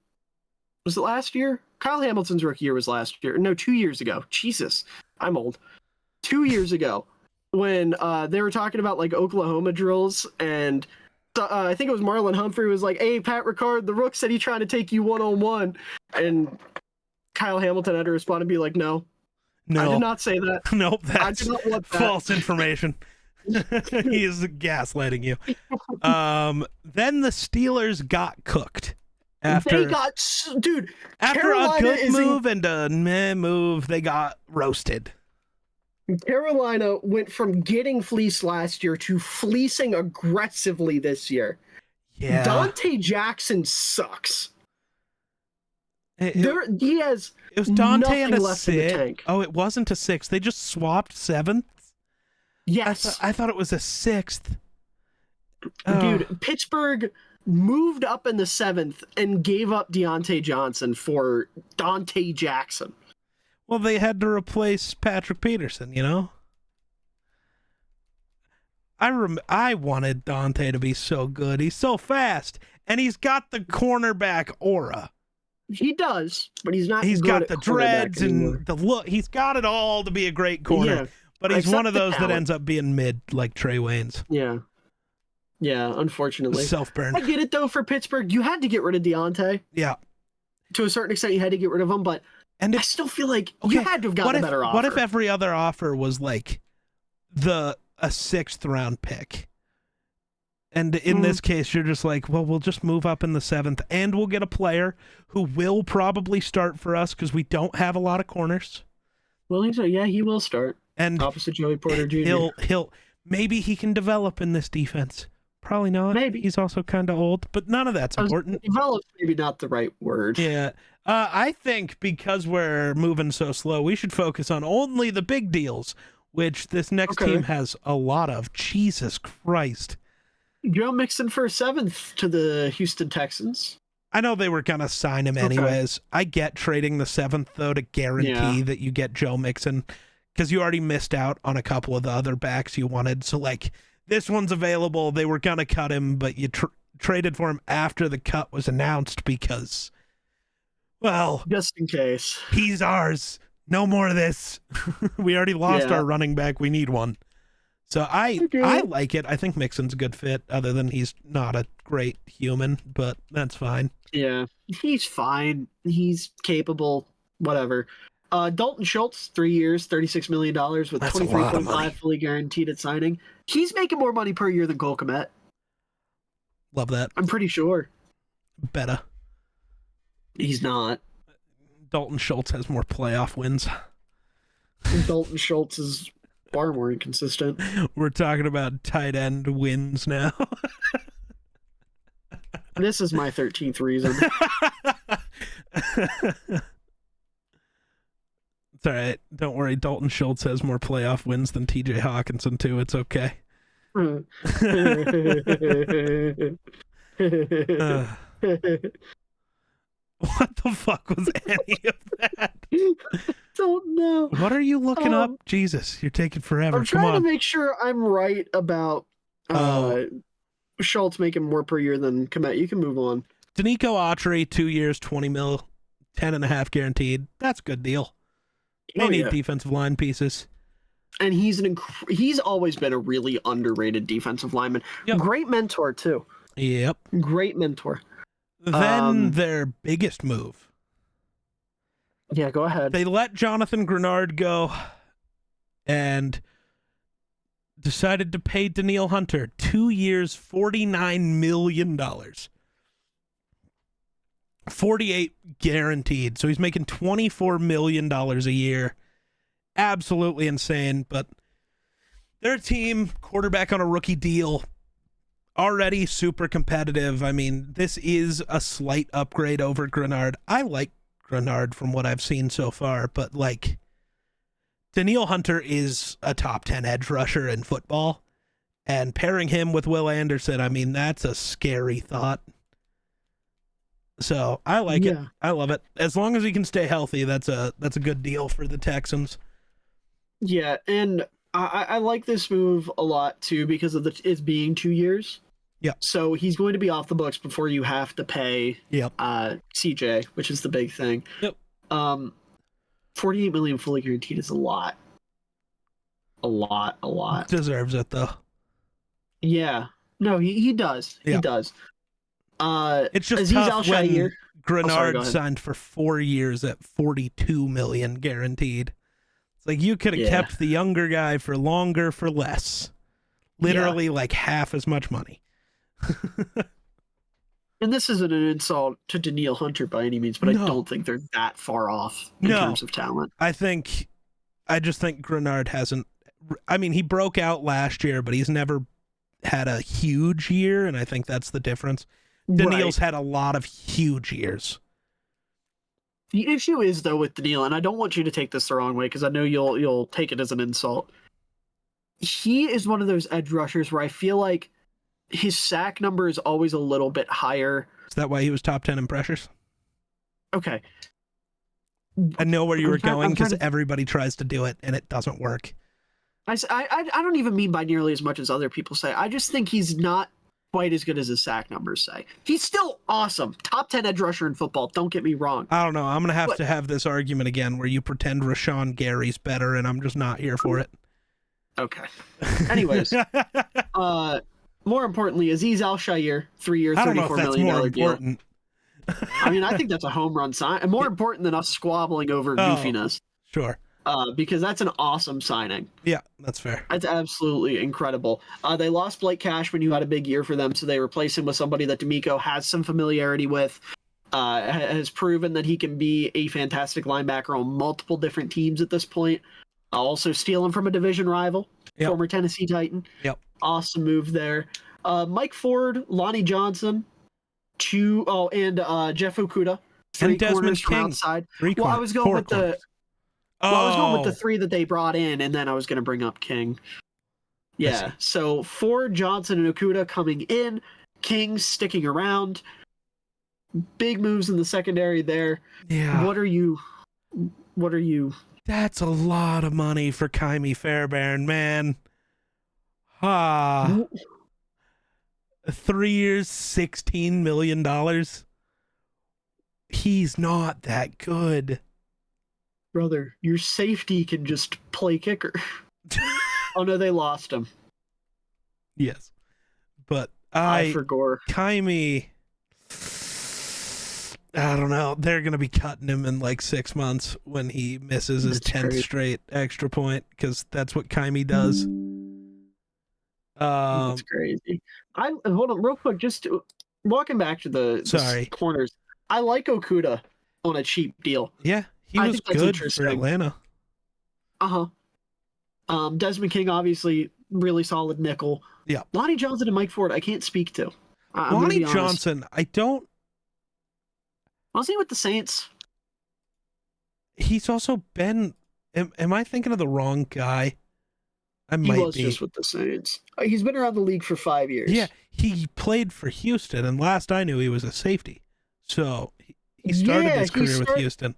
Was it last year? Kyle Hamilton's rookie year was last year. No, 2 years ago. Jesus, I'm old. 2 years ago when they were talking about like Oklahoma drills, and I think it was Marlon Humphrey was like, hey, Pat Ricard, the Rook said he tried to take you one-on-one. And Kyle Hamilton had to respond and be like, no, I did not say that. Nope, that's I did not want that. False information. He is gaslighting you. Then the Steelers got cooked. After a good move and a meh move, they got roasted. Carolina went from getting fleeced last year to fleecing aggressively this year. Yeah. Dante Jackson sucks. It was Dante and a 6. Oh, it wasn't a 6. They just swapped 7th. Yes. I thought it was a 6th. Dude, Pittsburgh moved up in the 7th and gave up Deontay Johnson for Dante Jackson. Well, they had to replace Patrick Peterson, I wanted Dante to be so good. He's so fast, and he's got the cornerback aura. He does, but he's not. He's got the dreads anymore. And the look. He's got it all to be a great corner. Yeah, but he's one of those that ends up being mid, like Trey Waynes. Yeah, unfortunately. Self-burn. I get it, though, for Pittsburgh. You had to get rid of Deontay. Yeah. To a certain extent, you had to get rid of him, but I still feel like you had to have gotten a better offer. What if every other offer was like a 6th round pick? And in this case, you're just like, well, we'll just move up in the 7th, and we'll get a player who will probably start for us because we don't have a lot of corners. Well, he will start. And opposite Joey Porter Jr. Maybe he can develop in this defense. Probably not. Maybe. He's also kind of old, but none of that's important. Develop, maybe not the right word. Yeah. I think because we're moving so slow, we should focus on only the big deals, which this next team has a lot of. Jesus Christ. Joe Mixon for 7th to the Houston Texans. I know they were going to sign him anyways. I get trading the 7th, though, to guarantee that you get Joe Mixon, because you already missed out on a couple of the other backs you wanted. So, like, this one's available. They were going to cut him, but you traded for him after the cut was announced because, well, just in case. He's ours. No more of this. We already lost our running back. We need one. So I like it. I think Mixon's a good fit, other than he's not a great human, but that's fine. Yeah, he's fine. He's capable. Whatever. Dalton Schultz, 3 years, $36 million with $23.5 fully guaranteed at signing. He's making more money per year than Cole Kmet. Love that. I'm pretty sure. Better. He's not. Dalton Schultz has more playoff wins. Dalton Schultz is far more inconsistent. We're talking about tight end wins now. This is my 13th reason. It's all right. Don't worry. Dalton Schultz has more playoff wins than TJ Hawkinson, too. It's okay. What the fuck was any of that? Don't know. What are you looking up? Jesus, you're taking forever. I'm trying to make sure I'm right about Schultz making more per year than Kmet. You can move on. Danico Autry, 2 years, 20 mil, 10.5 guaranteed. That's a good deal. They need defensive line pieces. And he's always been a really underrated defensive lineman. Yep. Great mentor, too. Yep. Great mentor. Then their biggest move. Yeah, go ahead. They let Jonathan Grenard go and decided to pay Danielle Hunter 2 years, $49 million. 48 guaranteed. So he's making $24 million a year. Absolutely insane. But their team, quarterback on a rookie deal, already super competitive. I mean, this is a slight upgrade over Grenard. I like Grenard from what I've seen so far, but like Danielle Hunter is a top 10 edge rusher in football, and pairing him with Will Anderson, I mean, that's a scary thought. So I like it. I love it. As long as he can stay healthy, that's a good deal for the Texans. Yeah, and I like this move a lot too because of it being 2 years. Yeah. So he's going to be off the books before you have to pay CJ, which is the big thing. Yep. $48 million fully guaranteed is a lot. A lot. Deserves it though. Yeah. No, he does. He does. It's just tough when Grenard signed for 4 years at $42 million guaranteed. It's like you could have kept the younger guy for longer for less. Literally like half as much money. And this isn't an insult to Danielle Hunter by any means, but I don't think they're that far off in terms of talent. I just think Grenard hasn't. I mean, he broke out last year, but he's never had a huge year, and I think that's the difference. Danielle's had a lot of huge years. The issue is, though, with Danielle, and I don't want you to take this the wrong way because I know you'll take it as an insult. He is one of those edge rushers where I feel like his sack number is always a little bit higher. Is that why he was top 10 in pressures? Okay. I know where you were going because everybody tries to do it and it doesn't work. I don't even mean by nearly as much as other people say. I just think he's not quite as good as his sack numbers say. He's still awesome. Top 10 edge rusher in football. Don't get me wrong. I don't know. I'm going to have this argument again where you pretend Rashawn Gary's better and I'm just not here for it. Okay. Anyways. More importantly, Azeez Al-Shaair, 3 years, $34 million deal. I mean, I think that's a home run sign. And more important than us squabbling over goofiness. Sure. Because that's an awesome signing. Yeah, that's fair. That's absolutely incredible. They lost Blake Cashman, who had a big year for them, so they replaced him with somebody that D'Amico has some familiarity with, has proven that he can be a fantastic linebacker on multiple different teams at this point. Also stealing from a division rival, former Tennessee Titan. Yep. Awesome move there. Mike Ford, Lonnie Johnson, and Jeff Okuda. And Desmond King. Outside. I was going with the three that they brought in, and then I was going to bring up King. Yeah, so Ford, Johnson, and Okuda coming in. King sticking around. Big moves in the secondary there. Yeah. What are you? That's a lot of money for Kaimi Fairbairn, man. 3 years, $16 million. He's not that good. Brother, your safety can just play kicker. Oh no, they lost him. Yes. But for Gore. Kaimi, I don't know. They're going to be cutting him in like 6 months when he misses his 10th straight extra point, because that's what Kaimi does. That's crazy. Hold on real quick, just walking back to the corners. I like Okuda on a cheap deal. Yeah, he I was think that's good interesting. for Atlanta. Desmond King, obviously, really solid nickel. Yeah. Lonnie Johnson and Mike Ford, I can't speak to. I'm gonna Lonnie be honest. Johnson, I don't. Was he with the Saints? He's also been. Am I thinking of the wrong guy? I might be. He was just with the Saints. He's been around the league for 5 years. Yeah, he played for Houston, and last I knew, he was a safety. So he started his career with Houston.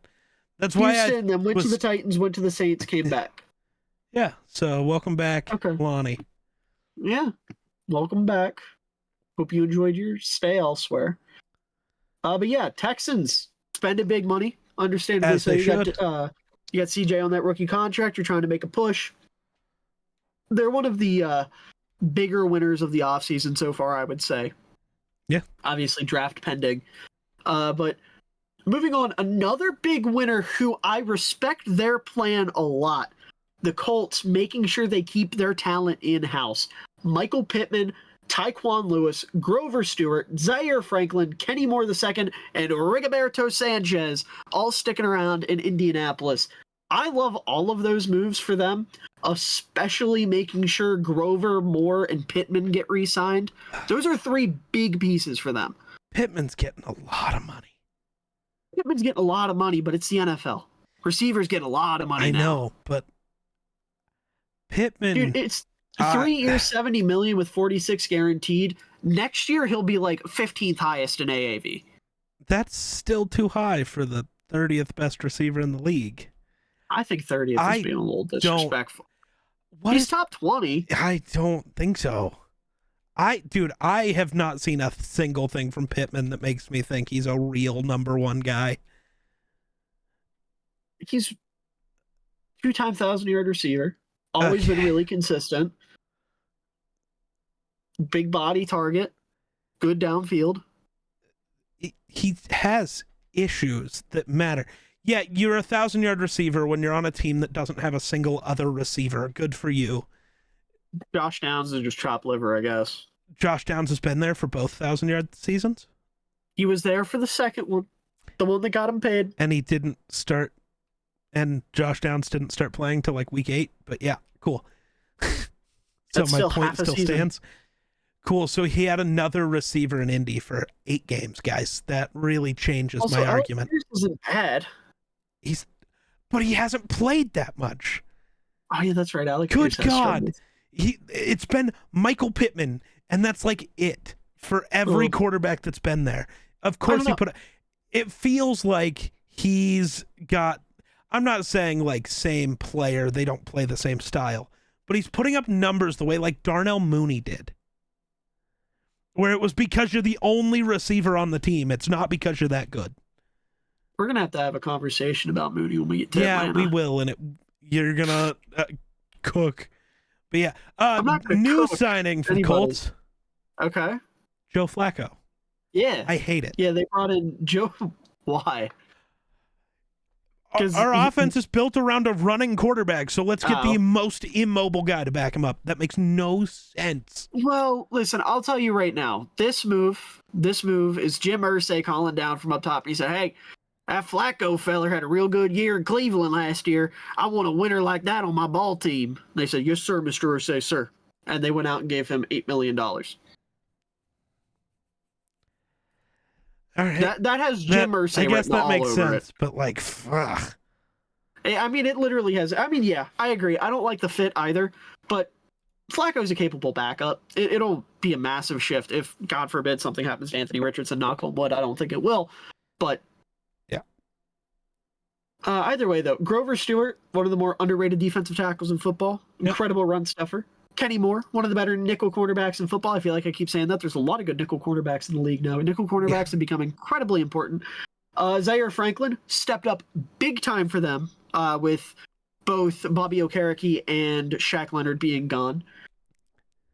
That's why Houston, then went to the Titans, went to the Saints, came back. Yeah, so welcome back, Lonnie. Yeah, welcome back. Hope you enjoyed your stay elsewhere. But yeah, Texans spending big money. Understandably As so. they You should. got CJ on that rookie contract. You're trying to make a push. They're one of the bigger winners of the offseason so far, I would say. Yeah. Obviously, draft pending. But moving on, another big winner who I respect their plan a lot. The Colts making sure they keep their talent in-house. Michael Pittman, Tyquan Lewis, Grover Stewart, Zaire Franklin, Kenny Moore II, and Rigoberto Sanchez all sticking around in Indianapolis. I love all of those moves for them, especially making sure Grover, Moore, and Pittman get re-signed. Those are 3 big pieces for them. Pittman's getting a lot of money. Pittman's getting a lot of money, but it's the NFL. Receivers get a lot of money now. I know, but Pittman... Dude, it's 3 years, $70 million with 46 guaranteed. Next year, he'll be like 15th highest in AAV. That's still too high for the 30th best receiver in the league. I think 30th is being a little disrespectful. He's top 20. I don't think so. I have not seen a single thing from Pittman that makes me think he's a real number 1 guy. He's 2-time 1,000-yard receiver. Always been really consistent. Big body target. Good downfield. He has issues that matter. Yeah, you're a 1,000-yard receiver when you're on a team that doesn't have a single other receiver. Good for you. Josh Downs is just chopped liver, I guess. Josh Downs has been there for both 1,000-yard seasons? He was there for the second one. The one that got him paid. And he didn't start, and Josh Downs didn't start playing till like week 8, but yeah, cool. So my point still stands. Cool, so he had another receiver in Indy for 8 games, guys. That really changes my argument. Alex isn't bad. But he hasn't played that much. Oh yeah, that's right. Alex. Good God. It's been Michael Pittman, and that's like it for every quarterback that's been there. Of course it feels like he's got, I'm not saying like same player, they don't play the same style, but he's putting up numbers the way like Darnell Mooney did. Where it was because you're the only receiver on the team. It's not because you're that good. We're going to have a conversation about Mooney when we get to Atlanta. Yeah, we will, and you're going to cook. But yeah, new signing for Colts. Okay. Joe Flacco. Yeah. I hate it. Yeah, they brought in Joe. Why? Our offense is built around a running quarterback, so let's get the most immobile guy to back him up. That makes no sense. Well, listen, I'll tell you right now. This move is Jim Irsay calling down from up top. He said, hey, that Flacco feller had a real good year in Cleveland last year. I want a winner like that on my ball team. They said, yes, sir, Mr. Irsay, sir. And they went out and gave him $8 million. All right. That has Jim Irsay. I guess that makes sense, but like, fuck. I mean, it literally has. I mean, yeah, I agree. I don't like the fit either, but Flacco's a capable backup. It'll be a massive shift if, God forbid, something happens to Anthony Richardson. Knock on wood. I don't think it will, but yeah. Either way, though, Grover Stewart, one of the more underrated defensive tackles in football, incredible run stuffer. Kenny Moore, one of the better nickel cornerbacks in football. I feel like I keep saying that. There's a lot of good nickel cornerbacks in the league now. Nickel cornerbacks have become incredibly important. Zaire Franklin stepped up big time for them with both Bobby Okereke and Shaq Leonard being gone.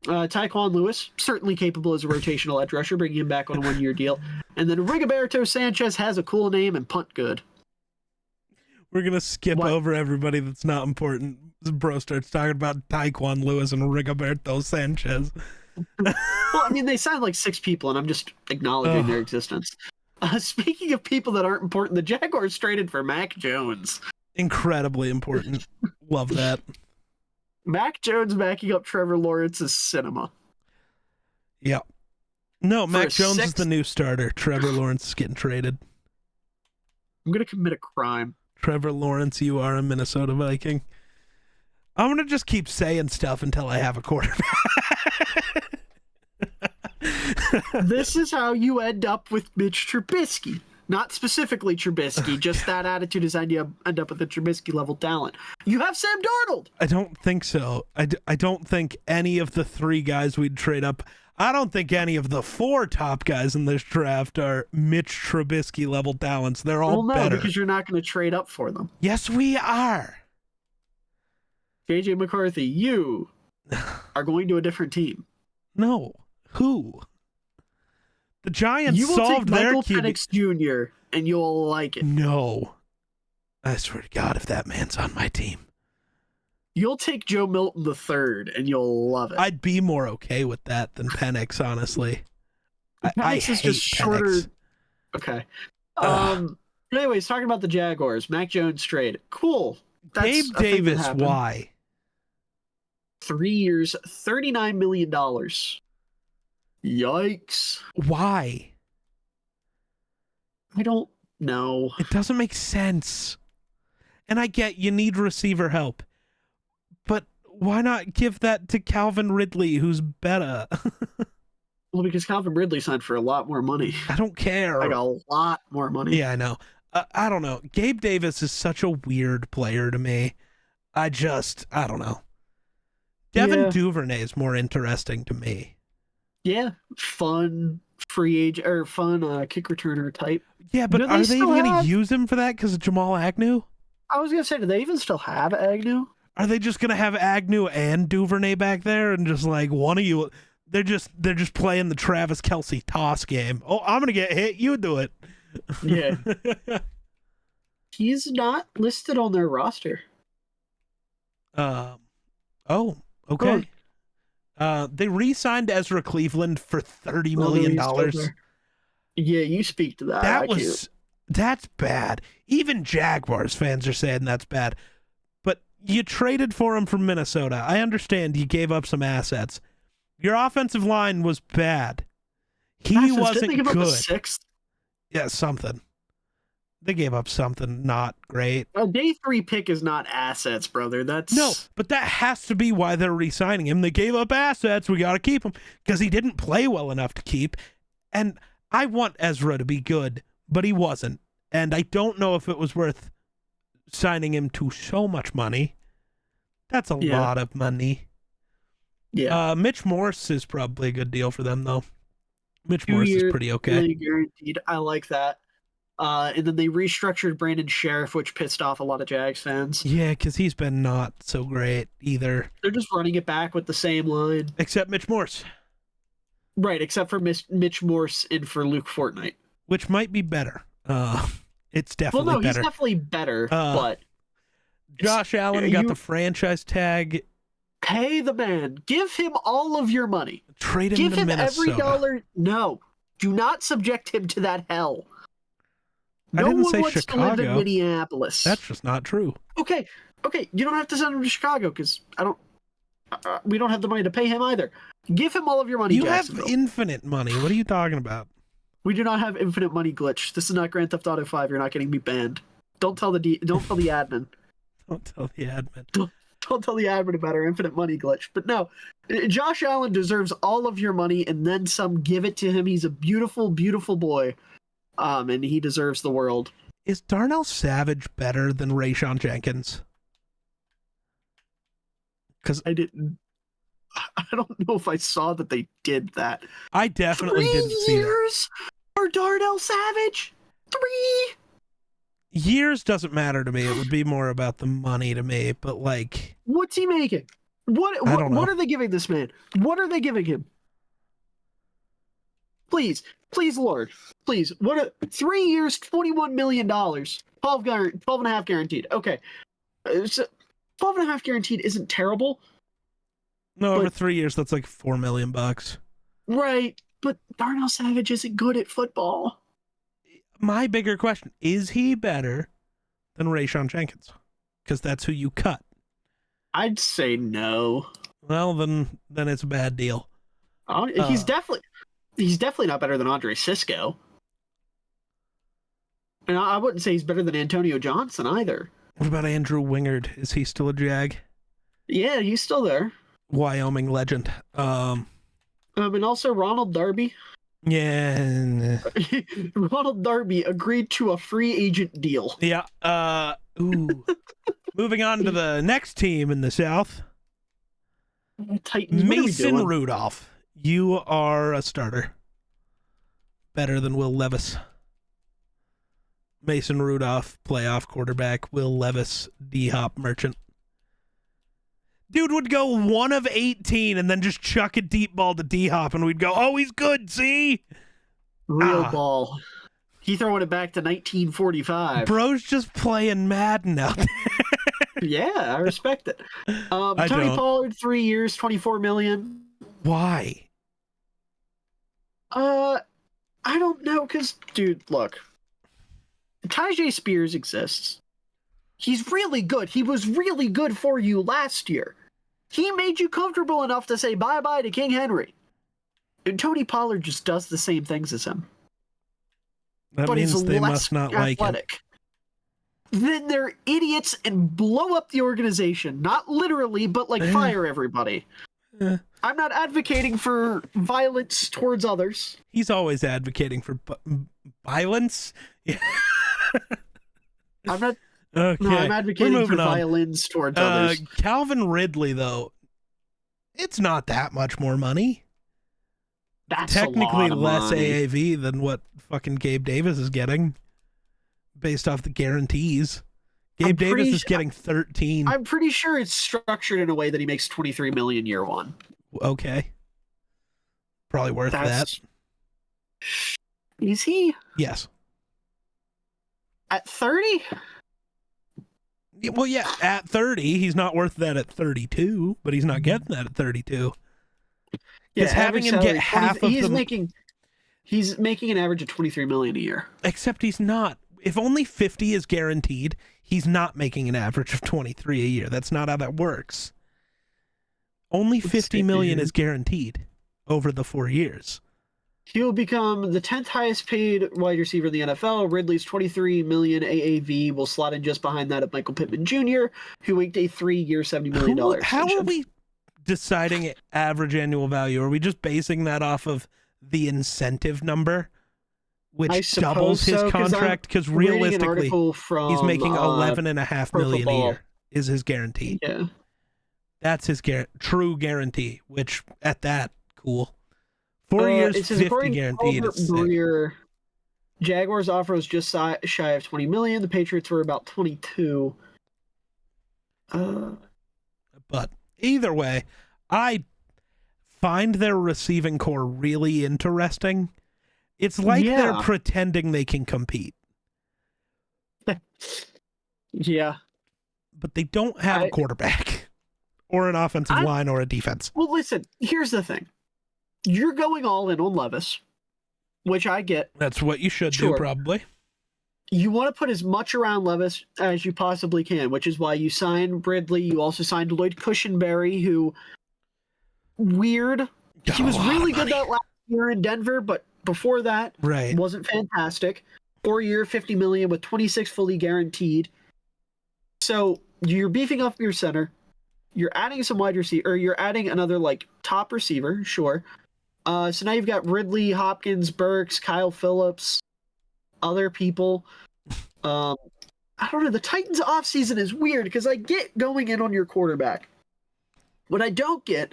Tyquan Lewis, certainly capable as a rotational edge rusher, bringing him back on a 1-year deal. And then Rigoberto Sanchez has a cool name and punt good. We're going to skip over everybody that's not important. Bro starts talking about Tyquan Lewis and Rigoberto Sanchez. Well, I mean, they signed like 6 people, and I'm just acknowledging their existence. Speaking of people that aren't important, the Jaguars traded for Mac Jones. Incredibly important. Love that. Mac Jones backing up Trevor Lawrence is cinema. Yeah. No, For Mac a Jones is sixth- the new starter. Trevor Lawrence is getting traded. I'm going to commit a crime. Trevor Lawrence, you are a Minnesota Viking. I'm going to just keep saying stuff until I have a quarterback. This is how you end up with Mitch Trubisky. Not specifically Trubisky, just that attitude is how you end up with a Trubisky level talent. You have Sam Darnold. I don't think so. I don't think any of the three guys we'd trade up. I don't think any of the four top guys in this draft are Mitch Trubisky level talents. They're all better. Because you're not going to trade up for them. Yes, we are. JJ McCarthy, you are going to a different team. No. Who? The Giants You will solved take their Michael QB. Penix Jr. and you'll like it. No. I swear to God, if that man's on my team, You'll take Joe Milton III and you'll love it. I'd be more okay with that than Penix, honestly. I Penix is hate just shorter. Penix. Okay. Ugh. Anyways, talking about the Jaguars, Mac Jones trade. Cool. That's Gabe a thing that Davis, happened. why? 3 years, $39 million. Yikes. Why? I don't know. It doesn't make sense. And I get you need receiver help. But why not give that to Calvin Ridley, who's better? Well, because Calvin Ridley signed for a lot more money. I don't care. Like a lot more money. Yeah, I know. I don't know. Gabe Davis is such a weird player to me. I don't know. Devin Duvernay is more interesting to me. Yeah, fun free agent or fun kick returner type. Yeah, but are they even going to use him for that because of Jamal Agnew? I was going to say, do they even still have Agnew? Are they just going to have Agnew and Duvernay back there and just like one of you? They're just playing the Travis Kelce toss game. Oh, I'm going to get hit. You do it. Yeah. He's not listed on their roster. Oh, okay. They re-signed Ezra Cleveland for $30 million. Yeah, you speak to that. That's bad. Even Jaguars fans are saying that's bad. But you traded for him from Minnesota. I understand you gave up some assets. Your offensive line was bad. He wasn't Didn't they give up a good. sixth? Yeah, something. They gave up something not great. A day 3 pick is not assets, brother. No, but that has to be why they're re-signing him. They gave up assets. We got to keep him because he didn't play well enough to keep. And I want Ezra to be good, but he wasn't. And I don't know if it was worth signing him to so much money. That's a lot of money. Yeah. Mitch Morse is probably a good deal for them, though. Mitch Morse is pretty okay. Guaranteed. I like that. And then they restructured Brandon Sheriff, which pissed off a lot of Jags fans. Yeah, because he's been not so great either. They're just running it back with the same line. Except Mitch Morse. Right, except for Mitch Morse in for Luke Fortnite. Which might be better. It's definitely better. He's definitely better, but... Josh Allen got the franchise tag. Pay the man. Give him all of your money. Trade him Give to him Minnesota. every dollar. No. Do not subject him to that hell. I didn't one say wants Chicago. to live in Minneapolis. That's just not true. Okay. You don't have to send him to Chicago because we don't have the money to pay him either. Give him all of your money. You have infinite money. What are you talking about? We do not have infinite money, Glitch. This is not Grand Theft Auto 5. You're not getting me banned. Don't tell the admin. Don't tell the admin. Don't tell the admin about our infinite money, Glitch. But no, Josh Allen deserves all of your money and then some. Give it to him. He's a beautiful, beautiful boy. And he deserves the world. Is Darnell Savage better than Rayshon Jenkins? Because I don't know if I saw that they did that. I definitely didn't see that. 3 years for Darnell Savage? 3 years doesn't matter to me. It would be more about the money to me. But like, what's he making? What are they giving this man? What are they giving him? Please, Lord, please. 3 years, $21 million, 12 and a half guaranteed. Okay, so 12 and a half guaranteed isn't terrible. No, over 3 years, that's like $4 million. Right, but Darnell Savage isn't good at football. my bigger question, is he better than Rayshon Jenkins? Because that's who you cut. I'd say no. Well, then it's a bad deal. He's definitely not better than Andre Sisco. And I wouldn't say he's better than Antonio Johnson either. What about Andrew Wingard? Is he still a Jag? Yeah, he's still there. Wyoming legend. And also Ronald Darby. Yeah. Ronald Darby agreed to a free agent deal. Yeah. Moving on to the next team in the South. Titans. Mason Rudolph. You are a starter. Better than Will Levis. Mason Rudolph, playoff quarterback. Will Levis, D-Hop merchant. Dude would go 1 of 18 and then just chuck a deep ball to D-Hop and we'd go, oh, he's good, see? Real ball. He throwing it back to 1945. Bro's just playing Madden out there. Yeah, I respect it. Tony Pollard, 3 years, $24 million. Why? I don't know, because, dude, look. Tyjae Spears exists. He's really good. He was really good for you last year. He made you comfortable enough to say bye-bye to King Henry. And Tony Pollard just does the same things as him. That but means he's they less must not athletic. like him. Then they're idiots and blow up the organization. Not literally, but like fire everybody. I'm not advocating for violence towards others. He's always advocating for violence. Yeah. I'm not. Okay. No, I'm advocating for violence towards others. Calvin Ridley, though, it's not that much more money. That's technically a lot of less money. AAV than what fucking Gabe Davis is getting, based off the guarantees. Gabe Davis is getting 13. I'm pretty sure it's structured in a way that he makes $23 million year one. Okay, probably worth that. Is he? Yes. At 30? Well, yeah, at 30, he's not worth that at 32, but he's not getting that at 32. Yeah, having him get half of he's making an average of $23 million a year. Except he's not. If only 50 is guaranteed, he's not making an average of 23 a year. That's not how that works. Only 50 million is guaranteed over the 4 years. He'll become the 10th highest paid wide receiver in the NFL. Ridley's $23 million AAV will slot in just behind that of Michael Pittman Jr., who inked a 3-year, $70 million extension. How are we deciding average annual value? Are we just basing that off of the incentive number, which doubles his contract? Because realistically, he's making $11.5 million a year is his guarantee. Yeah, that's his true guarantee. Which at that, cool. 4 years, 50 guaranteed. Jaguars offer was just shy of 20 million. The Patriots were about 22. But either way, I find their receiving core really interesting. It's like they're pretending they can compete. Yeah. But they don't have a quarterback or an offensive line or a defense. Well, listen, here's the thing. You're going all in on Levis, which I get. That's what you should do, probably. You want to put as much around Levis as you possibly can, which is why you signed Ridley. You also signed Lloyd Cushenberry, who he was really good that last year in Denver, but before that, wasn't fantastic. 4-year, $50 million with 26 fully guaranteed. So you're beefing up your center. You're adding some wide receiver, or you're adding another top receiver, sure. So now you've got Ridley, Hopkins, Burks, Kyle Phillips, other people. I don't know. The Titans offseason is weird because I get going in on your quarterback. What I don't get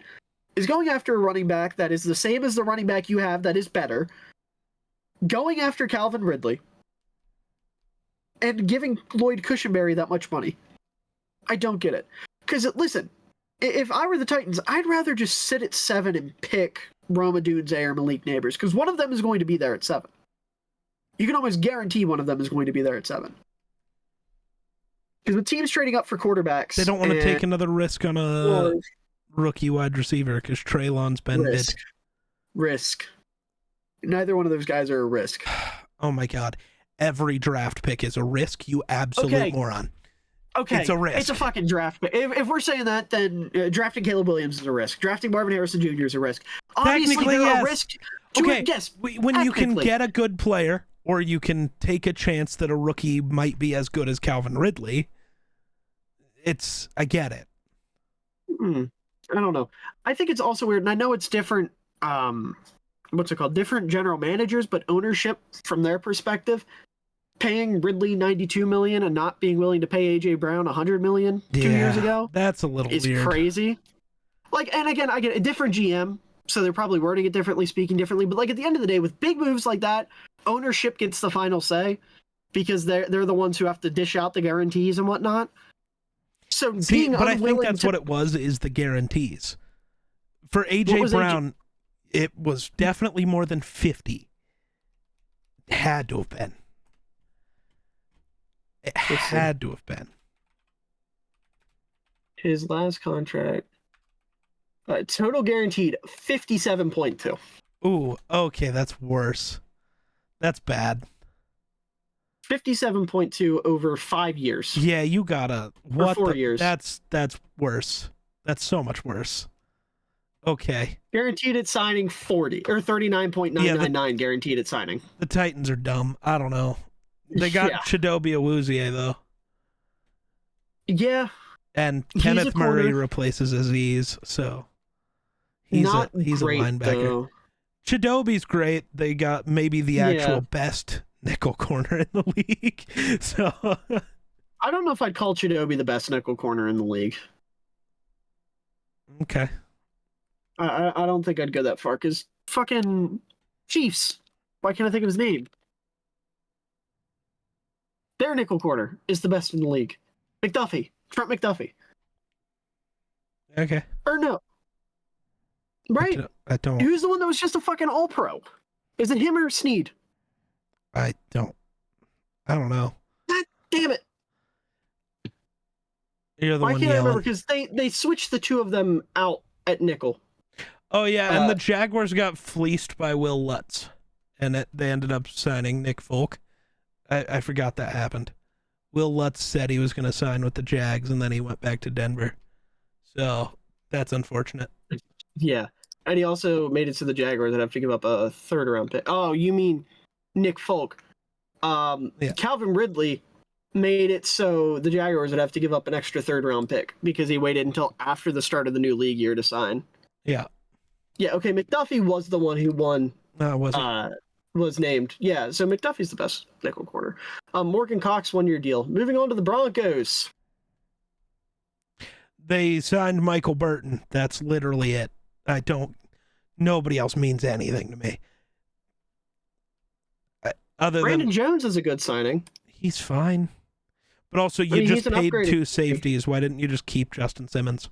is going after a running back that is the same as the running back you have that is better, going after Calvin Ridley, and giving Lloyd Cushenberry that much money. I don't get it. Because, listen, if I were the Titans, I'd rather just sit at 7 and pick Roma Dunze or Malik Neighbors, because one of them is going to be there at 7. You can almost guarantee one of them is going to be there at 7. Because the team's trading up for quarterbacks. They don't want to take another risk on a rookie wide receiver because Treylon's been risk. Neither one of those guys are a risk. Oh my God. every draft pick is a risk, you absolute moron. Okay, it's a risk. It's a fucking draft pick. If we're saying that, then drafting Caleb Williams is a risk. Drafting Marvin Harrison Jr. is a risk. Obviously, Technically, they're yes. a risk. When you can get a good player, or you can take a chance that a rookie might be as good as Calvin Ridley, I get it. I don't know. I think it's also weird, and I know it's different. What's it called? Different general managers, but ownership from their perspective, paying Ridley $92 million and not being willing to pay AJ Brown $100 million 2 years ago. That's a little weird. It's crazy. Like, and again, I get a different GM, so they're probably wording it differently, speaking differently. But like at the end of the day, with big moves like that, ownership gets the final say because they're the ones who have to dish out the guarantees and whatnot. So I think that's what it was, is the guarantees. For AJ Brown, it was definitely more than 50. It had to have been. It had to have been. His last contract, total guaranteed 57.2. Ooh, okay, that's worse. That's bad. 57.2 over 5 years. Yeah, you gotta. Or 4 years. That's worse. That's so much worse. Okay. Guaranteed at signing 40 or 39.999 guaranteed at signing. The Titans are dumb. I don't know. They got Chidobe Awuzie though. Yeah. And Kenneth Murray replaces Aziz, so he's a linebacker. Though. Chidobe's great. They got maybe the actual best nickel corner in the league. So I don't know if I'd call Chidobe the best nickel corner in the league. Okay. I don't think I'd go that far because fucking Chiefs. Why can't I think of his name? Their nickel corner is the best in the league. McDuffie. Trent McDuffie. Okay. Or no. Right? I don't. Who's the one that was just a fucking all-pro? Is it him or Snead? I don't know. God damn it. You're the Why one can't I yelling. remember? Because they switched the two of them out at nickel. Oh, yeah, and the Jaguars got fleeced by Will Lutz, and they ended up signing Nick Folk. I forgot that happened. Will Lutz said he was going to sign with the Jags, and then he went back to Denver. So that's unfortunate. Yeah, and he also made it to the Jaguars that have to give up a third-round pick. Oh, you mean Nick Folk. Calvin Ridley made it so the Jaguars would have to give up an extra third-round pick because he waited until after the start of the new league year to sign. Yeah. Yeah, okay, McDuffie was the one who won. No, it wasn't. Was named. Yeah, so McDuffie's the best nickel corner. Morgan Cox, 1-year deal. Moving on to the Broncos. They signed Michael Burton. That's literally it. Nobody else means anything to me. Brandon Jones is a good signing. He's fine. But also, you just paid 2 safeties. Why didn't you just keep Justin Simmons?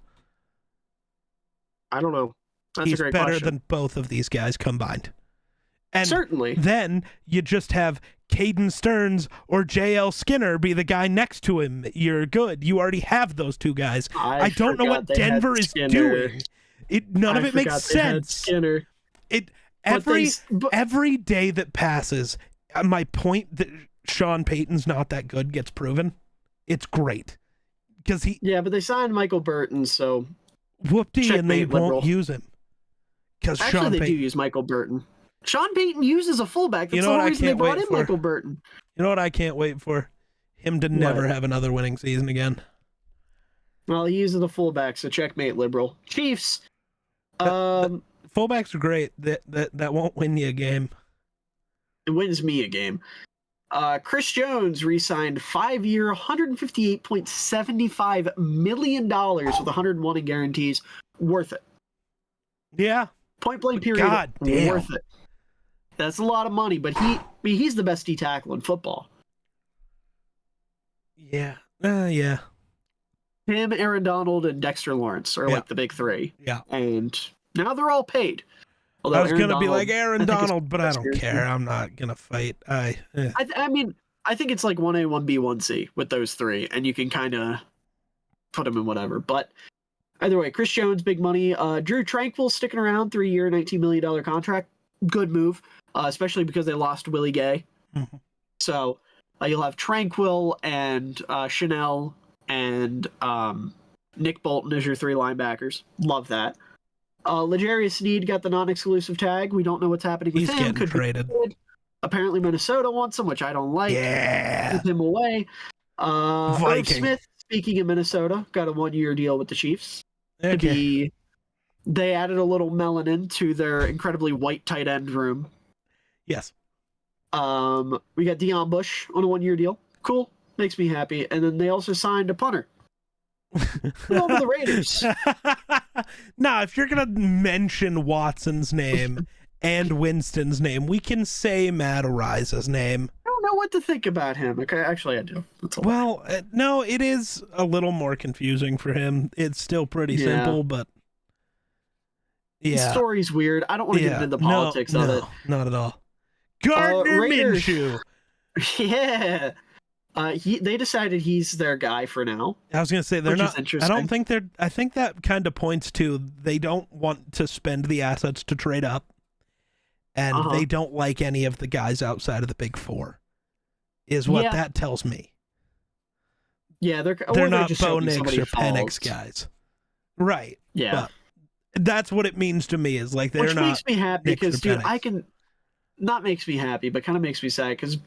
I don't know. That's He's a great better question. than both of these guys combined. And certainly. Then you just have Caden Stearns or JL Skinner be the guy next to him. You're good. You already have those two guys. I don't know what Denver is doing. None of it makes sense. Skinner. Every day that passes, my point that Sean Payton's not that good gets proven. It's great. Because but they signed Michael Burton, so whoop-dee, and they won't use him. Actually, they do use Michael Burton. Sean Payton uses a fullback. That's the whole reason they brought in Michael Burton. You know what I can't wait for? Him to never have another winning season again. Well, he uses the fullback, so checkmate, liberal. Chiefs. Fullbacks are great. That won't win you a game. It wins me a game. Chris Jones re-signed 5-year, $158.75 million with 101 in guarantees. Worth it. Yeah. Point blank period. God damn. Worth it. That's a lot of money, but he's the best D tackle in football. Yeah. Yeah. Him, Aaron Donald, and Dexter Lawrence are like the big three. Yeah. And now they're all paid. Although I was going to be like Aaron Donald, but I don't care. I'm not going to fight. I mean, I think it's like 1A, 1B, 1C with those three, and you can kind of put them in whatever. But either way, Chris Jones, big money. Drew Tranquil sticking around, 3-year, $19 million contract. Good move, especially because they lost Willie Gay. Mm-hmm. So you'll have Tranquil and Chanel and Nick Bolton as your 3 linebackers. Love that. L'Jarius Sneed got the non-exclusive tag. We don't know what's happening with He's him. getting Could traded. be good. Apparently Minnesota wants him, which I don't like. Yeah. Keep him away. Irv Viking. Smith, speaking of Minnesota, got a 1-year deal with the Chiefs. Okay. They added a little melanin to their incredibly white tight end room. Yes. We got Deion Bush on a 1-year deal. Cool. Makes me happy. And then they also signed a punter. Over the Raiders. Now, if you're going to mention Watson's name and Winston's name, we can say Matt Ariza's name. I don't know what to think about him. Okay, actually, I do. Well, no, it is a little more confusing for him. It's still pretty simple, but yeah. The story's weird. I don't want to get into the politics of it. Not at all. Gardner Raiders. Minshew. Yeah. They decided he's their guy for now. I was going to say they're not. I don't think they're. I think that kind of points to they don't want to spend the assets to trade up, and they don't like any of the guys outside of the Big Four. Is what that tells me. Yeah, they're not just Bo Nix or Penix guys, right? Yeah, but that's what it means to me. Is like they're which not. Makes me happy because, dude, Penix. I can. Not makes me happy, but kind of makes me sad because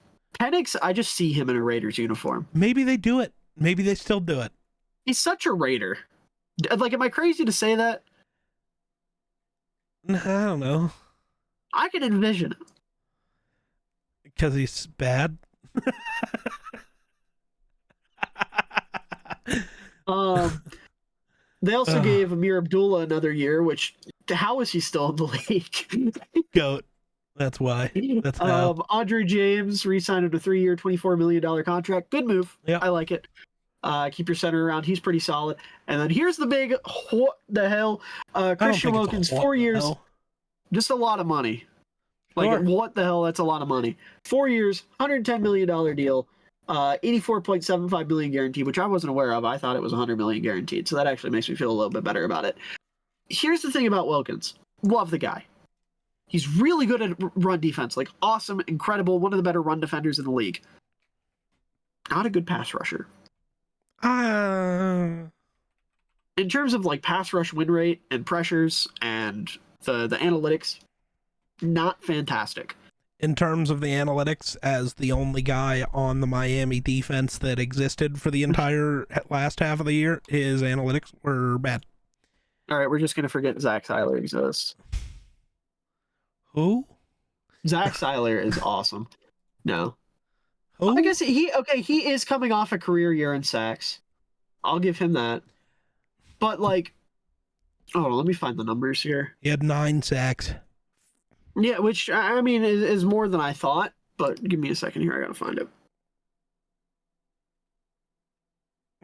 Penix, I just see him in a Raiders uniform. Maybe they do it. Maybe they still do it. He's such a Raider. Like, am I crazy to say that? I don't know. I can envision it. Because he's bad? They also gave Amir Abdullah another year, which, how is he still in the league? Goat. That's why. That's how. Andre James re-signed a 3-year, $24 million contract. Good move. Yeah, I like it. Keep your center around. He's pretty solid. And then here's the big what the hell. Christian Wilkins, 4 years. Just a lot of money. Like, what the hell? That's a lot of money. 4 years, $110 million deal. 84.75 million guaranteed, which I wasn't aware of. I thought it was 100 million guaranteed. So that actually makes me feel a little bit better about it. Here's the thing about Wilkins. Love the guy. He's really good at run defense, like awesome, incredible, one of the better run defenders in the league. Not a good pass rusher. In terms of like pass rush win rate and pressures and the analytics, not fantastic. In terms of the analytics, as the only guy on the Miami defense that existed for the entire last half of the year, his analytics were bad. All right, we're just going to forget Zach Seiler exists. Who? Zach Seiler is awesome. No. Who? I guess he is coming off a career year in sacks. I'll give him that. But like, hold on, let me find the numbers here. He had 9 sacks. Yeah, which I mean is more than I thought, but give me a second here, I gotta find it.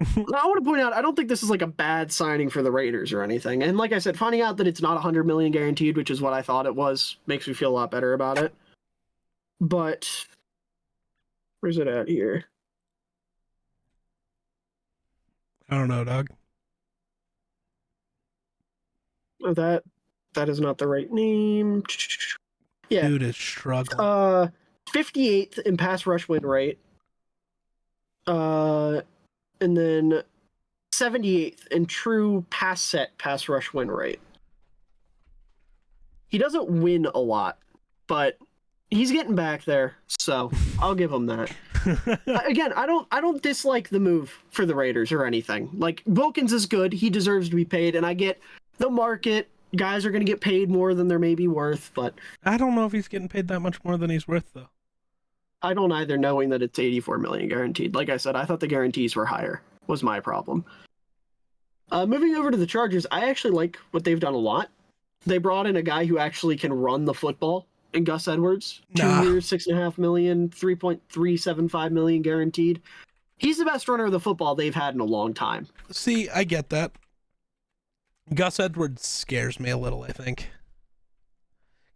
I want to point out, I don't think this is like a bad signing for the Raiders or anything. And like I said, finding out that it's not 100 million guaranteed, which is what I thought it was, makes me feel a lot better about it. But where's it at here? I don't know, dog. Oh, that is not the right name. Yeah. Dude is struggling. 58th in pass rush win rate. And then 78th in true pass rush win rate. He doesn't win a lot, but he's getting back there, so I'll give him that. Again, I don't dislike the move for the Raiders or anything. Like, Wilkins is good, he deserves to be paid, and I get the market, guys are going to get paid more than they're maybe worth, but I don't know if he's getting paid that much more than he's worth, though. I don't either, knowing that it's 84 million guaranteed. Like I said, I thought the guarantees were higher, was my problem. Moving over to the Chargers, I actually like what they've done a lot. They brought in a guy who actually can run the football in Gus Edwards. 2 years, $6.5 million, 3.375 million guaranteed. He's the best runner of the football they've had in a long time. See, I get that. Gus Edwards scares me a little, I think.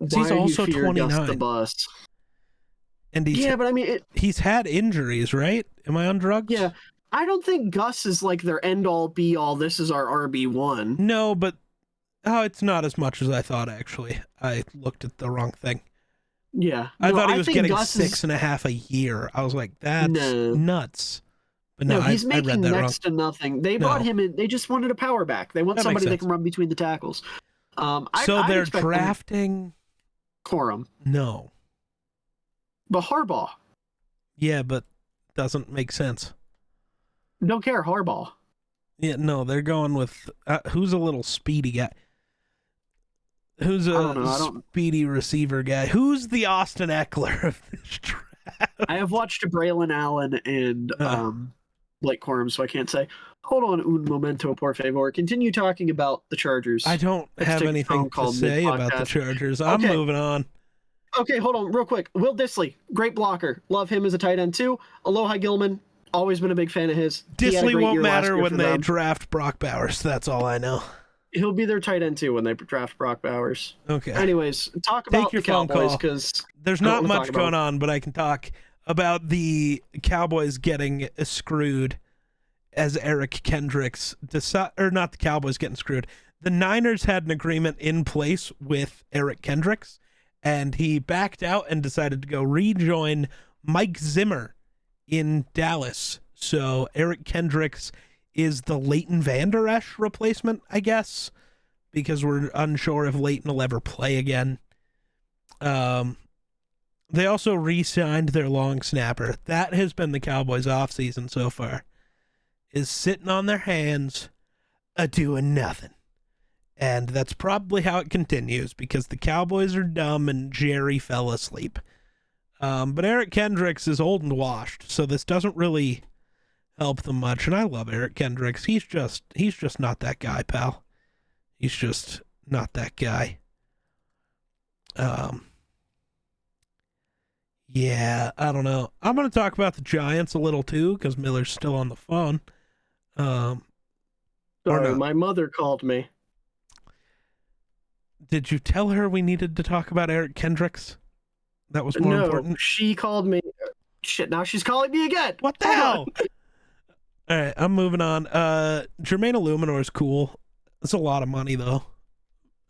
He's also 29. Gus the bus? And but I mean, he's had injuries, right? Am I on drugs? Yeah. I don't think Gus is like their end-all, be-all, this is our RB1. No, but it's not as much as I thought, actually. I looked at the wrong thing. Yeah. I No, thought he was think getting Gus is 6.5 a year. I was like, that's no. nuts. But no, No, he's I read making that next wrong. to nothing. They brought No, him in. They just wanted a power back. They want that makes somebody that sense. can run between the tackles. So I'd they're expect them drafting. Corum, No. but Harbaugh. Yeah, but doesn't make sense. Don't care, Harbaugh. Yeah, no, they're going with who's a little speedy guy. Who's I don't a know. I don't. speedy receiver guy? Who's the Austin Eckler of this draft? I have watched Braylon Allen and Blake Corum, so I can't say. Hold on, un momento, por favor. Continue talking about the Chargers. I don't have anything to say about the Chargers. I'm moving on. Okay, hold on, real quick. Will Dissly, great blocker. Love him as a tight end too. Aloha Gilman, always been a big fan of his. Dissly won't matter when they draft Brock Bowers. That's all I know. He'll be their tight end too when they draft Brock Bowers. Okay. Anyways, talk about the Cowboys because there's not much going on, but I can talk about the Cowboys getting screwed as Eric Kendricks or not the Cowboys getting screwed. The Niners had an agreement in place with Eric Kendricks, and he backed out and decided to go rejoin Mike Zimmer in Dallas. So Eric Kendricks is the Leighton Vander Esch replacement, I guess, because we're unsure if Leighton will ever play again. They also re-signed their long snapper. That has been the Cowboys' offseason so far, is sitting on their hands, doing nothing. And that's probably how it continues, because the Cowboys are dumb and Jerry fell asleep. But Eric Kendricks is old and washed, so this doesn't really help them much. And I love Eric Kendricks. He's just not that guy, pal. He's just not that guy. Yeah, I don't know. I'm going to talk about the Giants a little too, because Miller's still on the phone. Sorry, my mother called me. Did you tell her we needed to talk about Eric Kendricks? That was more important. She called me. Shit, now she's calling me again. What the hell? All right, I'm moving on. Jermaine Illuminor is cool. It's a lot of money, though.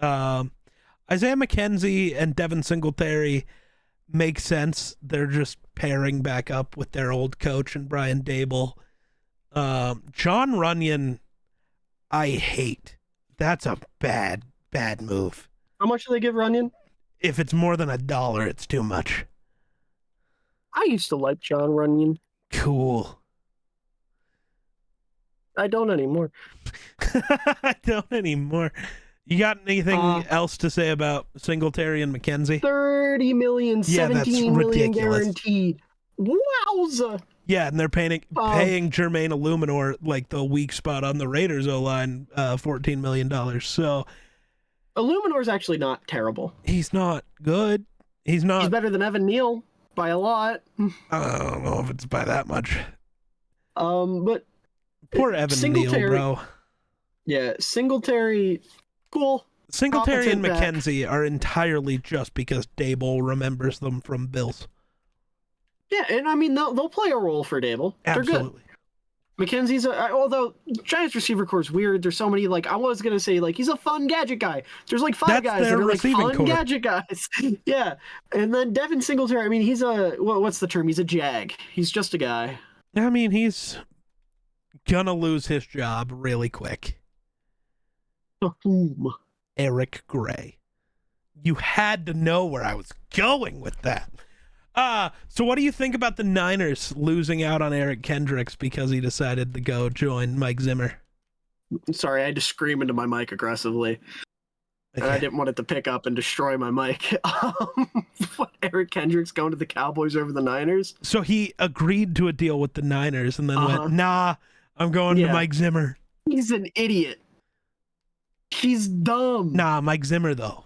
Isaiah McKenzie and Devin Singletary make sense. They're just pairing back up with their old coach and Brian Dable. John Runyon, I hate. That's a bad move. How much do they give Runyon? If it's more than $1, it's too much. I used to like John Runyon. Cool. I don't anymore. I don't anymore. You got anything else to say about Singletary and McKenzie? $30 million, $17 million guaranteed. Wowza. Yeah, and they're paying Jermaine Illuminor, like the weak spot on the Raiders O-line, $14 million. So Illuminor's actually not terrible. He's not good. He's better than Evan Neal by a lot. I don't know if it's by that much. But poor Evan Neal, bro. Yeah, Singletary, cool. Singletary and McKenzie are entirely just because Dable remembers them from Bills. Yeah, and I mean they'll play a role for Dable. Absolutely. They're good. McKenzie's although Giants receiver core is weird. There's so many, like, I was gonna say, like, he's a fun gadget guy. There's like five guys that are like fun gadget guys. Yeah, and then Devin Singletary. I mean, he's what's the term? He's a jag. He's just a guy. I mean, he's gonna lose his job really quick. To whom? Eric Gray. You had to know where I was going with that. So what do you think about the Niners losing out on Eric Kendricks because he decided to go join Mike Zimmer? Sorry, I had to scream into my mic aggressively. Okay. And I didn't want it to pick up and destroy my mic. What, Eric Kendricks going to the Cowboys over the Niners? So he agreed to a deal with the Niners and then went, nah, I'm going to Mike Zimmer. He's an idiot. He's dumb. Nah, Mike Zimmer, though.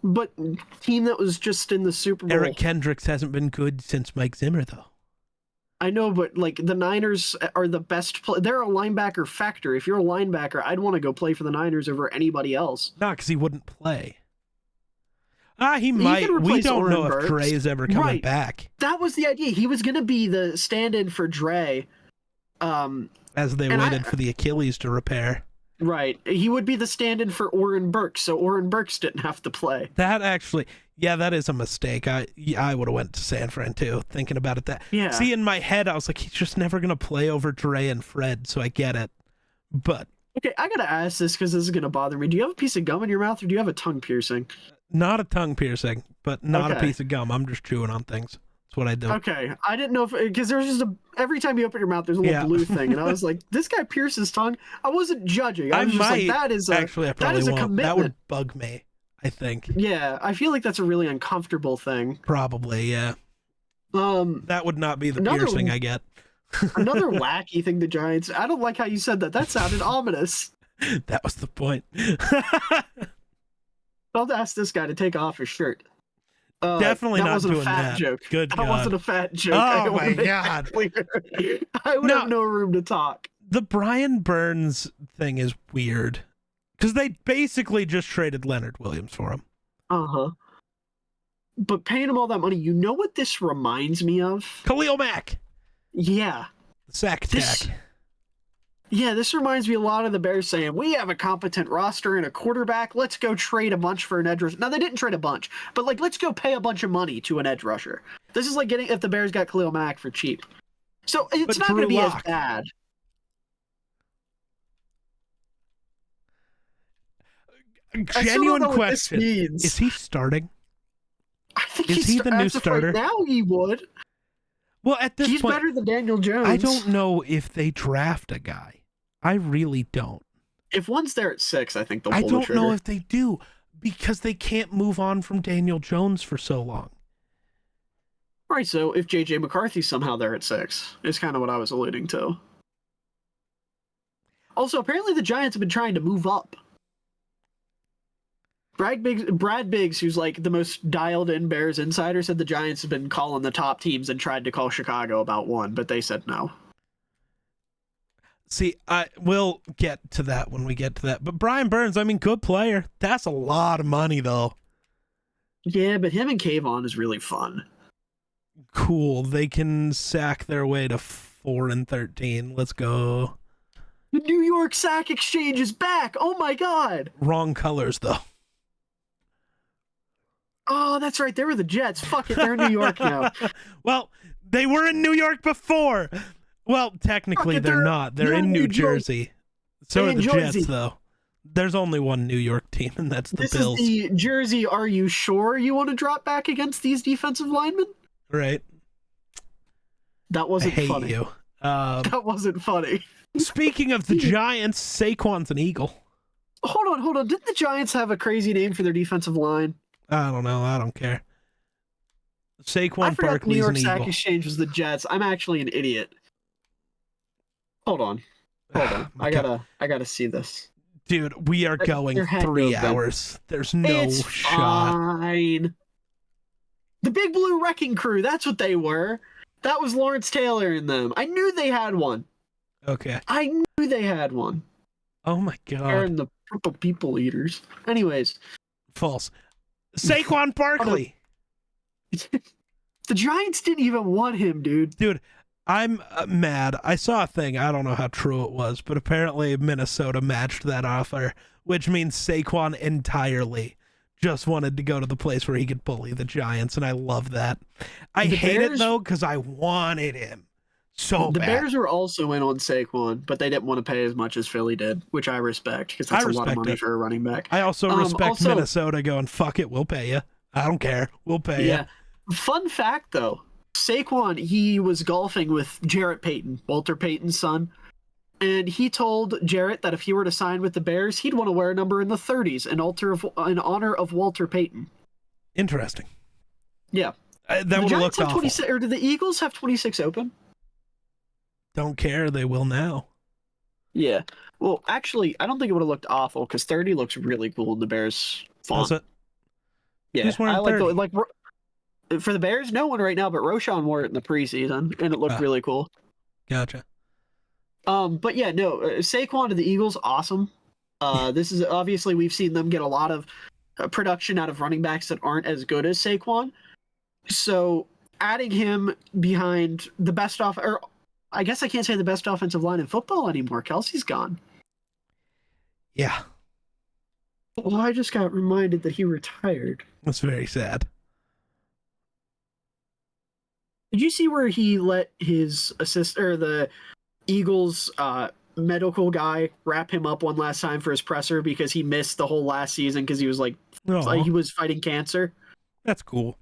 But team that was just in the Super Bowl. Eric Kendricks hasn't been good since Mike Zimmer, though. I know, but like the Niners are the best. They're a linebacker factor. If you're a linebacker, I'd want to go play for the Niners over anybody else. Not because he wouldn't play. He might. We don't know if Dre is ever coming back. That was the idea. He was going to be the stand-in for Dre. As they waited for the Achilles to repair. Right. He would be the stand-in for Oren Burks, so Oren Burks didn't have to play. That actually, yeah, that is a mistake. I would have went to San Fran too, thinking about it. That Yeah. See, in my head, I was like, he's just never gonna play over Dre and Fred, so I get it. But okay, I gotta ask this because this is gonna bother me. Do you have a piece of gum in your mouth, or do you have a tongue piercing? not a tongue piercing, but not a Okay. piece of gum. I'm just chewing on things. That's what I do. Okay, I didn't know if because there's just every time you open your mouth, there's a little Yeah. blue thing, and I was like, this guy pierced his tongue. I wasn't judging. I was just might like, that is a actually. I that probably is a won't. commitment. That would bug me. I think Yeah, I feel like that's a really uncomfortable thing. probably. Yeah, Um, that would not be the Another- piercing I get. Another wacky thing the Giants. I don't like how you said that. That sounded ominous. That was the point. I'll ask this guy to take off his shirt. Definitely that not wasn't doing a fat that. joke. Good That God. wasn't a fat joke. Oh I my wanna make that God. clear. I would No. have no room to talk. The Brian Burns thing is weird because they basically just traded Leonard Williams for him. Uh-huh. But paying him all that money, you know what this reminds me of? Khalil Mack, Yeah. sack This- attack. Yeah, this reminds me a lot of the Bears saying, we have a competent roster and a quarterback. Let's go trade a bunch for an edge rusher. Now, they didn't trade a bunch, but, like, let's go pay a bunch of money to an edge rusher. This is like getting if the Bears got Khalil Mack for cheap. So it's But not going to Drew be as Lock. bad. I still don't Genuine know what this question: means. Is he starting? I think is he the new as of starter? Right now, he would. Well, at this He's point, better than Daniel Jones. I don't know if they draft a guy. I really don't. If one's there at 6, I think they'll I pull the don't trigger. know if they do because they can't move on from Daniel Jones for so long. Right, so if J.J. McCarthy's somehow there at 6, is kind of what I was alluding to. Also, apparently the Giants have been trying to move up. Brad Biggs, who's like the most dialed-in Bears insider, said the Giants have been calling the top teams and tried to call Chicago about one, but they said no. See, we'll get to that when we get to that. But Brian Burns, I mean, good player. That's a lot of money, though. Yeah, but him and Kayvon is really fun. Cool. They can sack their way to 4-13. Let's go. The New York Sack Exchange is back! Oh my god! Wrong colors, though. Oh, that's right. They were the Jets. Fuck it. They're in New York now. Well, they were in New York before. Well, technically, Fuck it, they're not. They're in New Jersey. So They're are in the Jersey. Jets, though. There's only one New York team, and that's the This Bills. is the Jersey. Are you sure you want to drop back against these defensive linemen? Right? That I wasn't hate funny. you. That wasn't funny. Speaking of the Giants, Saquon's an Eagle. Hold on. Didn't the Giants have a crazy name for their defensive line? I don't know. I don't care. I Saquon forgot the New Barkley's York an Sack Eagle. Exchange was the Jets. I'm actually an idiot. Hold on. My I God. gotta see this. Dude, we are going There had to 3 have been. hours. There's no It's shot. fine. The Big Blue Wrecking Crew. That's what they were. That was Lawrence Taylor in them. I knew they had one. Okay. I knew they had one. Oh my They're God. in the Purple People Eaters. Anyways, False. Saquon Barkley. the Giants didn't even want him, dude. Dude, I'm mad. I saw a thing. I don't know how true it was, but apparently Minnesota matched that offer, which means Saquon entirely just wanted to go to the place where he could bully the Giants, and I love that. I The hate it, Bears- though, because I wanted him so The bad. Bears were also in on Saquon, but they didn't want to pay as much as Philly did, which I respect because that's I a lot of respect money it. for a running back. I also respect also- Minnesota going, fuck it, we'll pay you. I don't care. We'll pay you. Yeah. Fun fact, though, Saquon, he was golfing with Jarrett Payton, Walter Payton's son, and he told Jarrett that if he were to sign with the Bears, he'd want to wear a number in the 30s in honor of Walter Payton. Interesting. Yeah. That The would have Giants looked have awful. 26, or do the Eagles have 26 open? Don't care. They will now. Yeah. Well, actually, I don't think it would have looked awful because 30 looks really cool in the Bears font. Does it? Yeah, Who's wearing I like 30? for the Bears, no one right now, but Roshan wore it in the preseason, and it looked Ah. really cool. Gotcha. But yeah, no, Saquon to the Eagles, awesome. This is obviously we've seen them get a lot of production out of running backs that aren't as good as Saquon. So adding him behind the best or I guess I can't say the best offensive line in football anymore. Kelsey's gone. Yeah. Well, I just got reminded that he retired. That's very sad. Did you see where he let his the Eagles medical guy wrap him up one last time for his presser because he missed the whole last season because he was like he was fighting cancer? That's cool.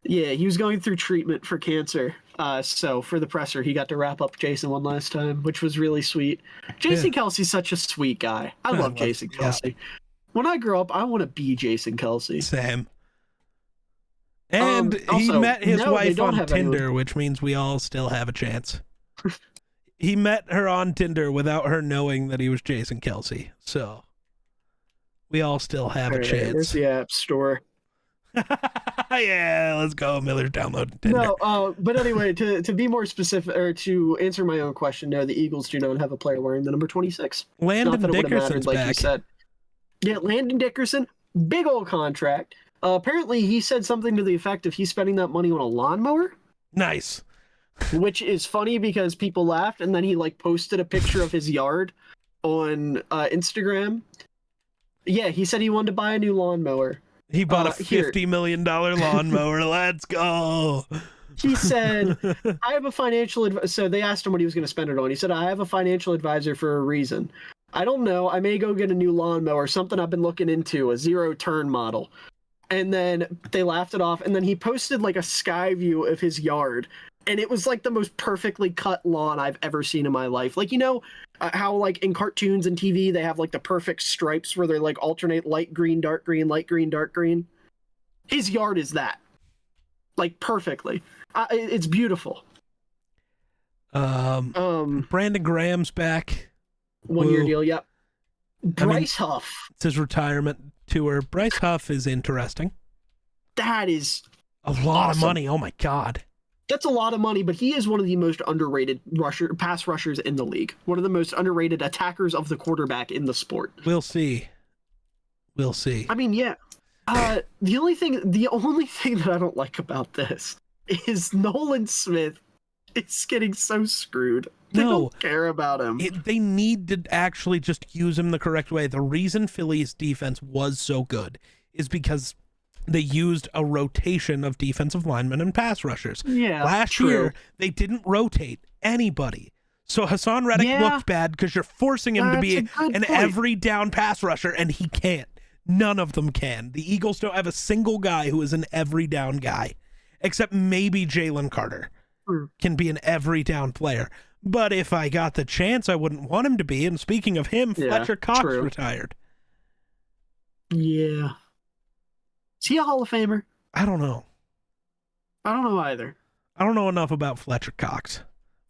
Yeah, he was going through treatment for cancer. So for the presser, he got to wrap up Jason one last time, which was really sweet. Jason Kelsey's such a sweet guy. I love Jason Kelsey. Yeah. When I grow up, I want to be Jason Kelsey. Same. And he met his wife on Tinder, which means we all still have a chance. He met her on Tinder without her knowing that he was Jason Kelsey. So we all still have a chance. Where's the app store? Yeah, let's go. Miller's downloading Tinder. No, but anyway, to be more specific, or to answer my own question, no, the Eagles do not have a player wearing the number 26. Landon Dickerson's back. Like you said. Yeah, Landon Dickerson, big old contract. Apparently, he said something to the effect of he's spending that money on a lawnmower. Nice. Which is funny because people laughed, and then he posted a picture of his yard on Instagram. Yeah, he said he wanted to buy a new lawnmower. He bought a $50 million lawnmower. Let's go. He said, I have a financial advisor. So they asked him what he was going to spend it on. He said, I have a financial advisor for a reason. I don't know. I may go get a new lawnmower, something I've been looking into, a 0-turn model. And then they laughed it off. And then he posted a sky view of his yard. And it was the most perfectly cut lawn I've ever seen in my life. How in cartoons and TV, they have the perfect stripes where they're alternate light green, dark green, light green, dark green. His yard is that. Perfectly. It's beautiful. Brandon Graham's back. 1-year deal, yep. Bryce Huff. It's his retirement tour. Bryce Huff is interesting. That is a lot of money. Oh my God. That's a lot of money, but he is one of the most underrated pass rushers in the league. One of the most underrated attackers of the quarterback in the sport. We'll see. I mean, yeah. The only thing that I don't like about this is Nolan Smith is getting so screwed. They don't care about him. They need to actually just use him the correct way. The reason Philly's defense was so good is because they used a rotation of defensive linemen and pass rushers. Yeah, Last year, they didn't rotate anybody. So Hassan Reddick looked bad because you're forcing him to be an every down pass rusher, and he can't. None of them can. The Eagles don't have a single guy who is an every down guy, except maybe Jalen Carter can be an every down player. But if I got the chance, I wouldn't want him to be. And speaking of him, Fletcher Cox retired. Yeah. Is he a Hall of Famer? I don't know. I don't know either. I don't know enough about Fletcher Cox.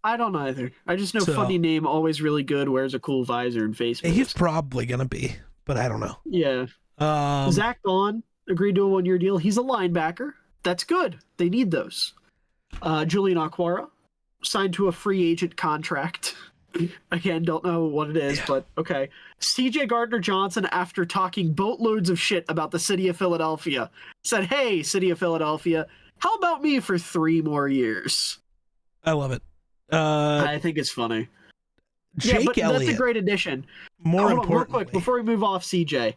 I don't either. I just know funny name, always really good, wears a cool visor and face mask. He's probably going to be, but I don't know. Yeah. Zach Bond agreed to a 1-year deal. He's a linebacker. That's good. They need those. Julian Aquara signed to a free agent contract. Again, don't know what it is, but okay. CJ Gardner-Johnson, after talking boatloads of shit about the city of Philadelphia, said, hey, city of Philadelphia, how about me for 3 more years? I love it. I think it's funny. Jake Elliott. That's a great addition. More importantly, real quick, before we move off CJ,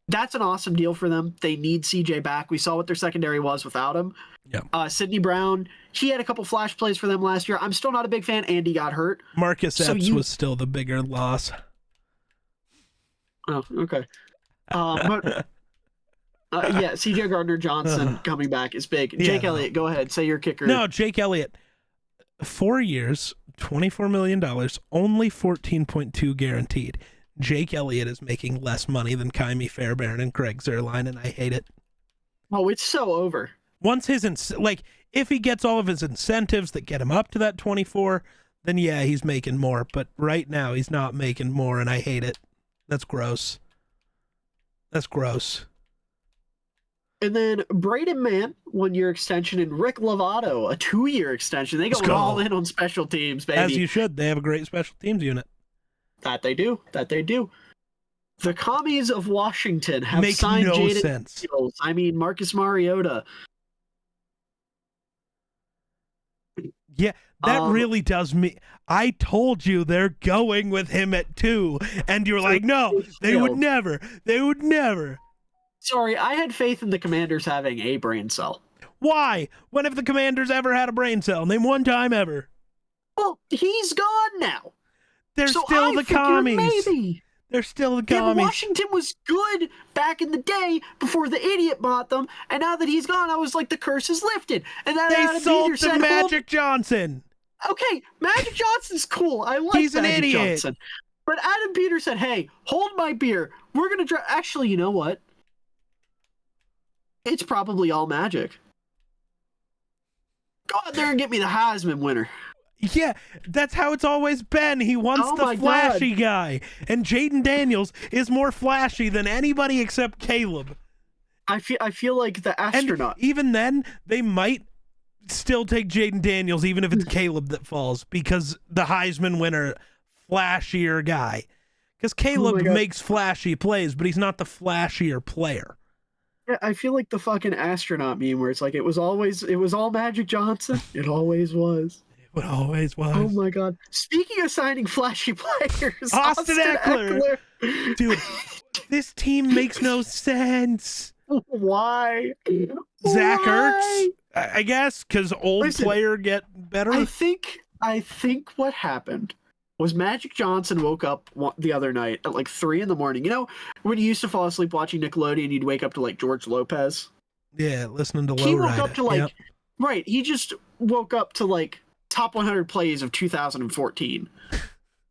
that's an awesome deal for them. They need CJ back. We saw what their secondary was without him. Yeah. Sidney Brown, he had a couple flash plays for them last year. I'm still not a big fan. Andy got hurt. Marcus Epps was still the bigger loss. Oh, okay. But CJ Gardner-Johnson coming back is big. Jake Elliott, go ahead. Say your kicker. No, Jake Elliott. 4 years, $24 million, only 14.2 guaranteed. Jake Elliott is making less money than Kaimi Fairbairn and Greg Zuerlein, and I hate it. Oh, it's so over. Once if he gets all of his incentives that get him up to that 24, then yeah, he's making more. But right now, he's not making more, and I hate it. That's gross. That's gross. And then Braden Mann, 1-year extension, and Rick Lovato, a 2-year extension. They go all in on special teams, baby. As you should. They have a great special teams unit. That they do. The commies of Washington have signed Jaden Daniels. I mean, Marcus Mariota. Yeah, that really does me. I told you they're going with him at 2, and you're like, no, they would never. They would never. Sorry, I had faith in the Commanders having a brain cell. Why? When have the Commanders ever had a brain cell? Name one time ever. Well, he's gone now. They're still the commies. Maybe. They're still the commies. Yeah, Washington was good back in the day before the idiot bought them, and now that he's gone, I was like, the curse is lifted. And then they sold to Magic Johnson. Okay, Magic Johnson's cool. I like He's Magic an idiot. Johnson. But Adam Peters said, hey, hold my beer. We're going to Actually, you know what? It's probably all Magic. Go out there and get me the Heisman winner. Yeah, that's how it's always been. He wants the flashy guy. And Jaden Daniels is more flashy than anybody except Caleb. I feel like the astronaut. And even then, they might still take Jaden Daniels, even if it's Caleb that falls, because the Heisman winner, flashier guy. Because Caleb makes flashy plays, but he's not the flashier player. Yeah, I feel like the fucking astronaut meme where it's like, it was all Magic Johnson. It always was. It always was. Oh my god. Speaking of signing flashy players, Austin Eckler. Dude, this team makes no sense. Why? Zach Ertz, I guess, because player get better. I think what happened was Magic Johnson woke up the other night at like 3 a.m. You know, when you used to fall asleep watching Nickelodeon, you'd wake up to like George Lopez. Yeah, listening to He woke up to like, right. He just woke up to like top 100 plays of 2014.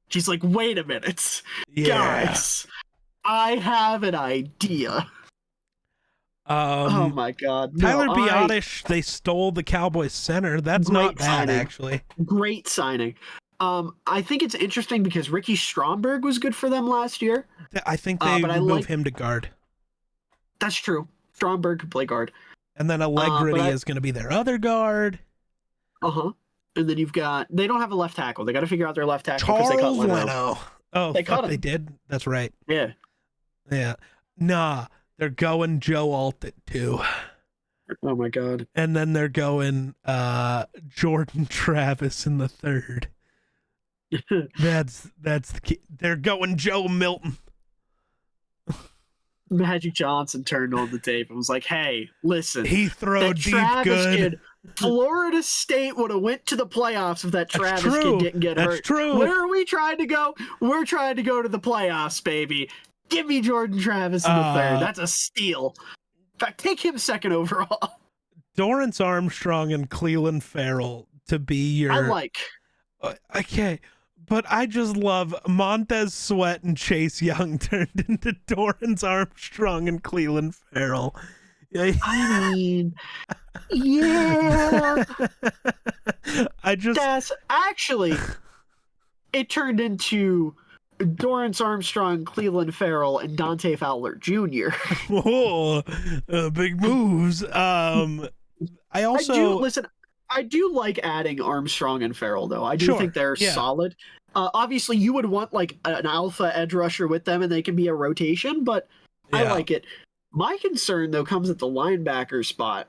She's like, wait a minute, guys, I have an idea. Oh my god. Tyler Biotish, they stole the Cowboys center. That's not bad, actually. Great signing. I think it's interesting because Ricky Stromberg was good for them last year. I think they move him to guard. That's true. Stromberg could play guard. And then Allegretti is going to be their other guard. Uh-huh. And then they don't have a left tackle. They got to figure out their left tackle because they cut Leno. Oh, they did? That's right. Yeah. Yeah. Nah, they're going Joe Alt at 2. Oh my god. And then they're going Jordan Travis in the 3rd. That's the key. They're going Joe Milton. Magic Johnson turned on the tape and was like, hey, listen. He throw deep good. Kid, Florida State would have went to the playoffs if that Travis kid didn't get hurt. That's true. Where are we trying to go? We're trying to go to the playoffs, baby. Give me Jordan Travis in the 3rd. That's a steal. In fact, take him 2nd overall. Dorrance Armstrong and Cleveland Farrell to be your... I like. Okay. But I just love Montez Sweat and Chase Young turned into Dorrance Armstrong and Cleveland Farrell. I mean, yeah. Actually, it turned into Dorrance Armstrong, Cleveland Farrell, and Dante Fowler Jr. Whoa, big moves. I do like adding Armstrong and Farrell, though. I do think they're solid. Obviously, you would want like an alpha edge rusher with them, and they can be a rotation, but I like it. My concern, though, comes at the linebacker spot.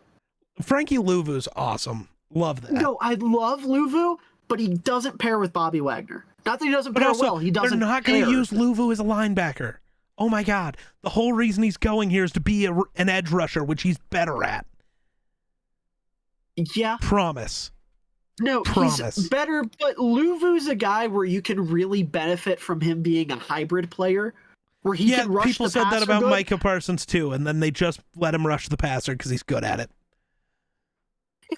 Frankie Louvu's awesome. Love that. No, I love Louvu, but he doesn't pair with Bobby Wagner. Not that he doesn't pair well. He doesn't. They're not going to use Louvu as a linebacker. Oh my God! The whole reason he's going here is to be an edge rusher, which he's better at. Yeah. Promise. No, he's better, but Louvu's a guy where you can really benefit from him being a hybrid player, where he can rush people the said that passer about good. Micah Parsons too, and then they just let him rush the passer because he's good at it.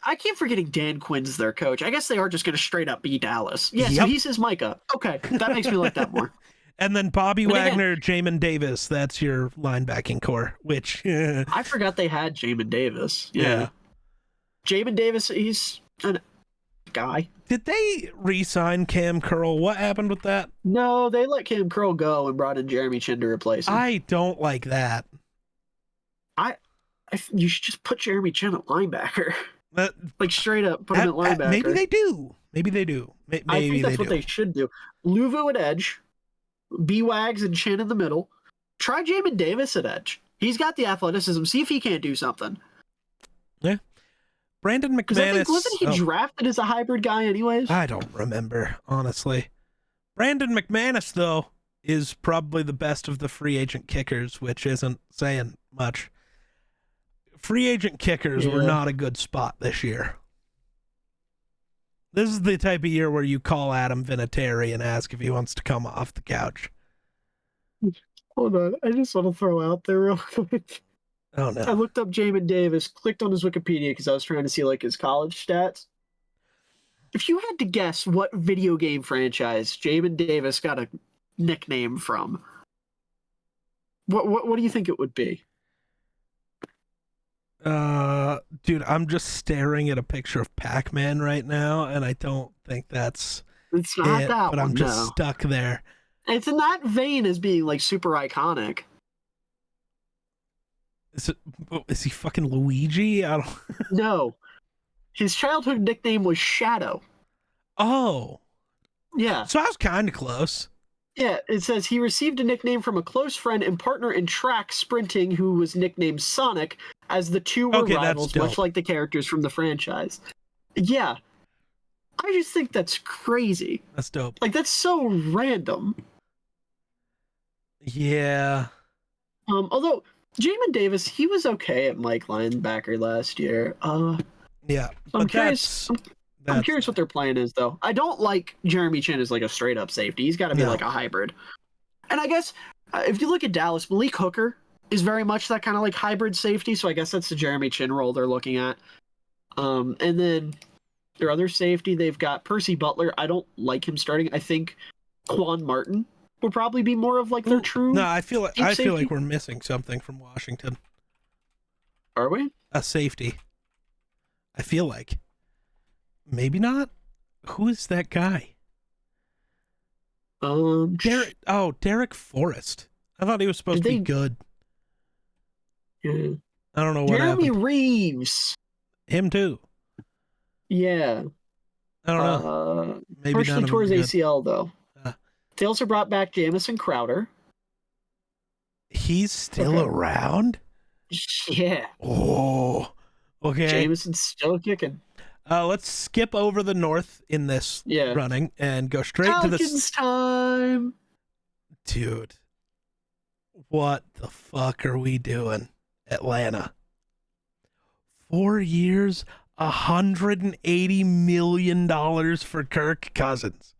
I keep forgetting Dan Quinn's their coach. I guess they are just going to straight up beat Dallas. Yeah, so he says Micah. Okay, that makes me like that more. And then Bobby Wagner, Jamin Davis, that's your linebacking core, which... I forgot they had Jamin Davis. Yeah. Jamin Davis, he's a guy. Did they re-sign Cam Curl? What happened with that? No, they let Cam Curl go and brought in Jeremy Chin to replace him. I don't like that. You should just put Jeremy Chin at linebacker. Like straight up, put him at linebacker. Maybe they do. I think that's what they should do. Louvu at edge, B-Wags and Chin in the middle. Try Jamin Davis at edge. He's got the athleticism. See if he can't do something. Yeah. Brandon Because I think, McManus. wasn't he drafted as a hybrid guy anyways? I don't remember, honestly. Brandon McManus, though, is probably the best of the free agent kickers, which isn't saying much. Free agent kickers were not a good spot this year. This is the type of year where you call Adam Vinatieri and ask if he wants to come off the couch. Hold on, I just want to throw out there real quick. Oh, no. I looked up Jamin Davis, clicked on his Wikipedia because I was trying to see like his college stats. If you had to guess what video game franchise Jamin Davis got a nickname from, what do you think it would be? Dude, I'm just staring at a picture of Pac-Man right now, and I don't think it's not that but one, I'm just stuck there. It's in that vein as being like super iconic. Is he fucking Luigi? I don't. No, his childhood nickname was Shadow. Oh, yeah. So I was kind of close. Yeah, it says he received a nickname from a close friend and partner in track sprinting who was nicknamed Sonic, as the two were rivals, much like the characters from the franchise. Yeah. I just think that's crazy. That's dope. Like, that's so random. Yeah. Although, Jamin Davis, he was okay at Mike linebacker last year. Yeah. I'm curious. I'm curious what their plan is, though. I don't like Jeremy Chin as like a straight-up safety. He's got to be like a hybrid. And I guess if you look at Dallas, Malik Hooker is very much that kind of like hybrid safety, so I guess that's the Jeremy Chin role they're looking at. And then their other safety, they've got Percy Butler. I don't like him starting. I think Quan Martin would probably be more of like their true. No, I feel like we're missing something from Washington. Are we? A safety. I feel like. Maybe not. Who is that guy? Derek Forrest. I thought he was supposed to be good. Yeah. I don't know what Jeremy happened. Reeves. Him too. Yeah. I don't know. Maybe partially towards ACL though. They also brought back Jamison Crowder. He's still around? Yeah. Oh. Okay. Jamison's still kicking. Let's skip over the North in this running and go straight Falcons to the time. Dude, what the fuck are we doing, Atlanta? 4 years, $180 million for Kirk Cousins.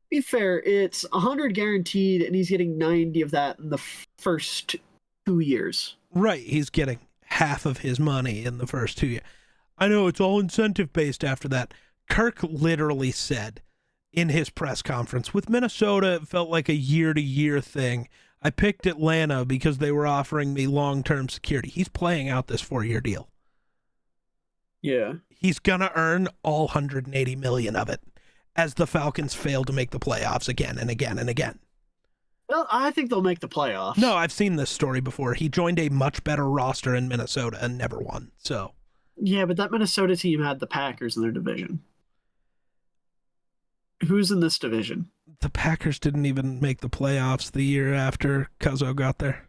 To be fair, it's 100 guaranteed, and he's getting 90 of that in the first 2 years. Right, he's getting half of his money in the first 2 years. I know it's all incentive based after that. Kirk literally said in his press conference, with Minnesota, it felt like a year-to-year thing. I picked Atlanta because they were offering me long-term security. He's playing out this 4-year deal. Yeah. He's gonna earn all 180 million of it as the Falcons fail to make the playoffs again and again and again. Well, I think they'll make the playoffs. No, I've seen this story before. He joined a much better roster in Minnesota and never won. So. Yeah, but that Minnesota team had the Packers in their division. Who's in this division? The Packers didn't even make the playoffs the year after Cuzzo got there.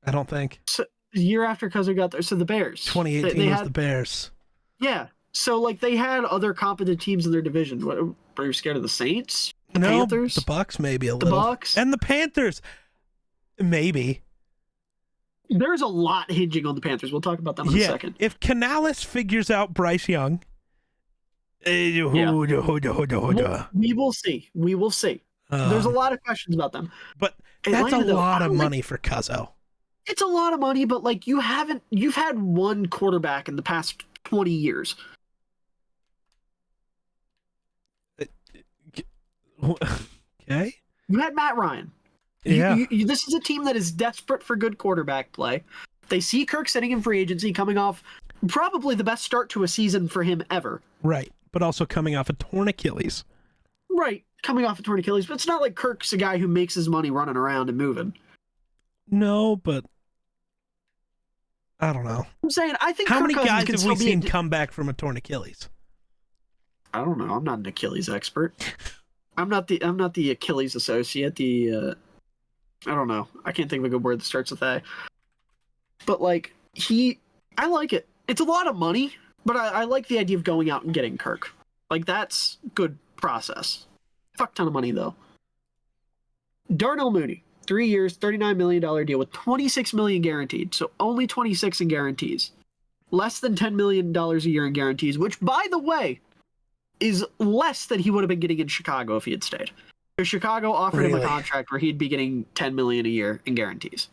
I don't think. So, the year after Cuzzo got there, so the Bears. 2018 was the Bears. Yeah, so like they had other competent teams in their division. What, are you scared of the Saints? The Panthers? The Bucks maybe a little. The Bucks? And the Panthers, maybe. There's a lot hinging on the Panthers. We'll talk about them in a second. If Canales figures out Bryce Young, we will see. We will see. There's a lot of questions about them. But that's a lot of money for Cuzzo. It's a lot of money, but like you've had one quarterback in the past 20 years. Okay. You had Matt Ryan. Yeah. This is a team that is desperate for good quarterback play. They see Kirk sitting in free agency, coming off probably the best start to a season for him ever. Right. But also coming off a torn Achilles. Right. Coming off a torn Achilles. But it's not like Kirk's a guy who makes his money running around and moving. No, but I don't know. I'm saying, I think how Kirk many Cousins guys have we seen come back from a torn Achilles? I don't know. I'm not an Achilles expert. I'm not the Achilles associate. I don't know. I can't think of a good word that starts with A. But like I like it. It's a lot of money, but I like the idea of going out and getting Kirk. Like, that's good process. Fuck ton of money, though. Darnell Mooney, 3 years, $39 million deal with $26 million guaranteed. So only 26 in guarantees. Less than $10 million a year in guarantees, which, by the way, is less than he would have been getting in Chicago if he had stayed. Because Chicago offered him a contract where he'd be getting $10 million a year in guarantees.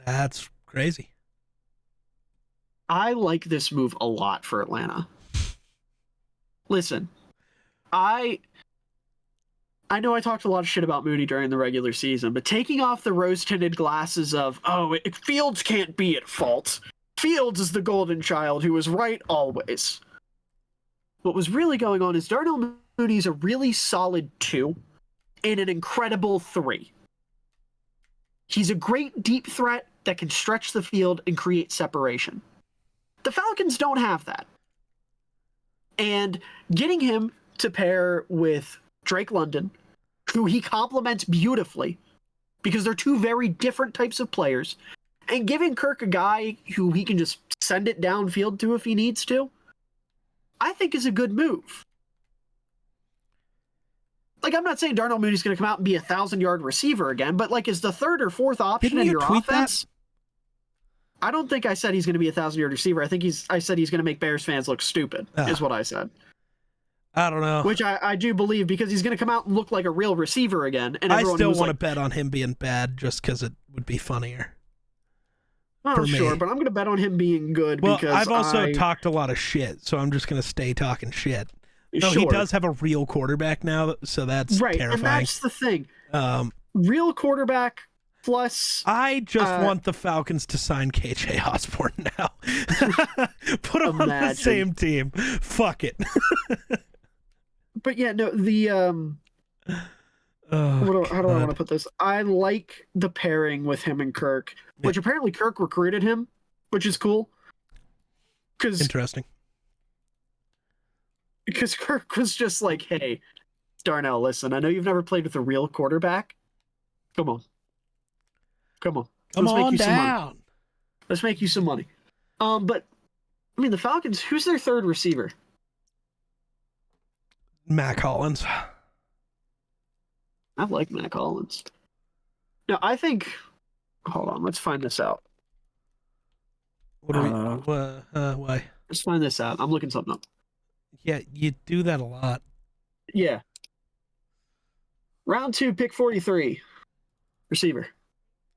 That's crazy. I like this move a lot for Atlanta. Listen, I know I talked a lot of shit about Mooney during the regular season, but taking off the rose-tinted glasses of, Fields can't be at fault. Fields is the golden child who was right always. What was really going on is Darnell Mooney's a really solid 2 and an incredible 3. He's a great deep threat that can stretch the field and create separation. The Falcons don't have that. And getting him to pair with Drake London, who he complements beautifully, because they're two very different types of players, and giving Kirk a guy who he can just send it downfield to if he needs to, I think is a good move. Like, I'm not saying Darnell Mooney's going to come out and be a 1,000-yard receiver again, but like, as the third or fourth option in your offense, I don't think I said he's going to be a 1,000-yard receiver. I said he's going to make Bears fans look stupid, is what I said. I don't know. Which I do believe, because he's going to come out and look like a real receiver again. And I still want to bet on him being bad just because it would be funnier. Oh, sure, but I'm going to bet on him being good. Well, because I've also talked a lot of shit, so I'm just going to stay talking shit. No, sure. He does have a real quarterback now, so that's terrifying. And that's the thing. Real quarterback plus... I just want the Falcons to sign KJ Osborne now. Put him on the same team. Fuck it. But yeah, no, the... how do I want to put this? I like the pairing with him and Kirk, which apparently Kirk recruited him, which is cool. Interesting. Because Kirk was just like, hey, Darnell, listen, I know you've never played with a real quarterback. Come on. Let's make you some money. Let's make you some money. But, I mean, the Falcons, who's their third receiver? Mac Hollins. I like Mac Hollins. Now, I think... Hold on, let's find this out. Why? Let's find this out. I'm looking something up. Yeah, you do that a lot. Yeah. Round 2, pick 43. Receiver.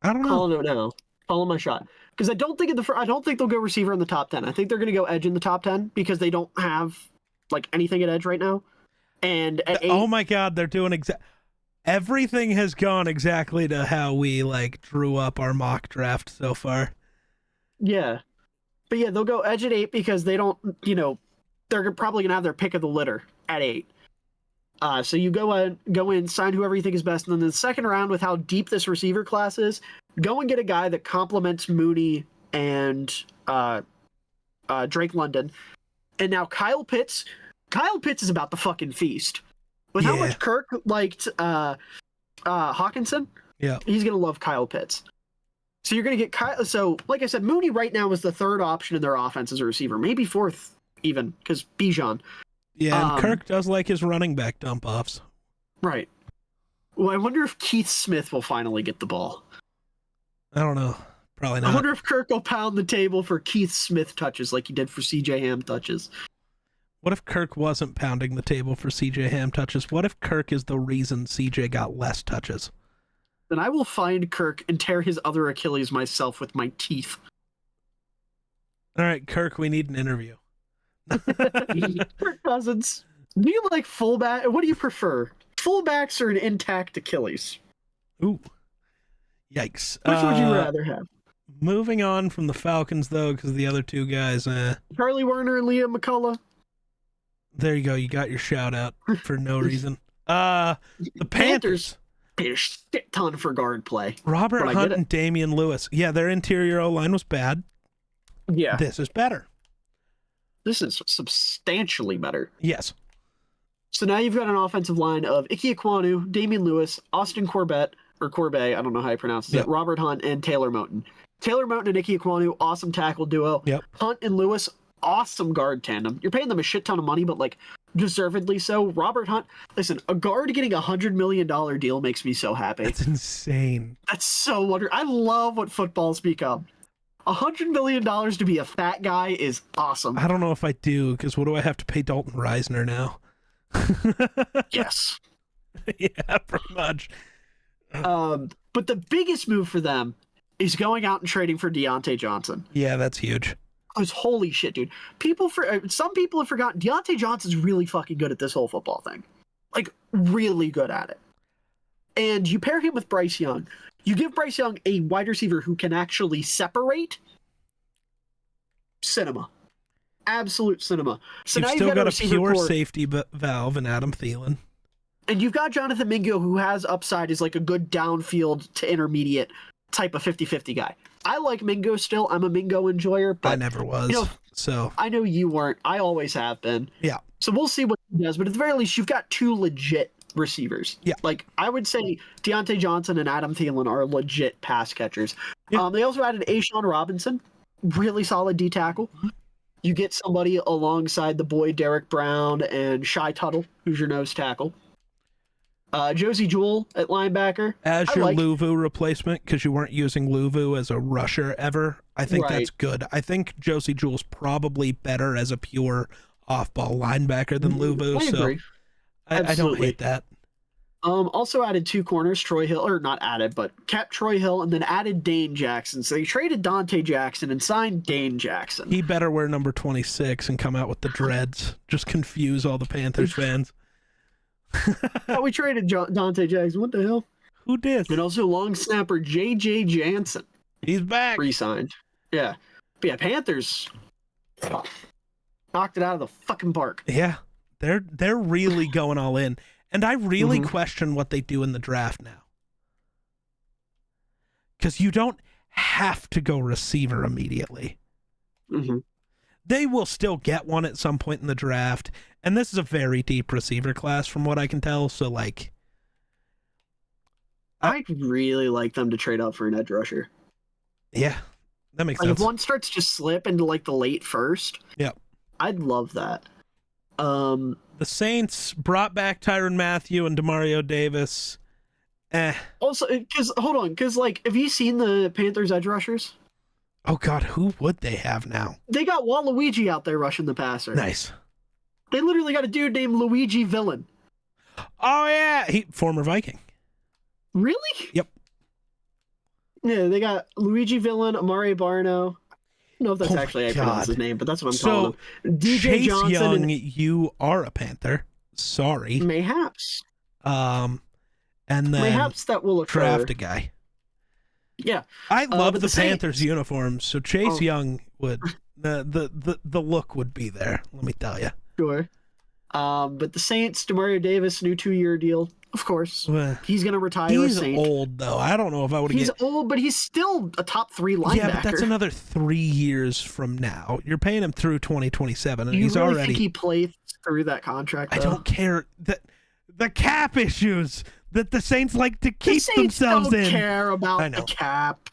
I don't know. Calling it now. Calling my shot. Because I don't think they'll go receiver in the top 10. I think they're going to go edge in the top 10 because they don't have like anything at edge right now. And at 8, oh my God, they're doing everything has gone exactly to how we like drew up our mock draft so far. Yeah. But yeah, they'll go edge at 8 because they don't, they're probably going to have their pick of the litter at 8. So you go in, sign whoever you think is best, and then the second round, with how deep this receiver class is, go and get a guy that complements Mooney and Drake London. And now Kyle Pitts is about to fucking feast. With how much Kirk liked Hawkinson, he's going to love Kyle Pitts. So you're going to get Kyle. So, like I said, Mooney right now is the third option in their offense as a receiver, maybe fourth even, because Bijan. Yeah, and Kirk does like his running back dump-offs. Right. Well, I wonder if Keith Smith will finally get the ball. I don't know. Probably not. I wonder if Kirk will pound the table for Keith Smith touches like he did for CJ Ham touches. What if Kirk wasn't pounding the table for CJ Ham touches? What if Kirk is the reason CJ got less touches? Then I will find Kirk and tear his other Achilles myself with my teeth. All right, Kirk, we need an interview. Kirk Cousins, do you like fullback? What do you prefer? Fullbacks or an intact Achilles? Ooh. Yikes. Which would you rather have? Moving on from the Falcons, though, because the other two guys... Charlie Werner and Liam McCullough. There you go. You got your shout out for no reason. The Panthers paid a shit ton for guard play. Robert Hunt and Damian Lewis. Yeah, their interior O-line was bad. Yeah. This is better. This is substantially better. Yes. So now you've got an offensive line of Ike Ekwonu, Damian Lewis, Austin Corbett, or Corbet, I don't know how he pronounces Yep. it, Robert Hunt, and Taylor Moton. Taylor Moton and Ike Ekwonu, awesome tackle duo. Yep. Hunt and Lewis, awesome guard tandem. You're paying them a shit ton of money, but like deservedly so. Robert Hunt, listen, a guard getting $100 million deal makes me so happy. That's insane. That's so wonderful. I love what football's become. $100 million to be a fat guy is awesome. I don't know if I do, because what do I have to pay Dalton Reisner now? Yes. Yeah, pretty much. But the biggest move for them is going out and trading for Deontay Johnson. Yeah, that's huge. Because holy shit, dude. Some people have forgotten Deontay Johnson's really fucking good at this whole football thing. Like, really good at it. And you pair him with Bryce Young. You give Bryce Young a wide receiver who can actually separate. Cinema. Absolute cinema. So You've now still you've got a receiver pure core, safety valve in Adam Thielen. and you've got Jonathan Mingo, who has upside, is like a good downfield to intermediate type of 50-50 guy. I like Mingo still. I'm a Mingo enjoyer, but I never was. So I know you weren't. I always have been. Yeah. So we'll see what he does. But at the very least, you've got two legit receivers. Yeah. Like, I would say Deontay Johnson and Adam Thielen are legit pass catchers. Yeah. They also added Ashawn Robinson, really solid D tackle. You get somebody alongside the boy Derek Brown and Shy Tuttle, who's your nose tackle. Josie Jewell at linebacker. as your Luvu replacement, because you weren't using Luvu as a rusher ever, I think that's good. I think Josie Jewell's probably better as a pure off-ball linebacker than Luvu. I don't hate that. Also added two corners, Troy Hill, or not added, but kept Troy Hill and then added Dane Jackson. So they traded Dante Jackson and signed Dane Jackson. He better wear number 26 and come out with the dreads. Just confuse all the Panthers fans. Oh, we traded Dante Jackson. What the hell? Who did? And also long snapper J.J. Jansen. He's back. Re-signed. Yeah. But yeah, Panthers knocked it out of the fucking park. Yeah. They're really going all in. And I really question what they do in the draft now. Because you don't have to go receiver immediately. They will still get one at some point in the draft. And this is a very deep receiver class from what I can tell. So, like, I'd really like them to trade up for an edge rusher. Yeah, that makes sense. sense. If one starts to slip into like the late first, yeah, I'd love that. The Saints brought back Tyrann Mathieu and Demario Davis. Also, because like, have you seen the Panthers edge rushers? Oh God, who would they have now? They got Waluigi out there rushing the passer. Nice. They literally got a dude named Luigi Villain. Oh yeah, former Viking. Really? Yep. Yeah, they got Luigi Villain, Amare Barno. I don't know if that's actually how you pronounce his name, but that's what I'm calling him. DJ Chase Johnson. Young, you are a Panther. Sorry. Mayhaps. And then mayhaps that will occur. Draft a guy. Yeah. I love the Panthers uniforms, so Chase Young would the look would be there, let me tell you. Sure. But the Saints, Demario Davis, new 2-year deal. Of course. He's going to retire. He's old, though. I don't know if I would He's old, but he's still a top 3 linebacker. Yeah, but that's another 3 years from now. You're paying him through 2027, and he's already... think he played through that contract, though? I don't care. The cap issues that the Saints like to keep themselves in. They don't care about the cap.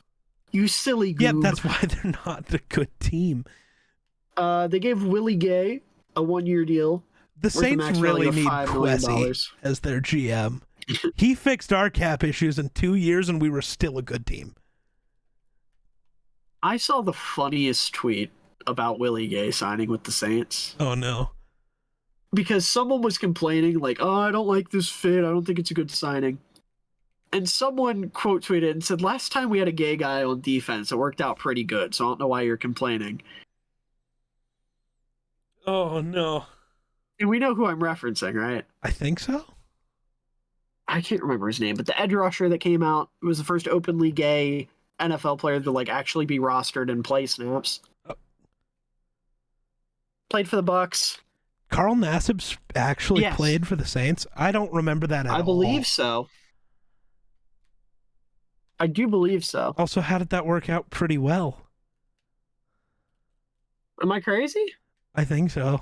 You silly goob. Yeah, that's why they're not a good team. They gave Willie Gay a 1-year deal. The Saints really need Kwesi as their GM. He fixed our cap issues in 2 years, and we were still a good team. I saw the funniest tweet about Willie Gay signing with the Saints. Oh, no. Because someone was complaining, like, oh, I don't like this fit. I don't think it's a good signing. And someone quote tweeted and said, last time we had a gay guy on defense, it worked out pretty good, so I don't know why you're complaining. Oh, no. And we know who I'm referencing, right? I think so. I can't remember his name, but the edge rusher that came out was the first openly gay NFL player to like actually be rostered and play snaps. Oh. Played for the Bucks. Carl Nassib's actually played for the Saints? I don't remember that at all. I believe so. I do believe so. Also, how did that work out? Pretty well. Am I crazy? I think so.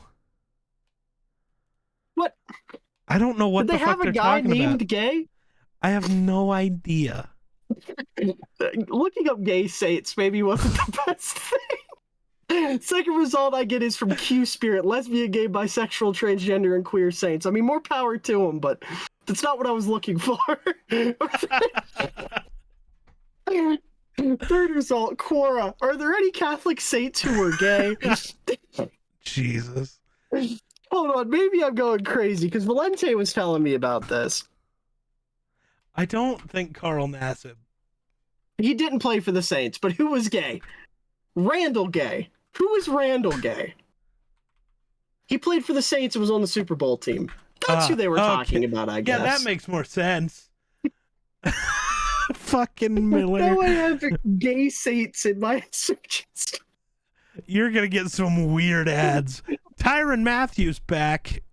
What? I don't know what the fuck they're talking about. Did they have a guy named Gay? I have no idea. Looking up gay saints maybe wasn't the best thing. Second result I get is from Q Spirit, lesbian, gay, bisexual, transgender, and queer saints. I mean, more power to them, but that's not what I was looking for. Third result, Quora. Are there any Catholic saints who are gay? Jesus. Hold on, maybe I'm going crazy because Valente was telling me about this. I don't think Carl Nassib. He didn't play for the Saints, but who was gay? Randall Gay. Who is Randall Gay? He played for the Saints and was on the Super Bowl team. That's who they were talking about, I guess. Yeah, that makes more sense. Fucking Miller. Now I have gay Saints in my search history. You're going to get some weird ads. Tyrann Matthews back.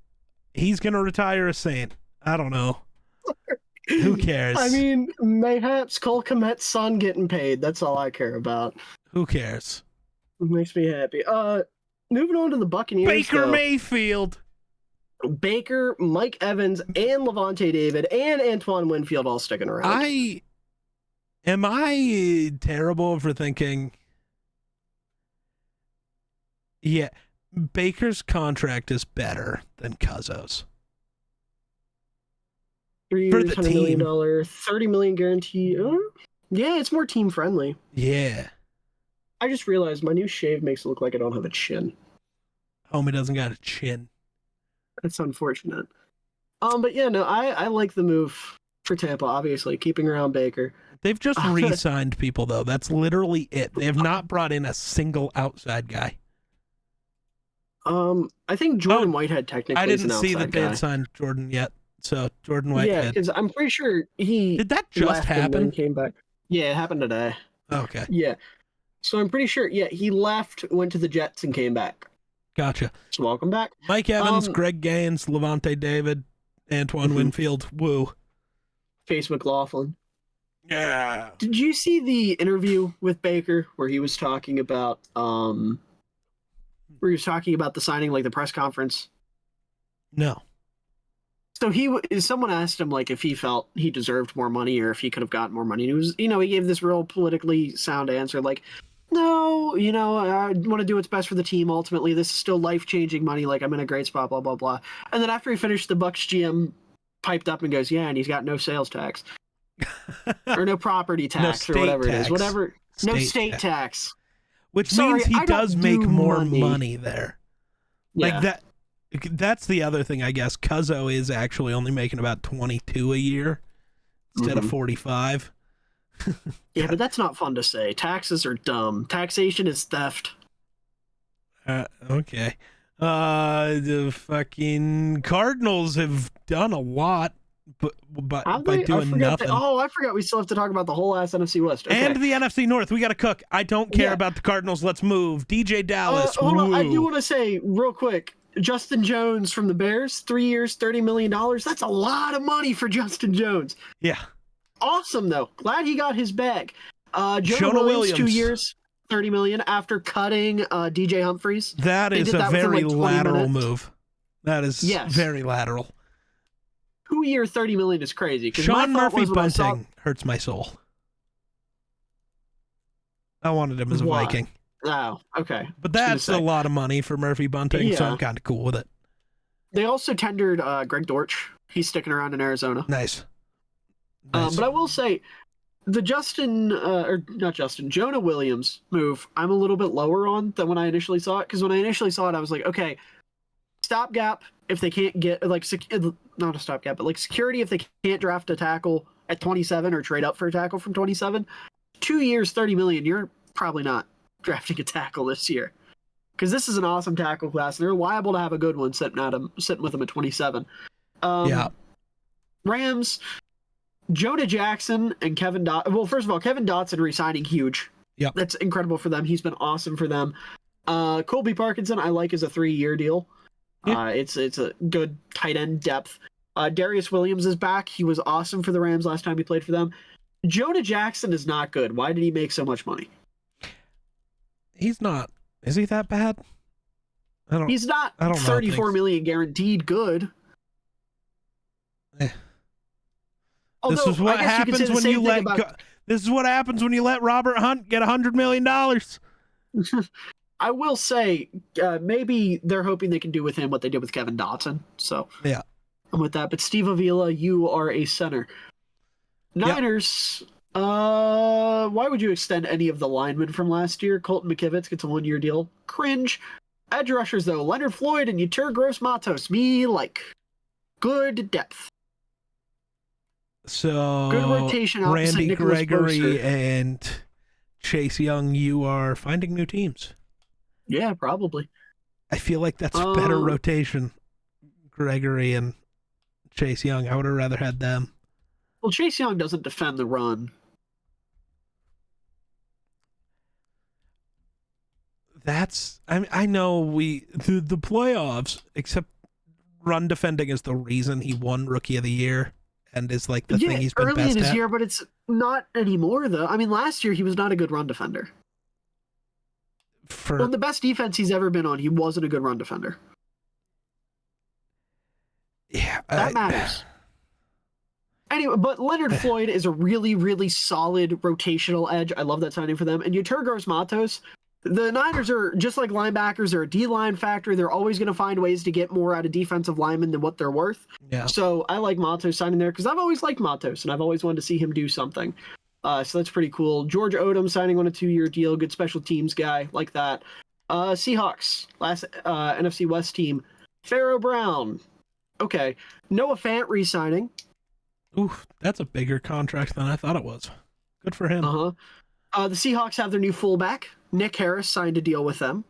He's going to retire a Saint. I don't know. Who cares? I mean, mayhaps Cole Kmet's son getting paid. That's all I care about. Who cares? It makes me happy. Moving on to the Buccaneers. Baker Mayfield. Baker, Mike Evans, and Levante David, and Antoine Winfield all sticking around. Am I terrible for thinking? Yeah, Baker's contract is better than Cuzzo's. 3 years, $100 million, $30 million guarantee. Yeah, it's more team friendly. Yeah. I just realized my new shave makes it look like I don't have a chin. Homie doesn't got a chin. That's unfortunate. But yeah, no, I like the move for Tampa, obviously, keeping around Baker. They've just re-signed people, though. That's literally it. They have not brought in a single outside guy. I think Jordan Whitehead technically I didn't is an see that outside they guy. had signed Jordan yet. So Jordan Whitehead. Yeah, because I'm pretty sure he did that just left and happen? then came back. Yeah, it happened today. Okay. Yeah. So I'm pretty sure, yeah, he left, went to the Jets, and came back. Gotcha. So welcome back. Mike Evans, Greg Gaines, Levante David, Antoine Winfield. Woo. Chase McLaughlin. Yeah. Did you see the interview with Baker where he was talking about the signing, like the press conference? No. So someone asked him like if he felt he deserved more money or if he could have gotten more money. And he was, he gave this real politically sound answer, like, no, I want to do what's best for the team. Ultimately, this is still life-changing money. Like, I'm in a great spot, blah, blah, blah. And then after he finished, the Bucs GM piped up and goes, yeah, and he's got no sales tax. Or no property tax or whatever it is. Whatever. No state tax. Which means he does make more money there. Yeah. Like that. That's the other thing, I guess. Cuzzo is actually only making about 22 a year instead of 45. Yeah, but that's not fun to say. Taxes are dumb. Taxation is theft. Okay. The fucking Cardinals have done a lot, but by doing nothing. I forgot we still have to talk about the whole ass NFC West. Okay. And the NFC North. We got to cook. I don't care about the Cardinals. Let's move. DJ Dallas. Hold on. I do want to say real quick, Justin Jones from the Bears, 3 years, $30 million. That's a lot of money for Justin Jones. Yeah. Awesome, though. Glad he got his bag. Jonah Williams, 2 years, $30 million after cutting DJ Humphries. That is a very lateral move. That is very lateral. 2 year, $30 million is crazy. Sean Murphy Bunting hurts my soul. I wanted him as a Viking. Oh, okay. But that's a lot of money for Murphy Bunting, so I'm kind of cool with it. They also tendered Greg Dortch. He's sticking around in Arizona. Nice. But I will say, the Jonah Williams move, I'm a little bit lower on than when I initially saw it. Because when I initially saw it, I was like, okay, stopgap if they can't get, like, not a stopgap, but like security if they can't draft a tackle at 27 or trade up for a tackle from 27. 2 years, $30 million, you're probably not drafting a tackle this year. Because this is an awesome tackle class, and they're liable to have a good one sitting with them at 27. Rams, Jonah Jackson and Kevin Dotson. Well, first of all, Kevin Dotson re-signing huge. Yep. That's incredible for them. He's been awesome for them. Colby Parkinson, I like as a 3-year deal. Yeah. It's a good tight end depth. Darius Williams is back. He was awesome for the Rams last time he played for them. Jonah Jackson is not good. Why did he make so much money? He's not. Is he that bad? He's not $34 million guaranteed good. Although, This is what I guess you could say happens the when same you thing let about... this is what happens when you let Robert Hunt get $100 million. I will say, maybe they're hoping they can do with him what they did with Kevin Dotson. So Yeah. I'm with that. But Steve Avila, you are a center. Yep. Niners, why would you extend any of the linemen from last year? Colton McKivitz gets a 1-year deal. Cringe. Edge rushers, though. Leonard Floyd and Yetur Gross-Matos. Me like. Good depth. So Good rotation opposite Randy Nicholas Gregory Bosa. and Chase Young, you are finding new teams. Yeah, probably. I feel like that's better rotation. Gregory and Chase Young. I would have rather had them. Well, Chase Young doesn't defend the run. I know the playoffs, except run defending is the reason he won Rookie of the Year and is like the thing he's been early best in his at. year, but it's not anymore, though. I mean, last year he was not a good run defender. On the best defense he's ever been on, he wasn't a good run defender. Yeah. That matters. Anyway, but Leonard Floyd is a really, really solid rotational edge. I love that signing for them. And Yetur Gross-Matos, the Niners are just like linebackers. They're a D-line factory. They're always going to find ways to get more out of defensive linemen than what they're worth. Yeah. So I like Matos signing there because I've always liked Matos, and I've always wanted to see him do something. So that's pretty cool. George Odom signing on a 2-year deal. Good special teams guy. Like that. Seahawks, last NFC West team. Pharaoh Brown. Okay. Noah Fant re-signing. Oof, that's a bigger contract than I thought it was. Good for him. The Seahawks have their new fullback. Nick Harris signed a deal with them.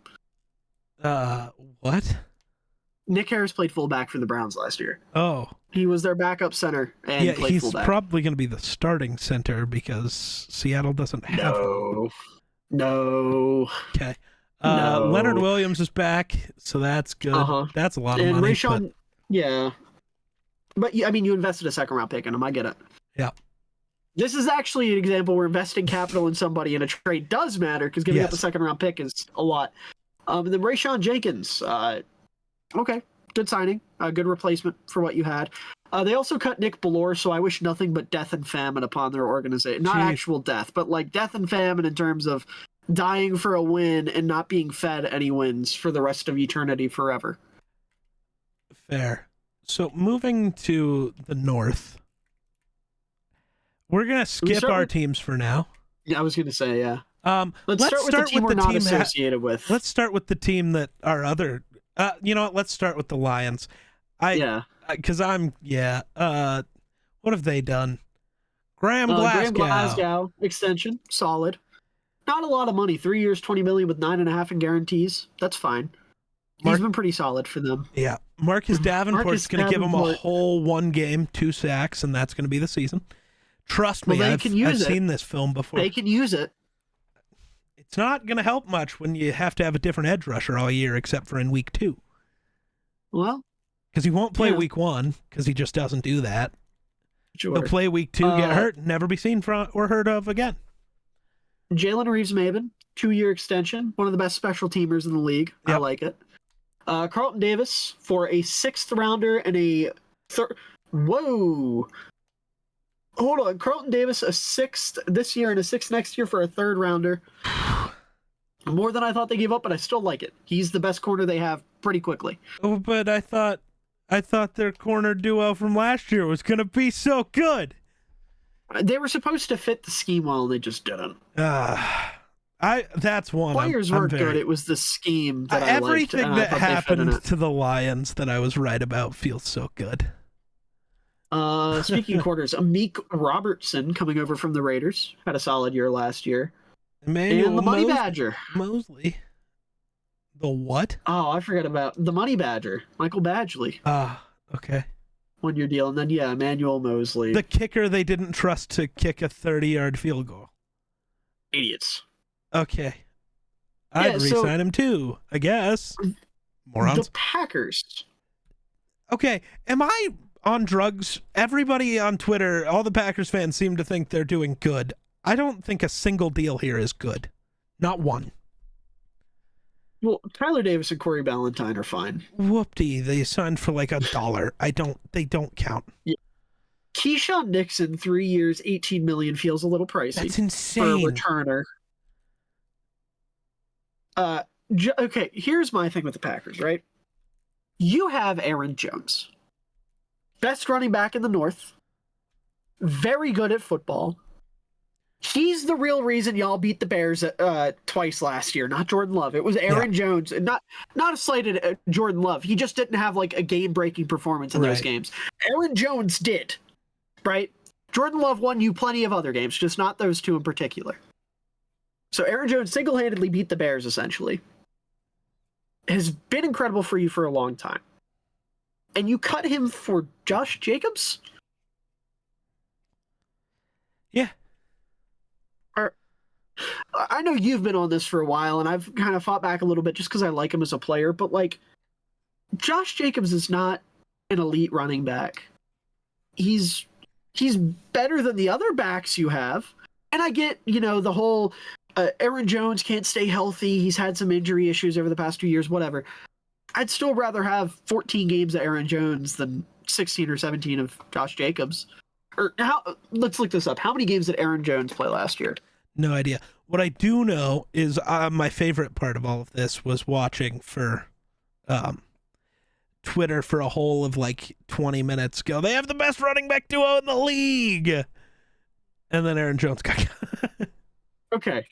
What? Nick Harris played fullback for the Browns last year. Oh. He was their backup center and played he's fullback. Probably going to be the starting center because Seattle doesn't have one. No. Okay. Leonard Williams is back, so that's good. That's a lot of money. Rayshawn, yeah. But, I mean, you invested a 2nd-round pick in him. I get it. Yeah. This is actually an example where investing capital in somebody in a trade does matter because giving up a 2nd-round pick is a lot. And then Rayshawn Jenkins, okay, good signing, a good replacement for what you had. They also cut Nick Bellore, so I wish nothing but death and famine upon their organization. Not actual death, but like death and famine in terms of dying for a win and not being fed any wins for the rest of eternity forever. Fair. So moving to the North, we're gonna skip our teams for now. Yeah, I was gonna say, yeah. Let's start with the team we're not associated with. Let's start with the team that our other. You know what? Let's start with the Lions. Because what have they done? Graham Glasgow extension, solid. Not a lot of money. 3 years, $20 million with $9.5 million in guarantees. That's fine. He's been pretty solid for them. Yeah, Marcus Davenport's going to give him a whole 1 game, 2 sacks, and that's going to be the season. Trust me, I've seen this film before. They can use it. It's not going to help much when you have to have a different edge rusher all year, except for in week 2. Well, because he won't play week 1 because he just doesn't do that. Sure. He'll play week 2, get hurt, and never be seen or heard of again. Jalen Reeves-Maybin, 2-year extension, one of the best special teamers in the league. Yep. I like it. Carlton Davis for a 6th rounder and a third. Whoa. Hold on. Carlton Davis, a 6th this year and a 6th next year for a 3rd rounder. More than I thought they gave up, but I still like it. He's the best corner they have pretty quickly. Oh, but I thought their corner duo from last year was going to be so good. They were supposed to fit the scheme well, and they just didn't. That's one. Players weren't good. It was the scheme that I liked. Everything that happened to the Lions that I was right about feels so good. Speaking of quarters, Amik Robertson coming over from the Raiders had a solid year last year. And the Money Badger. Mosley. The what? Oh, I forgot about the Money Badger. Michael Badgley. Okay. 1-year deal. And then, Emmanuel Mosley. The kicker they didn't trust to kick a 30-yard field goal. Idiots. Okay. I'd re-sign him too, I guess. Morons. The Packers. Okay. Am I on drugs? Everybody on Twitter, all the Packers fans seem to think they're doing good. I don't think a single deal here is good. Not one. Well, Tyler Davis and Corey Ballantyne are fine. Whoopty, they signed for like $1. They don't count. Yeah. Keyshawn Nixon, 3 years, $18 million feels a little pricey. That's insane for a returner. Okay, here's my thing with the Packers, right? You have Aaron Jones, best running back in the North, very good at football. He's the real reason y'all beat the Bears twice last year, not Jordan Love. It was Aaron Jones, and not a slight at Jordan Love. He just didn't have like a game-breaking performance in those games. Aaron Jones did, right? Jordan Love won you plenty of other games, just not those two in particular. So Aaron Jones single-handedly beat the Bears, essentially. Has been incredible for you for a long time. And you cut him for Josh Jacobs? Yeah. I know you've been on this for a while, and I've kind of fought back a little bit just because I like him as a player, but like, Josh Jacobs is not an elite running back. He's better than the other backs you have. And I get, the whole Aaron Jones can't stay healthy. He's had some injury issues over the past 2 years, whatever. I'd still rather have 14 games of Aaron Jones than 16 or 17 of Josh Jacobs. Let's look this up. How many games did Aaron Jones play last year? No idea. What I do know is my favorite part of all of this was watching for Twitter for a whole of like 20 minutes go, they have the best running back duo in the league. And then Aaron Jones got Okay.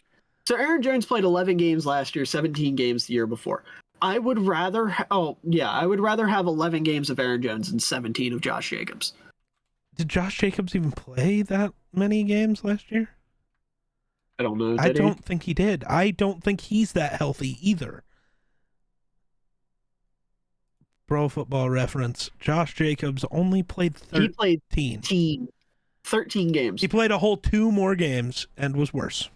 So Aaron Jones played 11 games last year, 17 games the year before. I would rather have 11 games of Aaron Jones and 17 of Josh Jacobs. Did Josh Jacobs even play that many games last year? I don't know. I don't think he did. I don't think he's that healthy either. Pro Football Reference. Josh Jacobs only played 13. He played 13 games. He played a whole 2 more games and was worse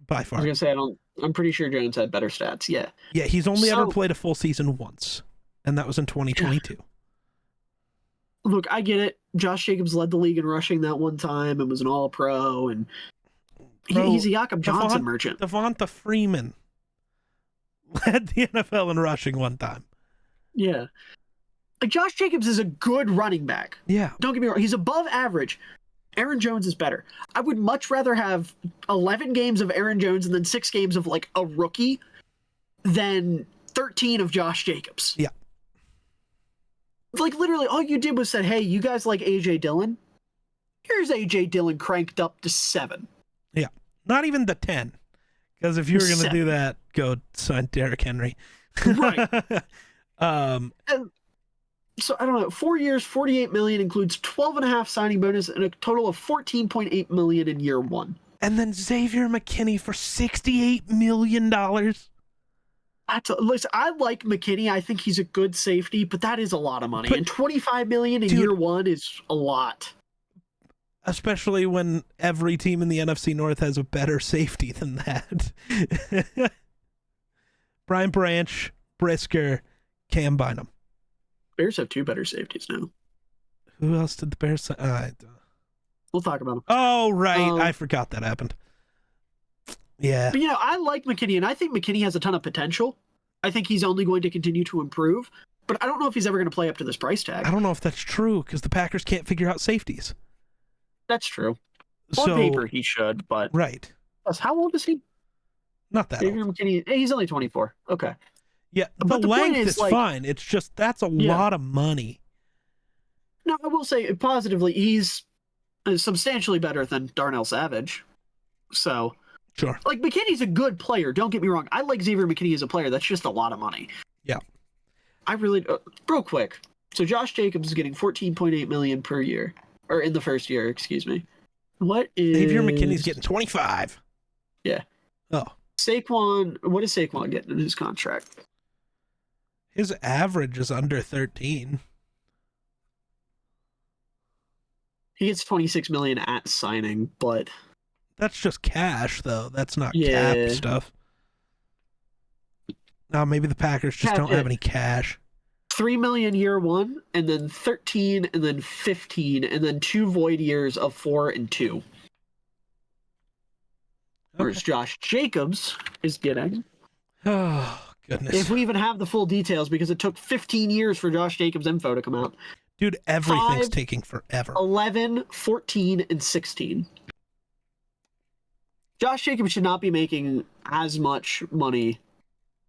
by far. I was going to say, I'm pretty sure Jones had better stats. Yeah. Yeah, he's only ever played a full season once, and that was in 2022. Look, I get it. Josh Jacobs led the league in rushing that one time and was an all-pro, and he's a Jakob Johnson merchant. Devonta Freeman led the NFL in rushing one time. Yeah. Like, Josh Jacobs is a good running back. Yeah. Don't get me wrong. He's above average. Aaron Jones is better. I would much rather have 11 games of Aaron Jones and then 6 games of, like, a rookie than 13 of Josh Jacobs. Yeah. Like, literally, all you did was said, hey, you guys like A.J. Dillon? Here's A.J. Dillon cranked up to 7. Yeah. Not even the 10. Because if you were going to do that, go sign Derrick Henry. Right. And so, I don't know, 4 years, $48 million includes 12.5 signing bonus and a total of $14.8 million in year 1. And then Xavier McKinney for $68 million. Listen, I like McKinney. I think he's a good safety, but that is a lot of money. And $25 million in year 1 is a lot. Especially when every team in the NFC North has a better safety than that. Brian Branch, Brisker, Cam Bynum. Bears have 2 better safeties now. Who else did the Bears? We'll talk about them. Oh, right. I forgot that happened. Yeah. But, I like McKinney, and I think McKinney has a ton of potential. I think he's only going to continue to improve, but I don't know if he's ever going to play up to this price tag. I don't know if that's true, because the Packers can't figure out safeties. That's true. On paper, he should, but... Right. Plus, how old is he? Not that old. McKinney, he's only 24. Okay. Yeah, the length is fine. It's just, that's a lot of money. No, I will say, positively, he's substantially better than Darnell Savage. So... Sure. Like, McKinney's a good player. Don't get me wrong. I like Xavier McKinney as a player. That's just a lot of money. Yeah. I really... real quick. So Josh Jacobs is getting $14.8 million per year. Or in the first year, excuse me. What is... Xavier McKinney's getting 25. Yeah. Oh. Saquon... What is Saquon getting in his contract? His average is under 13. He gets $26 million at signing, but... That's just cash, though. That's not cap stuff. No, maybe the Packers just don't have any cash. $3 million year 1, and then 13, and then 15, and then 2 void years of 4 and 2. Okay. Whereas Josh Jacobs is getting... Oh, goodness. If we even have the full details, because it took 15 years for Josh Jacobs' info to come out. Dude, everything's 5, taking forever. 11, 14, and 16. Josh Jacobs should not be making as much money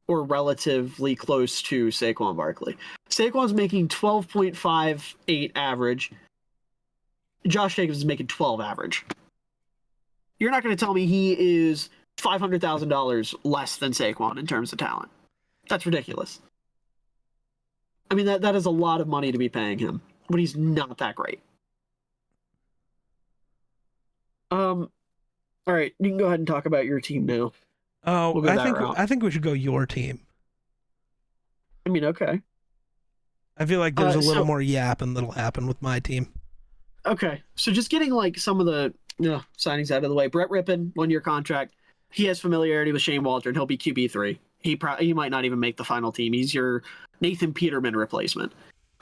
or relatively close to Saquon Barkley. Saquon's making 12.58 average. Josh Jacobs is making 12 average. You're not going to tell me he is $500,000 less than Saquon in terms of talent. That's ridiculous. I mean, that is a lot of money to be paying him, but he's not that great. All right, you can go ahead and talk about your team now. Oh, we'll I think we should go your team. I mean, okay. I feel like there's a little more yapping that'll happen with my team. Okay, so just getting like some of the signings out of the way. Brett Rippon, 1-year contract. He has familiarity with Shane Waldron. He'll be QB3. He might not even make the final team. He's your Nathan Peterman replacement.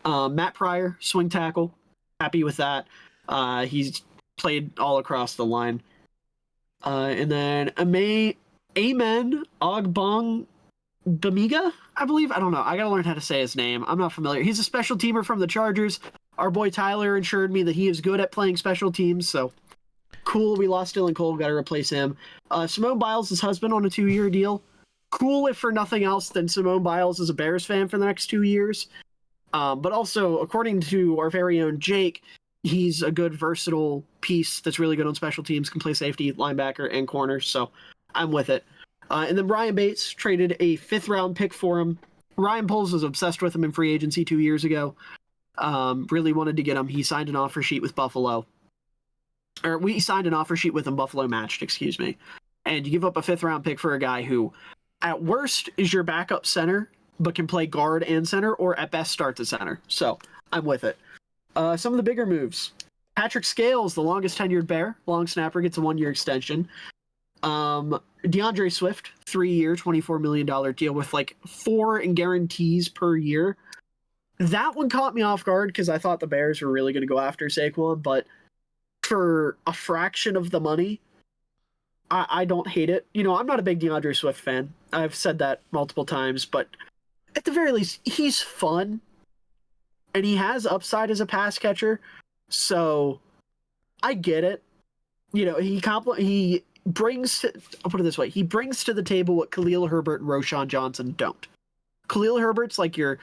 Matt Pryor, swing tackle. Happy with that. He's played all across the line. And then Amen Ogbong Bamiga, I believe. I don't know. I got to learn how to say his name. I'm not familiar. He's a special teamer from the Chargers. Our boy Tyler assured me that he is good at playing special teams, so cool. We lost Dylan Cole. Got to replace him. Simone Biles' husband on a 2-year deal. Cool, if for nothing else, then Simone Biles is a Bears fan for the next 2 years. But also, according to our very own Jake, he's a good, versatile piece that's really good on special teams, can play safety, linebacker, and corner, so I'm with it. And then Ryan Bates traded a 5th-round pick for him. Ryan Poles was obsessed with him in free agency 2 years ago. Really wanted to get him. He signed an offer sheet with Buffalo. Or we signed an offer sheet with him. Buffalo matched, excuse me. And you give up a 5th-round pick for a guy who, at worst, is your backup center, but can play guard and center, or at best starts at center. So I'm with it. Some of the bigger moves. Patrick Scales, the longest tenured Bear, long snapper, gets a 1-year extension. DeAndre Swift, 3-year, $24 million deal with like 4 in guarantees per year. That one caught me off guard because I thought the Bears were really going to go after Saquon, but for a fraction of the money, I don't hate it. You know, I'm not a big DeAndre Swift fan. I've said that multiple times, but at the very least, he's fun, and he has upside as a pass catcher, so I get it. You know, he brings, I'll put it this way, he brings to the table what Khalil Herbert and Roshan Johnson don't. Khalil Herbert's like your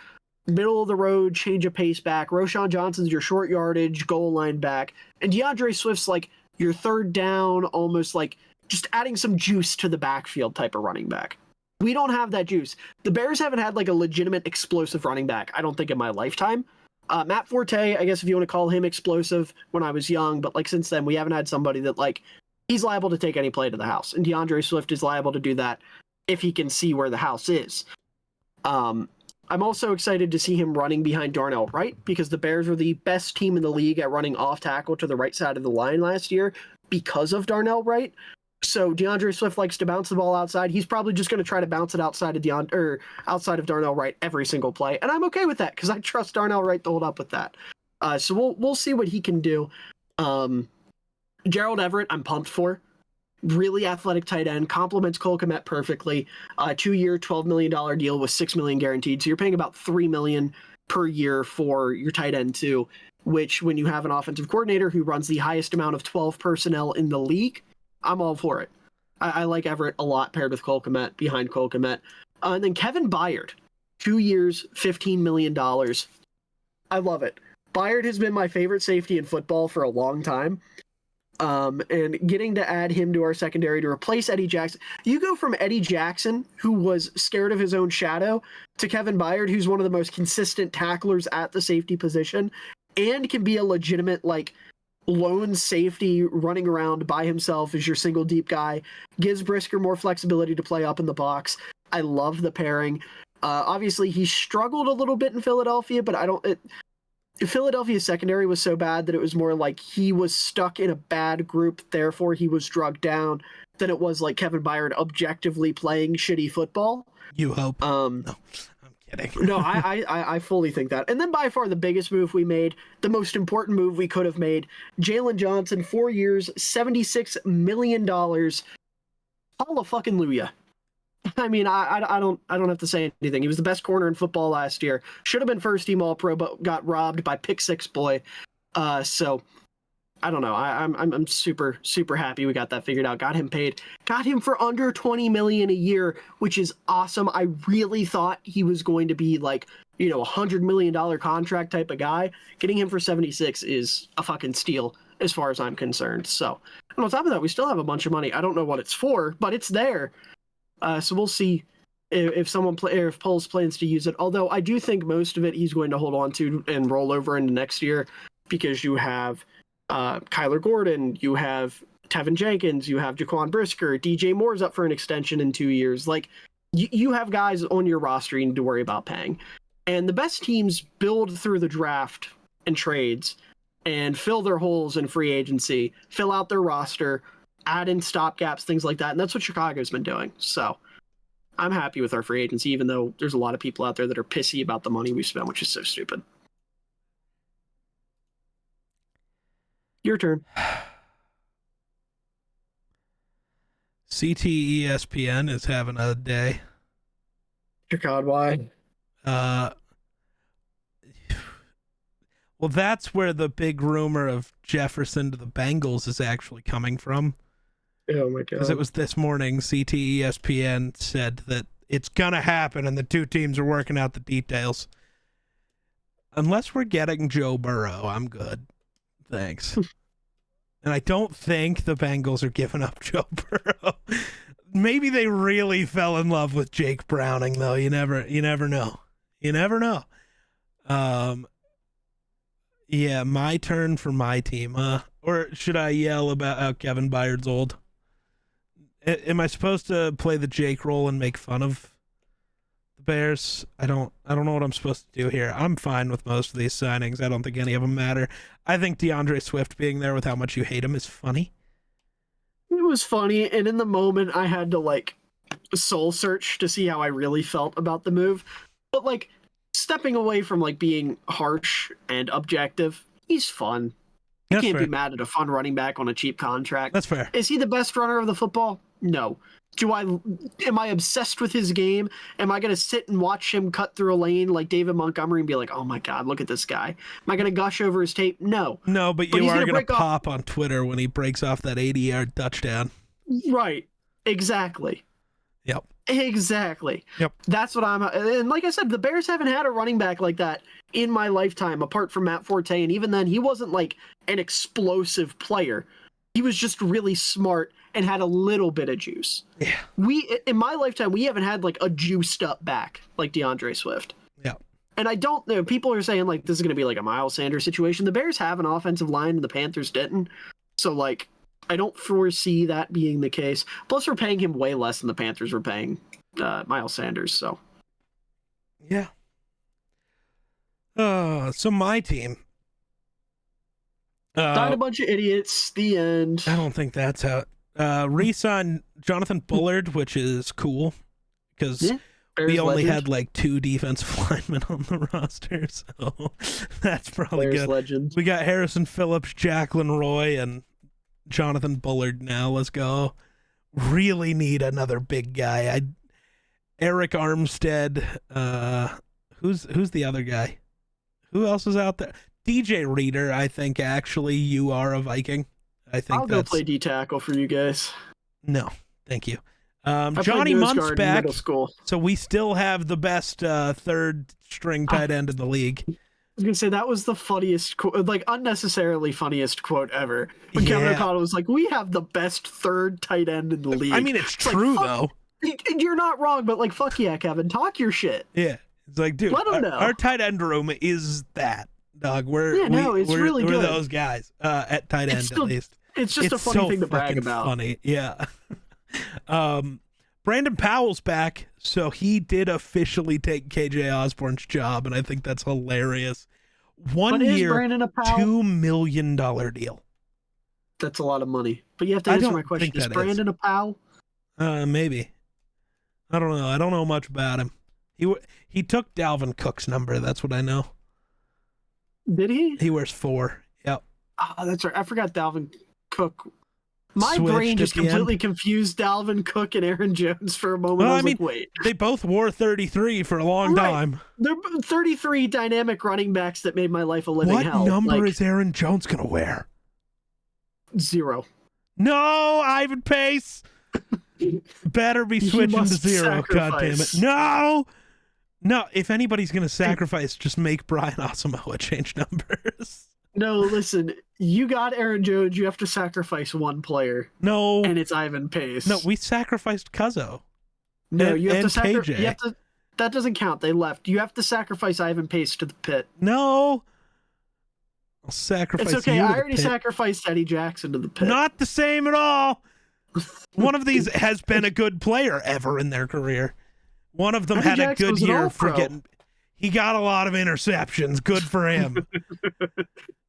middle of the road, change of pace back. Roshan Johnson's your short yardage, goal line back. And DeAndre Swift's like your 3rd down, almost like just adding some juice to the backfield type of running back. We don't have that juice. The Bears haven't had like a legitimate explosive running back, I don't think, in my lifetime. Matt Forte, I guess if you want to call him explosive, when I was young, but like since then we haven't had somebody that like he's liable to take any play to the house. And DeAndre Swift is liable to do that if he can see where the house is. I'm also excited to see him running behind Darnell Wright because the Bears were the best team in the league at running off tackle to the right side of the line last year because of Darnell Wright. So DeAndre Swift likes to bounce the ball outside. He's probably just going to try to bounce it outside of Darnell Wright every single play, and I'm okay with that because I trust Darnell Wright to hold up with that. So we'll see what he can do. Gerald Everett, I'm pumped for. Really athletic tight end, complements Cole Kmet perfectly. 2-year, $12 million deal with $6 million guaranteed. So you're paying about $3 million per year for your tight end too, which when you have an offensive coordinator who runs the highest amount of 12 personnel in the league, I'm all for it. I like Everett a lot paired with Cole Kmet, behind Cole Kmet. And then Kevin Byard, 2 years, $15 million. I love it. Byard has been my favorite safety in football for a long time. And getting to add him to our secondary to replace Eddie Jackson. You go from Eddie Jackson, who was scared of his own shadow, to Kevin Byard, who's one of the most consistent tacklers at the safety position and can be a legitimate, like, lone safety running around by himself as your single deep guy. Gives Brisker more flexibility to play up in the box. I love the pairing. Obviously, he struggled a little bit in Philadelphia, but Philadelphia's secondary was so bad that it was more like he was stuck in a bad group, therefore he was drugged down, than it was like Kevin Byard objectively playing shitty football. You hope. No, I'm kidding. No, I fully think that. And then by far the biggest move we made, the most important move we could have made, Jalen Johnson, 4 years, $76 million. Hallelujah. I mean, I don't have to say anything. He was the best corner in football last year. Should have been first team All Pro, but got robbed by pick six boy. So I don't know. I'm super super happy we got that figured out. Got him paid. Got him for under 20 million a year, which is awesome. I really thought he was going to be like, $100 million contract type of guy. Getting him for 76 is a fucking steal as far as I'm concerned. So, and on top of that, we still have a bunch of money. I don't know what it's for, but it's there. So we'll see if Poles plans to use it. Although I do think most of it he's going to hold on to and roll over into next year, because you have Kyler Gordon, you have Tevin Jenkins, you have Jaquan Brisker, DJ Moore's up for an extension in 2 years. Like, you have guys on your roster you need to worry about paying. And the best teams build through the draft and trades and fill their holes in free agency, fill out their roster, add in stopgaps, things like that. And that's what Chicago's been doing. So I'm happy with our free agency, even though there's a lot of people out there that are pissy about the money we spent, which is so stupid. Your turn. CTESPN is having a day. Dear God, why? Well, that's where the big rumor of Jefferson to the Bengals is actually coming from. Oh my God. Because it was this morning, CTESPN said that it's going to happen and the two teams are working out the details. Unless we're getting Joe Burrow, I'm good. Thanks. And I don't think the Bengals are giving up Joe Burrow. Maybe they really fell in love with Jake Browning, though. You never know. You never know. Yeah, my turn for my team. Or should I yell about how Kevin Byard's old? Am I supposed to play the Jake role and make fun of the Bears? I don't know what I'm supposed to do here. I'm fine with most of these signings. I don't think any of them matter. I think DeAndre Swift being there with how much you hate him is funny. It was funny, and in the moment I had to soul search to see how I really felt about the move. But stepping away from being harsh and objective, he's fun. You can't be mad at a fun running back on a cheap contract. That's fair. Is he the best runner of the football? No. Am I obsessed with his game? Am I going to sit and watch him cut through a lane like David Montgomery and be like, oh my God, look at this guy? Am I going to gush over his tape? No. No, but you are going to pop on Twitter when he breaks off that 80-yard touchdown. Right. Exactly. Yep. Exactly. Yep. That's what and like I said, the Bears haven't had a running back like that in my lifetime, apart from Matt Forte. And even then, he wasn't an explosive player. He was just really smart and had a little bit of juice. Yeah. In my lifetime, we haven't had a juiced up back like DeAndre Swift. Yeah. And I don't know, people are saying this is going to be a Miles Sanders situation. The Bears have an offensive line and the Panthers didn't. So I don't foresee that being the case. Plus, we're paying him way less than the Panthers were paying Miles Sanders. So, yeah. So my team. Signed a bunch of idiots. The end. I don't think that's how. Re-signed Jonathan Bullard, which is cool because we only had 2 defensive linemen on the roster, so that's probably Bears good. Legend. We got Harrison Phillips, Jacqueline Roy, and Jonathan Bullard now. Let's go. Really need another big guy. Eric Armstead. Who's the other guy? Who else is out there? DJ Reader. I think actually you are a Viking. I'll go play D tackle for you guys. No, thank you. Johnny Munt's back. Middle school. So we still have the best third string tight end in the league. I was gonna say that was the funniest, unnecessarily funniest quote ever. When Kevin O'Connell was like, "We have the best third tight end in the league." I mean, it's true though. You're not wrong, but fuck yeah, Kevin, talk your shit. Yeah, it's dude, let him know. Our tight end room is that dog. We're really good. We're those guys at tight end at least. It's just a funny thing to brag about. Funny, yeah. Brandon Powell's back, so he did officially take KJ Osborne's job, and I think that's hilarious. 1 year, $2 million deal. That's a lot of money. But you have to answer my question. Is Brandon a pal? Maybe. I don't know. I don't know much about him. He took Dalvin Cook's number. That's what I know. Did he? He wears 4. Yep. Oh, that's right. I forgot Dalvin Cook My brain switched just at the completely end. confused Dalvin Cook and Aaron Jones for a moment. Well, I I was mean, like, wait. they both wore 33 for a long Right. time. They're 33 dynamic running backs that made my life a living What hell. number Like, is Aaron Jones going to wear? 0. No, Ivan Pace. Better be He switching to must 0. God damn it. sacrifice. No. No, if anybody's going to sacrifice, just make Brian Asamoah change numbers. No, listen, you got Aaron Jones, you have to sacrifice one player. No. And it's Ivan Pace. No, we sacrificed Cuzzo. No, and, you have to KJ. You have to. That doesn't count. They left. You have to sacrifice Ivan Pace to the pit. No. I'll sacrifice It's okay. you to I the already pit. sacrificed Eddie Jackson to the pit. Not the same at all. One of these has been a good player ever in their career. One of them Eddie had Jackson a good was an year all-pro. for getting. He got a lot of interceptions. Good for him.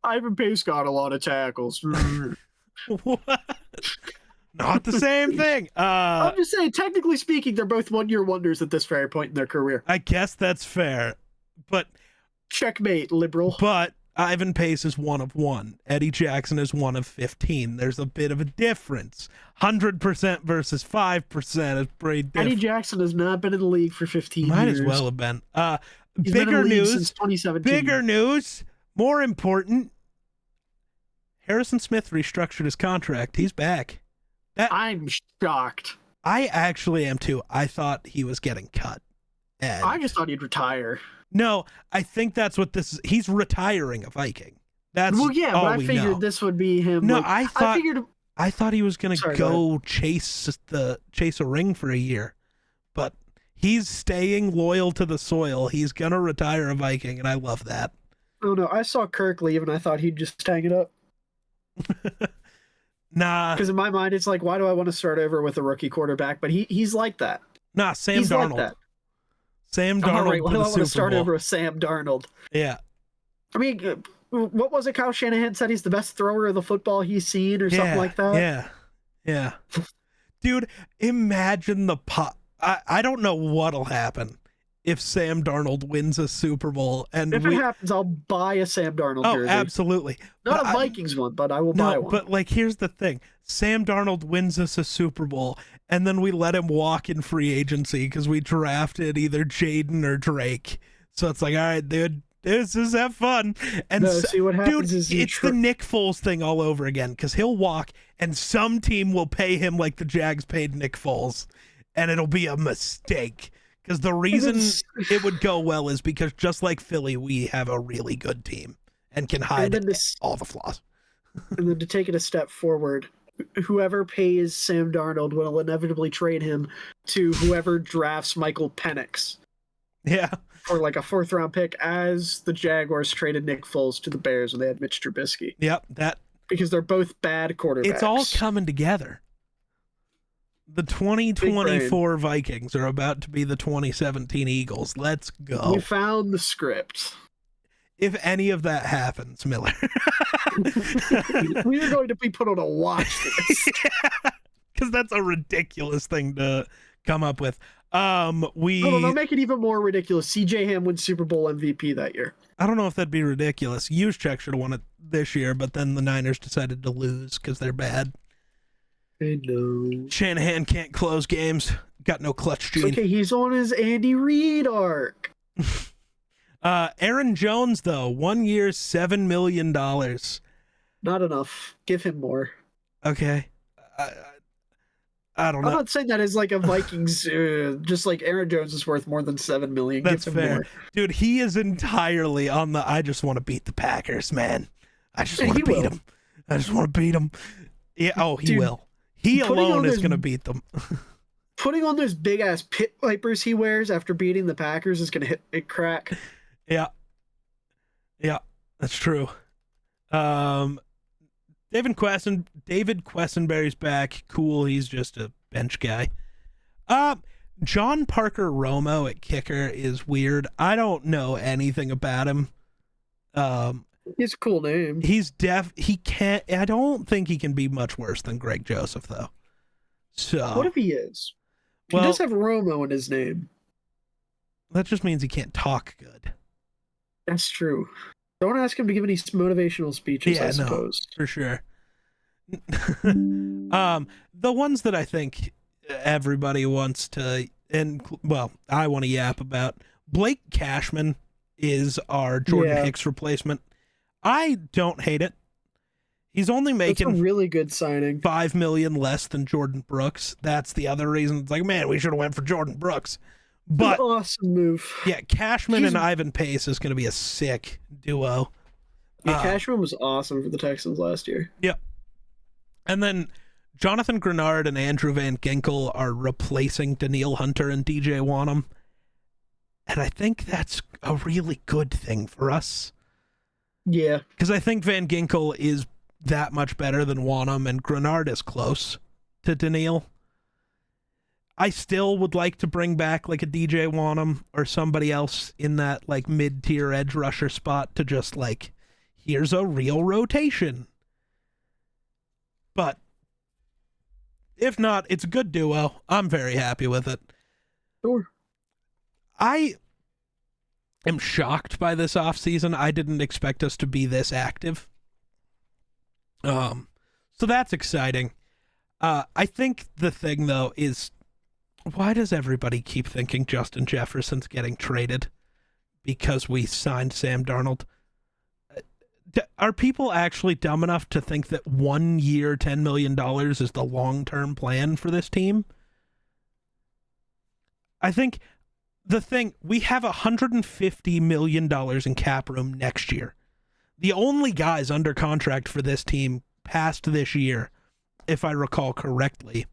Ivan Pace got a lot of tackles. What? Not the same thing. I'm just saying, technically speaking, they're both one-year wonders at this very point in their career. I guess that's fair. But Checkmate, liberal. Ivan Pace is 1 of 1. Eddie Jackson is 1 of 15. There's a bit of a difference. 100% versus 5% is pretty different. Eddie Jackson has not been in the league for 15 Might years. as well have been. He's been in Bigger the league news. since 2017. Bigger news. More important. Harrison Smith restructured his contract. He's back. I'm shocked. I actually am too. I thought he was getting cut. And I just thought he'd retire. no, I think that's what this is. He's retiring a Viking. That's Well, yeah, all but I we figured know. this would be him. No, like, I thought he was gonna Sorry, go chase a ring for a year, but he's staying loyal to the soil. He's gonna retire a Viking, and I love that. Oh no, I saw Kirk leave, and I thought he'd just hang it up. Nah, Because in my mind, it's like, why do I want to start over with a rookie quarterback? But he's like that. Sam He's Darnold. like that. Sam All Darnold right, why to do I the want to Super start Bowl. over with Sam Darnold? Yeah, I mean, what was it? Kyle Shanahan said he's the best thrower of the football he's seen, or something like that. Yeah. Dude, imagine the pop. I don't know what'll happen if Sam Darnold wins a Super Bowl, and If it happens, I'll buy a Sam Darnold oh, jersey. absolutely. Not But a Vikings one, but I will buy one. But like, here's the thing: Sam Darnold wins us a Super Bowl, and then we let him walk in free agency because we drafted either Jaden or Drake. So it's like, all right, dude, this is have fun. And No, see what happens dude, is it's the Nick Foles thing all over again because he'll walk, and some team will pay him like the Jags paid Nick Foles, and it'll be a mistake. Because the reason it would go well is because just like Philly, we have a really good team and can hide all the flaws. And then to take it a step forward, whoever pays Sam Darnold will inevitably trade him to whoever drafts Michael Penix. Yeah. For like a 4th round pick, as the Jaguars traded Nick Foles to the Bears when they had Mitch Trubisky. Yep. Because they're both bad quarterbacks. It's all coming together. The 2024 Vikings are about to be the 2017 Eagles. Let's go. We found the script. If any of that happens, Miller. We are going to be put on a watch list. Because that's a ridiculous thing to come up with. I'll make it even more ridiculous. CJ Ham wins Super Bowl MVP that year. I don't know if that'd be ridiculous. Juszczyk should have won it this year, but then the Niners decided to lose because they're bad. I know. Shanahan can't close games. Got no clutch gene. Okay, he's on his Andy Reid arc. Aaron Jones, though, 1 year, $7 million. Not enough. Give him more. Okay. I don't know. I'm not saying that as like a Vikings, just like Aaron Jones is worth more than $7 million. That's Give him fair. more. Dude, he is entirely on the I just want to beat the Packers, man. I just want to beat them. I just want to beat them. Yeah, he will. He alone is going to beat them. Putting on those big ass pit vipers he wears after beating the Packers is going to hit a crack. Yeah, that's true. David Quessenberry's back. Cool. He's just a bench guy. John Parker Romo at kicker is weird. I don't know anything about him. He's a cool name. I don't think he can be much worse than Greg Joseph, though. So what if he is? He does have Romo in his name. That just means he can't talk good. That's true. Don't ask him to give any motivational speeches, I suppose. No, for sure. The ones that I think everybody wants to, and well, I want to yap about. Blake Cashman is our Jordan Hicks replacement. I don't hate it. He's only making That's a really good signing. $5 million less than Jordan Brooks. That's the other reason. It's like, man, we should have went for Jordan Brooks. But an awesome move. Yeah, Cashman and Ivan Pace is going to be a sick duo. Yeah, Cashman was awesome for the Texans last year. Yep. And then Jonathan Grenard and Andrew Van Ginkel are replacing Daniil Hunter and DJ Wanham. And I think that's a really good thing for us. Yeah. Because I think Van Ginkel is that much better than Wanham, and Grenard is close to Daniil. I still would like to bring back like a DJ Wanham or somebody else in that like mid-tier edge rusher spot to just like, here's a real rotation. But if not, it's a good duo. I'm very happy with it. Sure. I am shocked by this offseason. I didn't expect us to be this active. So that's exciting. I think the thing though is, why does everybody keep thinking Justin Jefferson's getting traded because we signed Sam Darnold? Are people actually dumb enough to think that 1 year, $10 million is the long-term plan for this team? I think the thing, we have $150 million in cap room next year. The only guys under contract for this team past this year, if I recall correctly,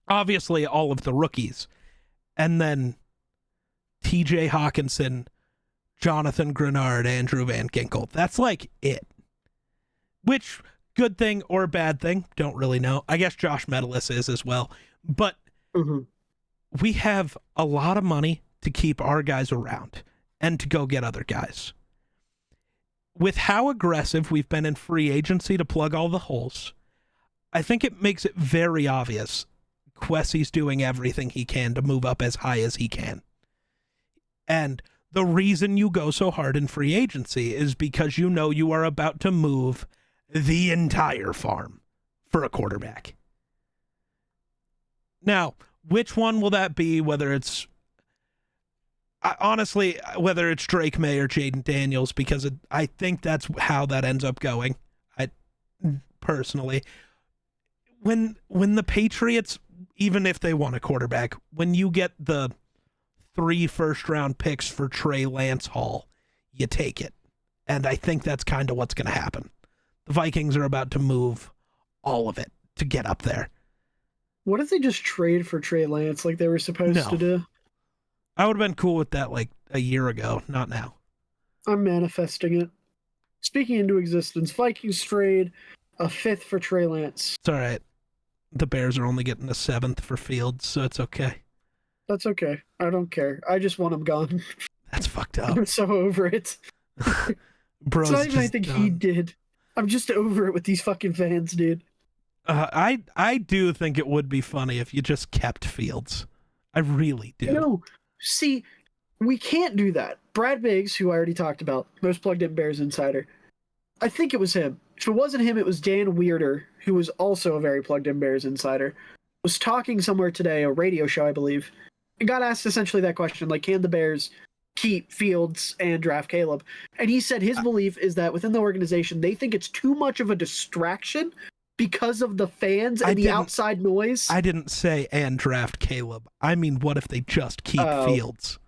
obviously all of the rookies, and then TJ Hawkinson, Jonathan Grenard, Andrew Van Ginkel. That's like it. Which, good thing or bad thing, don't really know. I guess Josh Metellus is as well. But we have a lot of money to keep our guys around and to go get other guys. With how aggressive we've been in free agency to plug all the holes, I think it makes it very obvious Kwesi's doing everything he can to move up as high as he can. And the reason you go so hard in free agency is because you know you are about to move the entire farm for a quarterback. Now, which one will that be? Honestly, whether it's Drake May or Jaden Daniels, because I think that's how that ends up going. Personally, when the Patriots, even if they want a quarterback, when you get the 3 first-round picks for Trey Lance Hall, you take it. And I think that's kind of what's going to happen. The Vikings are about to move all of it to get up there. What if they just trade for Trey Lance like they were supposed to do? I would have been cool with that like a year ago, not now. I'm manifesting it. Speaking into existence, Vikings trade a 5th for Trey Lance. It's all right. The Bears are only getting a 7th for Fields, so it's okay. That's okay. I don't care. I just want him gone. That's fucked up. I'm so over it. Bros, it's not even anything he did. I'm just over it with these fucking fans, dude. I do think it would be funny if you just kept Fields. I really do. No, see, we can't do that. Brad Biggs, who I already talked about, most plugged-in Bears insider, I think it was him. If it wasn't him, it was Dan Weirder, who was also a very plugged-in Bears insider, was talking somewhere today, a radio show, I believe, and got asked essentially that question, like, can the Bears keep Fields and draft Caleb? And he said his belief is that within the organization, they think it's too much of a distraction because of the fans and the outside noise. I didn't say and draft Caleb. I mean, what if they just keep Fields?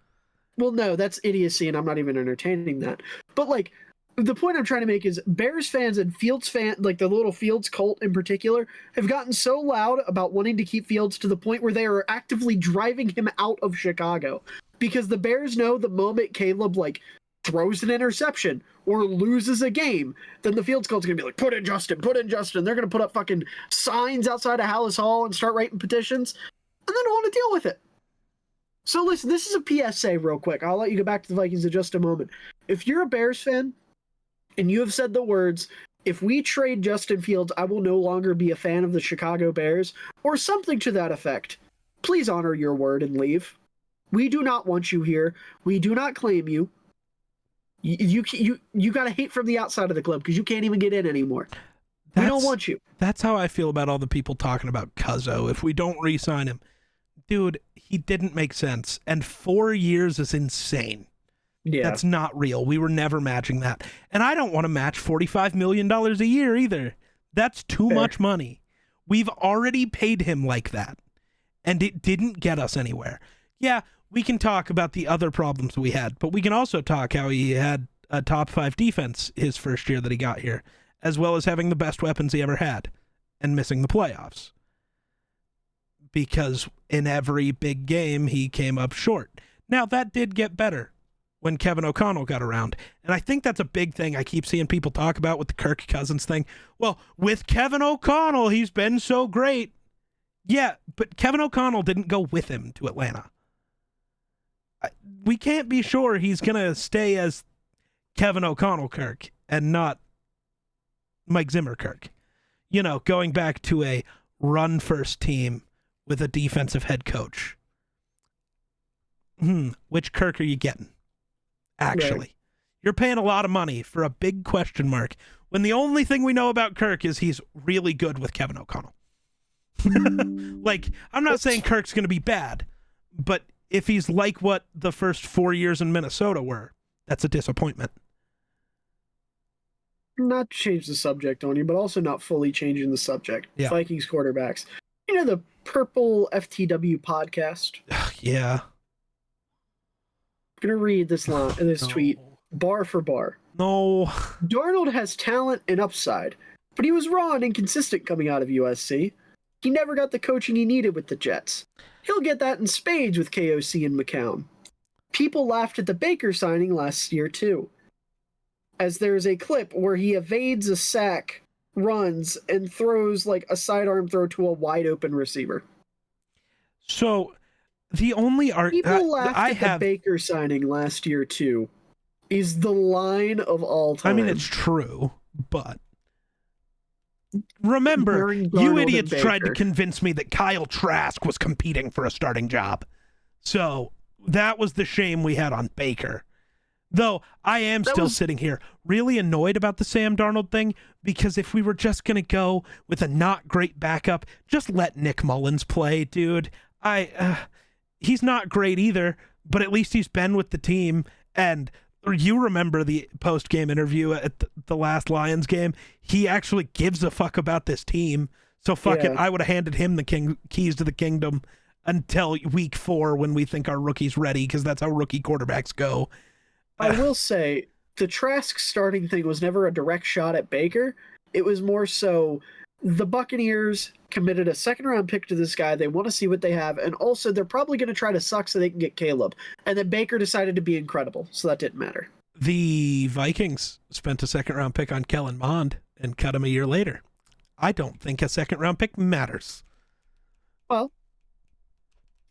Well, no, that's idiocy, and I'm not even entertaining that. But, like, the point I'm trying to make is Bears fans and Fields fans, like the little Fields cult in particular, have gotten so loud about wanting to keep Fields to the point where they are actively driving him out of Chicago. Because the Bears know the moment Caleb, like, throws an interception or loses a game, then the Fields cult's going to be like, put in Justin, put in Justin. They're going to put up fucking signs outside of Hallis Hall and start writing petitions, and then don't want to deal with it. So listen, this is a PSA real quick. I'll let you go back to the Vikings in just a moment. If you're a Bears fan and you have said the words, if we trade Justin Fields, I will no longer be a fan of the Chicago Bears, or something to that effect, please honor your word and leave. We do not want you here. We do not claim you. You got to hate from the outside of the club because you can't even get in anymore. We don't want you. That's how I feel about all the people talking about Cuzzo. If we don't re-sign him, dude, he didn't make sense. And 4 years is insane. Yeah. That's not real. We were never matching that. And I don't want to match $45 million a year either. That's too much money. We've already paid him like that. And it didn't get us anywhere. Yeah, we can talk about the other problems we had, but we can also talk how he had a top 5 defense his first year that he got here, as well as having the best weapons he ever had and missing the playoffs. Because in every big game, he came up short. Now, that did get better when Kevin O'Connell got around. And I think that's a big thing I keep seeing people talk about with the Kirk Cousins thing. Well, with Kevin O'Connell, he's been so great. Yeah, but Kevin O'Connell didn't go with him to Atlanta. We can't be sure he's going to stay as Kevin O'Connell Kirk and not Mike Zimmer Kirk. You know, going back to a run-first team with a defensive head coach. Which Kirk are you getting? Actually, right. You're paying a lot of money for a big question mark when the only thing we know about Kirk is he's really good with Kevin O'Connell. Like, I'm not saying Kirk's going to be bad, but if he's like what the first 4 years in Minnesota were, that's a disappointment. Not to change the subject on you, but also not fully changing the subject. Yeah. Vikings quarterbacks. You know the Purple FTW podcast? Yeah. I'm going to read this tweet bar for bar. No. Darnold has talent and upside, but he was raw and inconsistent coming out of USC. He never got the coaching he needed with the Jets. He'll get that in spades with KOC and McCown. People laughed at the Baker signing last year, too, as there's a clip where he evades a sack, runs, and throws like a sidearm throw to a wide-open receiver. So, the only people laughed at the Baker signing last year, too, is the line of all time. I mean, it's true, but remember, you idiots tried to convince me that Kyle Trask was competing for a starting job. So that was the shame we had on Baker. Though I am still sitting here really annoyed about the Sam Darnold thing, because if we were just going to go with a not great backup, just let Nick Mullins play, dude. He's not great either, but at least he's been with the team. And you remember the post-game interview at the last Lions game? He actually gives a fuck about this team. So fuck it, I would have handed him the keys to the kingdom until week 4 when we think our rookie's ready, because that's how rookie quarterbacks go. I will say, the Trask starting thing was never a direct shot at Baker. It was more so the Buccaneers committed a second-round pick to this guy. They want to see what they have, and also they're probably going to try to suck so they can get Caleb. And then Baker decided to be incredible, so that didn't matter. The Vikings spent a second-round pick on Kellen Mond and cut him a year later. I don't think a second-round pick matters. Well,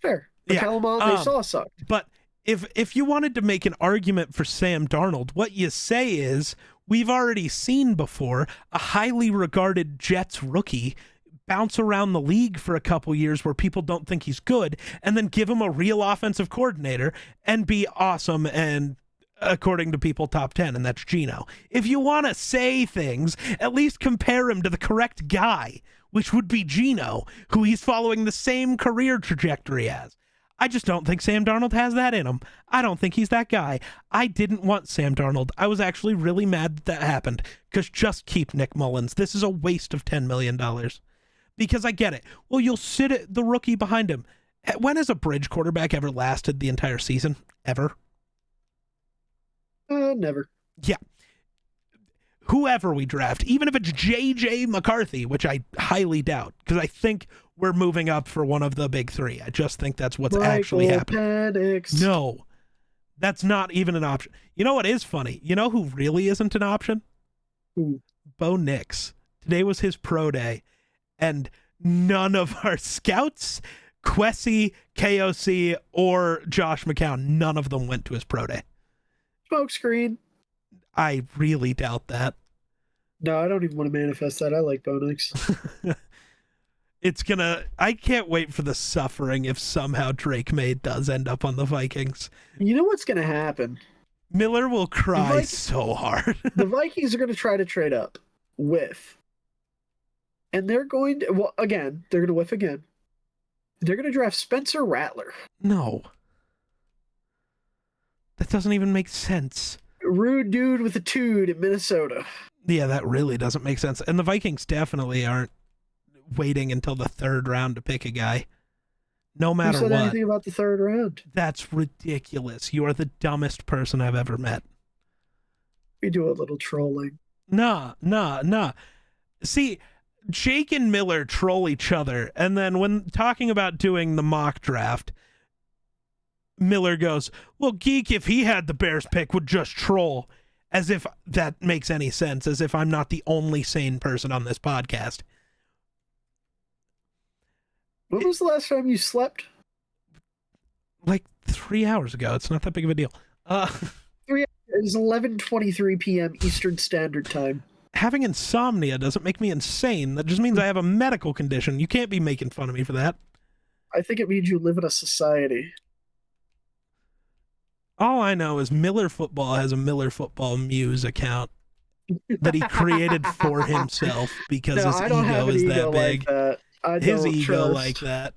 fair. But Kellen Mond, they saw sucked. But if you wanted to make an argument for Sam Darnold, what you say is, we've already seen before a highly regarded Jets rookie bounce around the league for a couple years where people don't think he's good, and then give him a real offensive coordinator and be awesome and, according to people, top 10, and that's Geno. If you want to say things, at least compare him to the correct guy, which would be Geno, who he's following the same career trajectory as. I just don't think Sam Darnold has that in him. I don't think he's that guy. I didn't want Sam Darnold. I was actually really mad that happened, because just keep Nick Mullins. This is a waste of $10 million. Because I get it. Well, you'll sit the rookie behind him. When has a bridge quarterback ever lasted the entire season? Ever? Never. Yeah. Whoever we draft, even if it's J.J. McCarthy, which I highly doubt, because I think we're moving up for one of the big 3. I just think that's what's actually happening. Penix. No, that's not even an option. You know what is funny? You know who really isn't an option? Who? Bo Nix. Today was his pro day, and none of our scouts, Kwesi, KOC, or Josh McCown, none of them went to his pro day. Smoke screen. I really doubt that. No, I don't even want to manifest that. I like Bo Nix. I can't wait for the suffering if somehow Drake May does end up on the Vikings. You know what's going to happen? Miller will cry so hard. The Vikings are going to try to trade up with And they're going to, well, again, they're going to whiff again. They're going to draft Spencer Rattler. No. That doesn't even make sense. Rude dude with a tood in Minnesota. Yeah, that really doesn't make sense. And the Vikings definitely aren't waiting until the third round to pick a guy. No matter what. Who said anything about the third round? That's ridiculous. You are the dumbest person I've ever met. We do a little trolling. Nah. See, Jake and Miller troll each other, and then when talking about doing the mock draft, Miller goes, well, Geek, if he had the Bears pick, would just troll. As if that makes any sense, as if I'm not the only sane person on this podcast. When was the last time you slept? Like 3 hours ago. It's not that big of a deal. 3 hours. It is 11:23 p.m. Eastern Standard Time. Having insomnia doesn't make me insane. That just means I have a medical condition. You can't be making fun of me for that. I think it means you live in a society. All I know is Miller Football has a Miller Football Muse account that he created for himself because his ego is that big. Like that. His ego like that.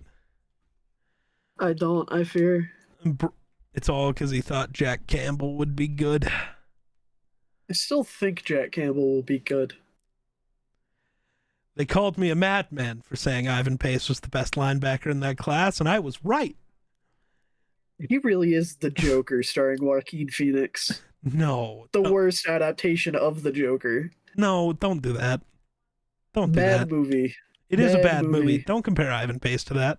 I don't. I fear. It's all because he thought Jack Campbell would be good. I still think Jack Campbell will be good. They called me a madman for saying Ivan Pace was the best linebacker in that class, and I was right. He really is the Joker starring Joaquin Phoenix. No. The worst adaptation of the Joker. No, don't do that. Don't do that. Bad movie. It is a bad movie. Don't compare Ivan Pace to that.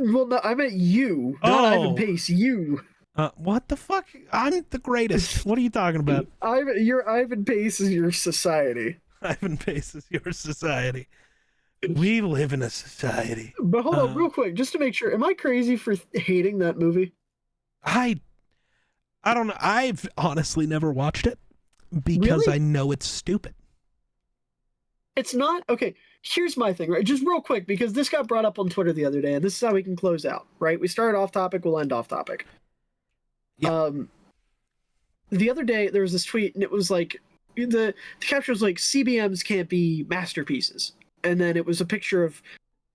Well, no, I meant you. Not Ivan Pace, you. What the fuck? I'm the greatest. What are you talking about? Your Ivan Pace is your society. Ivan Pace is your society. We live in a society. But hold on, real quick, just to make sure. Am I crazy for hating that movie? I don't know. I've honestly never watched it because I know it's stupid. It's not. Okay, here's my thing, right? Just real quick, because this got brought up on Twitter the other day, and this is how we can close out, right? We started off topic, we'll end off topic. Yeah. The other day, there was this tweet, and it was like, the caption was like, CBMs can't be masterpieces. And then it was a picture of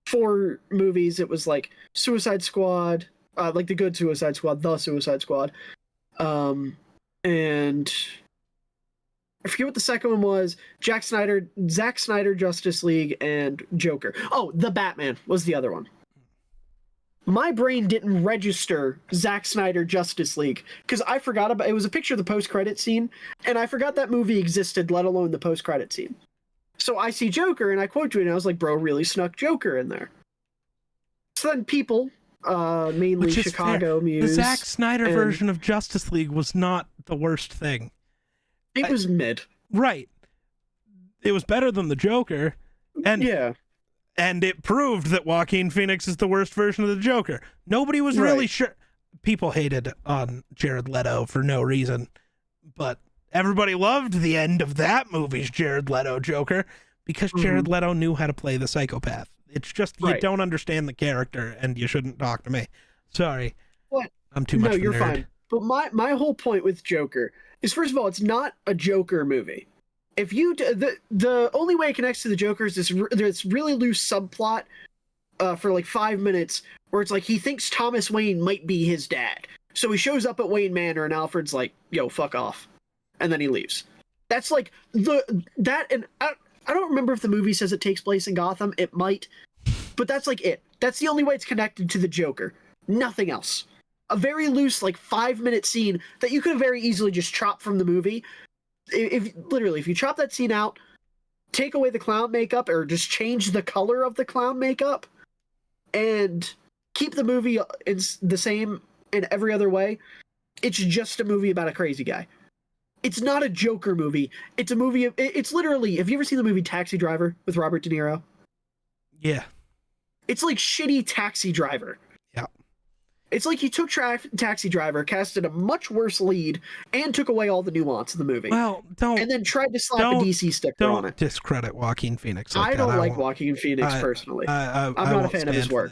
4 movies. It was like Suicide Squad, like the good Suicide Squad, the Suicide Squad. And I forget what the second one was. Zack Snyder, Justice League, and Joker. Oh, The Batman was the other one. My brain didn't register Zack Snyder, Justice League, because I forgot about it. Was a picture of the post-credit scene, and I forgot that movie existed, let alone the post-credit scene. So I see Joker, and I quote you, and I was like, bro, really snuck Joker in there. So then people, mainly Chicago Muse... The Zack Snyder version of Justice League was not the worst thing. It was mid. Right. It was better than the Joker. And yeah. And it proved that Joaquin Phoenix is the worst version of the Joker. Nobody was really sure. People hated on Jared Leto for no reason. But everybody loved the end of that movie's Jared Leto Joker because Jared Leto knew how to play the psychopath. It's just you don't understand the character and you shouldn't talk to me. Sorry. What? I'm too much of a nerd. No, you're fine. But my whole point with Joker is, first of all, it's not a Joker movie. If you the only way it connects to the Joker is this really loose subplot for like 5 minutes where it's like he thinks Thomas Wayne might be his dad. So he shows up at Wayne Manor and Alfred's like, yo, fuck off. And then he leaves. That's like and I don't remember if the movie says it takes place in Gotham. It might. But that's like it. That's the only way it's connected to the Joker. Nothing else. A very loose, like 5-minute scene that you could have very easily just chopped from the movie. If you chop that scene out, take away the clown makeup, or just change the color of the clown makeup, and keep the movie the same in every other way, it's just a movie about a crazy guy. It's not a Joker movie. It's a movie. It's literally. Have you ever seen the movie Taxi Driver with Robert De Niro? Yeah. It's like shitty Taxi Driver. Yeah. It's like he took Taxi Driver, casted a much worse lead, and took away all the nuance of the movie. Well, and then tried to slap a DC sticker on it. Don't discredit Joaquin Phoenix. I don't like Joaquin Phoenix personally. I'm not a fan of his work.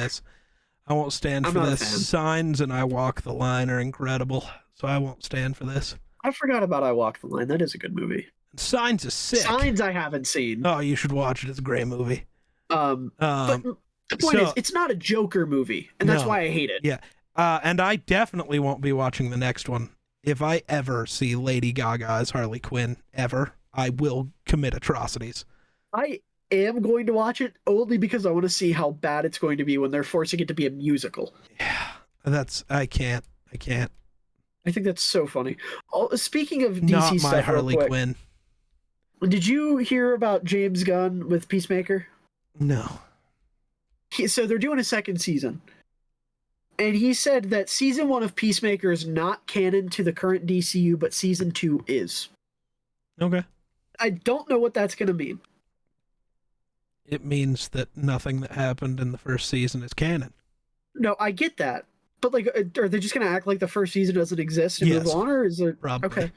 I won't stand for this. Signs and I Walk the Line are incredible, so I won't stand for this. I forgot about I Walk the Line. That is a good movie. Signs is sick. Signs I haven't seen. Oh, you should watch it. It's a great movie. But the point is, it's not a Joker movie, and that's why I hate it. Yeah. And I definitely won't be watching the next one. If I ever see Lady Gaga as Harley Quinn, ever, I will commit atrocities. I am going to watch it only because I want to see how bad it's going to be when they're forcing it to be a musical. Yeah, I can't. I think that's so funny. Speaking of DC Not my stuff, Harley Quinn. Did you hear about James Gunn with Peacemaker? No. So they're doing a second season. And he said that season 1 of Peacemaker is not canon to the current DCU, but season 2 is. Okay. I don't know what that's going to mean. It means that nothing that happened in the first season is canon. No, I get that. But, like, are they just going to act like the first season doesn't exist and move on? Or is it... Probably. Okay.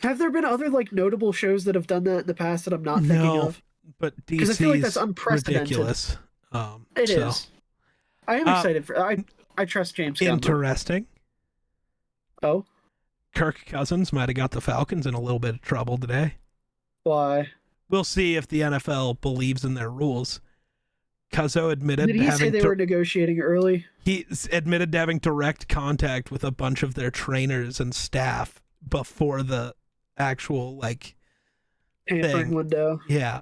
Have there been other, like, notable shows that have done that in the past that I'm not thinking of? But DC's because I feel like that's unprecedented. Ridiculous. It is. I am excited for. I trust James Gunn. Interesting. Oh. Kirk Cousins might have got the Falcons in a little bit of trouble today. Why? We'll see if the NFL believes in their rules. Cuzzo admitted. Did he say they were negotiating early? He admitted to having direct contact with a bunch of their trainers and staff before the actual tampering window. Yeah.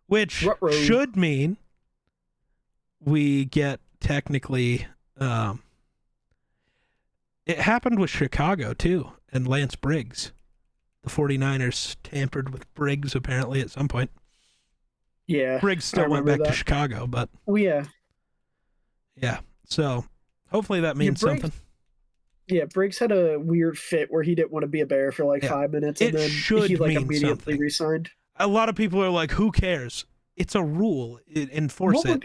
Which should mean we get technically it happened with Chicago too and Lance Briggs. The 49ers tampered with Briggs apparently at some point. Yeah. Briggs still went back to Chicago, but yeah. So hopefully that means something. Yeah, Briggs had a weird fit where he didn't want to be a Bear for 5 minutes, and then he immediately resigned. A lot of people are like, "Who cares? It's a rule. Enforce what would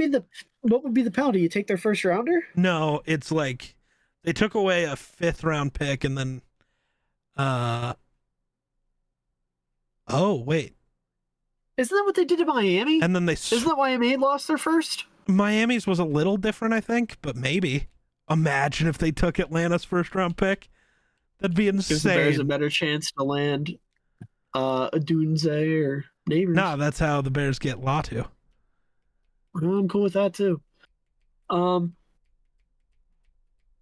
be the penalty? You take their first rounder? No, it's like they took away a 5th round pick, and then, oh wait, isn't that what they did to Miami? And then isn't that why Miami lost their first? Miami's was a little different, I think, but maybe. Imagine if they took Atlanta's 1st round pick. That'd be insane. Gives the Bears a better chance to land a Dunze or Neighbors. No, that's how the Bears get Latu. I'm cool with that too.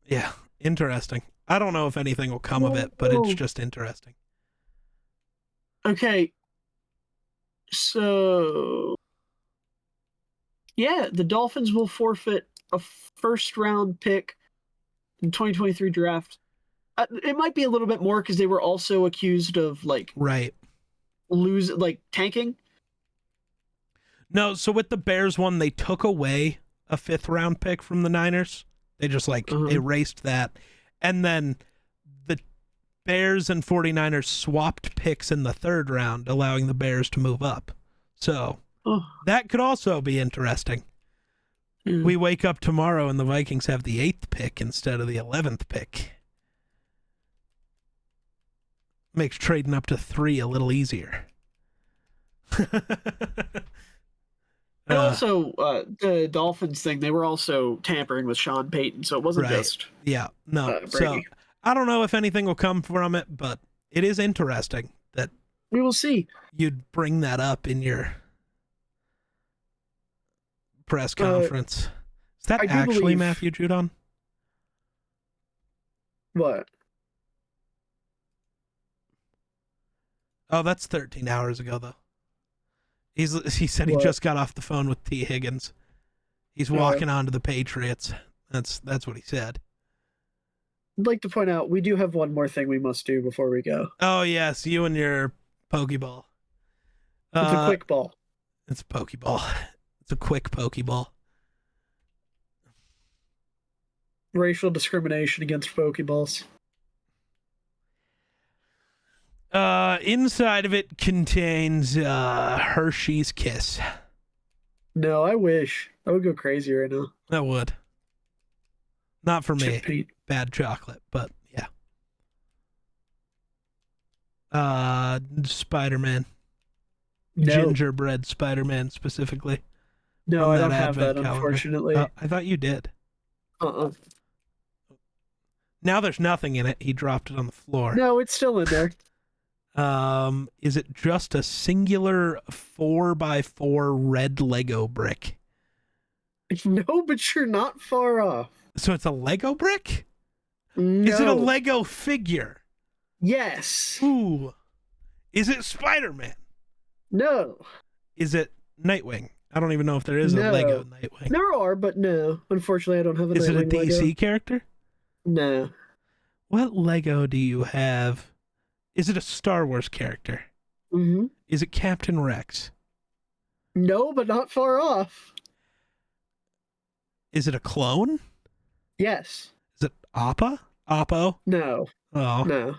Yeah, interesting. I don't know if anything will come of it, but it's just interesting. Okay. So, yeah, the Dolphins will forfeit a 1st round pick in 2023 draft. It might be a little bit more because they were also accused of tanking. No, so with the Bears one, they took away a 5th round pick from the Niners. They just erased that. And then the Bears and 49ers swapped picks in the 3rd round, allowing the Bears to move up. So that could also be interesting. We wake up tomorrow and the Vikings have the 8th pick instead of the 11th pick. Makes trading up to 3 a little easier. And also, the Dolphins thing, they were also tampering with Sean Payton, so it wasn't just... Yeah, no. Brady. So I don't know if anything will come from it, but it is interesting that... We will see. You'd bring that up in your press conference. Is that actually Matthew Judon? What? Oh, that's 13 hours ago, though. He said he just got off the phone with T. Higgins. He's walking on to the Patriots. That's what he said. I'd like to point out, we do have one more thing we must do before we go. Oh, yes, you and your Pokeball. It's a quick ball. It's a Pokeball. It's a quick Pokeball. Racial discrimination against Pokeballs. Inside of it contains Hershey's Kiss. No, I wish. I would go crazy right now. That would. Not for me. Paint. Bad chocolate, but yeah. Spider-Man. No. Gingerbread Spider-Man specifically. No, I don't have that, unfortunately. I thought you did. Now there's nothing in it. He dropped it on the floor. No, it's still in there. Is it just a singular 4x4 red Lego brick? No, but you're not far off. So it's a Lego brick? No. Is it a Lego figure? Yes. Ooh. Is it Spider-Man? No. Is it Nightwing? I don't even know if there is a Lego Nightwing. There are, but no. Unfortunately, I don't have a Is Nightwing it a DC Lego. character? No. What Lego do you have? Is it a Star Wars character? Mm-hmm. Is it Captain Rex? No, but not far off. Is it a clone? Yes. Is it Appa? Oppo? No. Oh. No.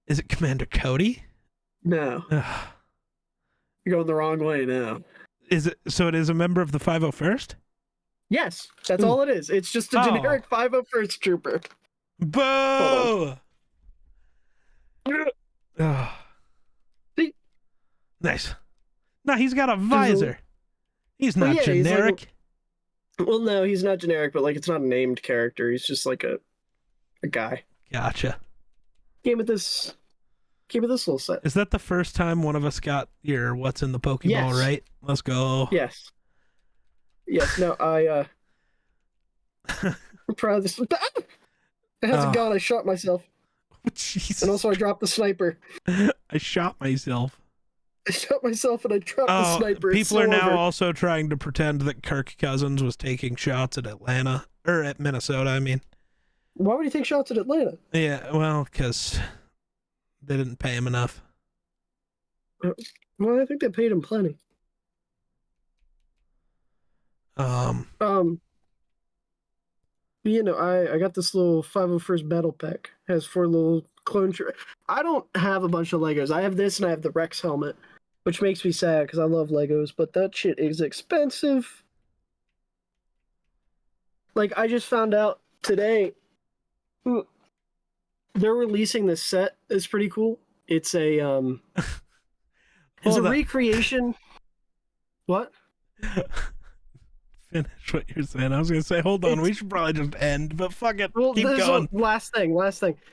Is it Commander Cody? No. Ugh. You're going the wrong way now. Is it so? It is a member of the 501st? Yes, that's all it is. It's just a generic 501st trooper. Boo! Oh. See? Nice. No, he's got a visor. He's not generic. Well, no, he's not generic, but like it's not a named character. He's just like a guy. Gotcha. Came with this little set. Is that the first time one of us got your what's in the Pokeball, right? Let's go. Yes. Yes, no, I'm proud of this. It hasn't gone, I shot myself. Jesus. And also I dropped the sniper. I shot myself. I shot myself and I dropped the sniper. People are now also trying to pretend that Kirk Cousins was taking shots at Atlanta, or at Minnesota, I mean. Why would he take shots at Atlanta? Yeah, well, because they didn't pay him enough. Well, I think they paid him plenty. You know, I got this little 501st battle pack. It has 4 little clone. I don't have a bunch of Legos. I have this and I have the Rex helmet, which makes me sad because I love Legos, but that shit is expensive. Like, I just found out today they're releasing this set. It's pretty cool. It's a it's a recreation. What? Finish what you're saying. I was gonna say, hold on, we should probably just end, but fuck it. Well, keep going. Last thing.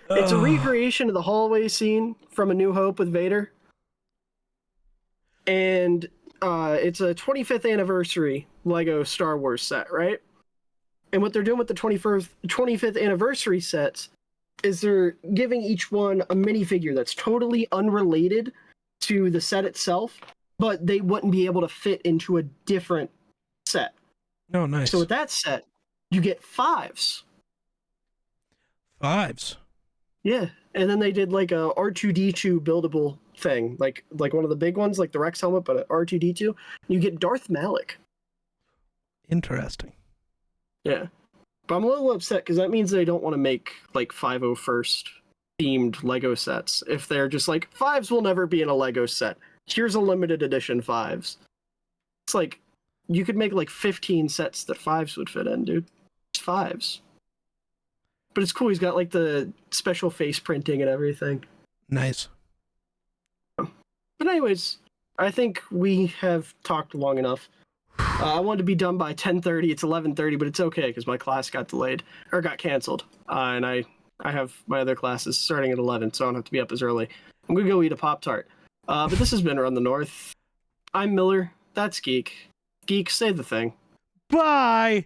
It's a recreation of the hallway scene from A New Hope with Vader. And it's a 25th anniversary Lego Star Wars set, right? And what they're doing with the 25th anniversary sets is they're giving each one a minifigure that's totally unrelated to the set itself, but they wouldn't be able to fit into a different set. Oh, nice. So with that set, you get 5s. 5s? Yeah. And then they did like a R2-D2 buildable thing, like one of the big ones, like the Rex helmet, but an R2-D2. You get Darth Malik. Interesting. Yeah. But I'm a little upset because that means they don't want to make like 501st themed Lego sets. If they're just like, 5s will never be in a Lego set. Here's a limited edition 5s. It's like, you could make like 15 sets that 5s would fit in, dude. It's 5s. But it's cool. He's got like the special face printing and everything. Nice. But anyways, I think we have talked long enough. I wanted to be done by 10:30. It's 11:30, but it's okay because my class got delayed or got canceled. And I have my other classes starting at 11, so I don't have to be up as early. I'm going to go eat a Pop-Tart. But this has been Run the North. I'm Miller. That's Geek. Geek, say the thing. Bye!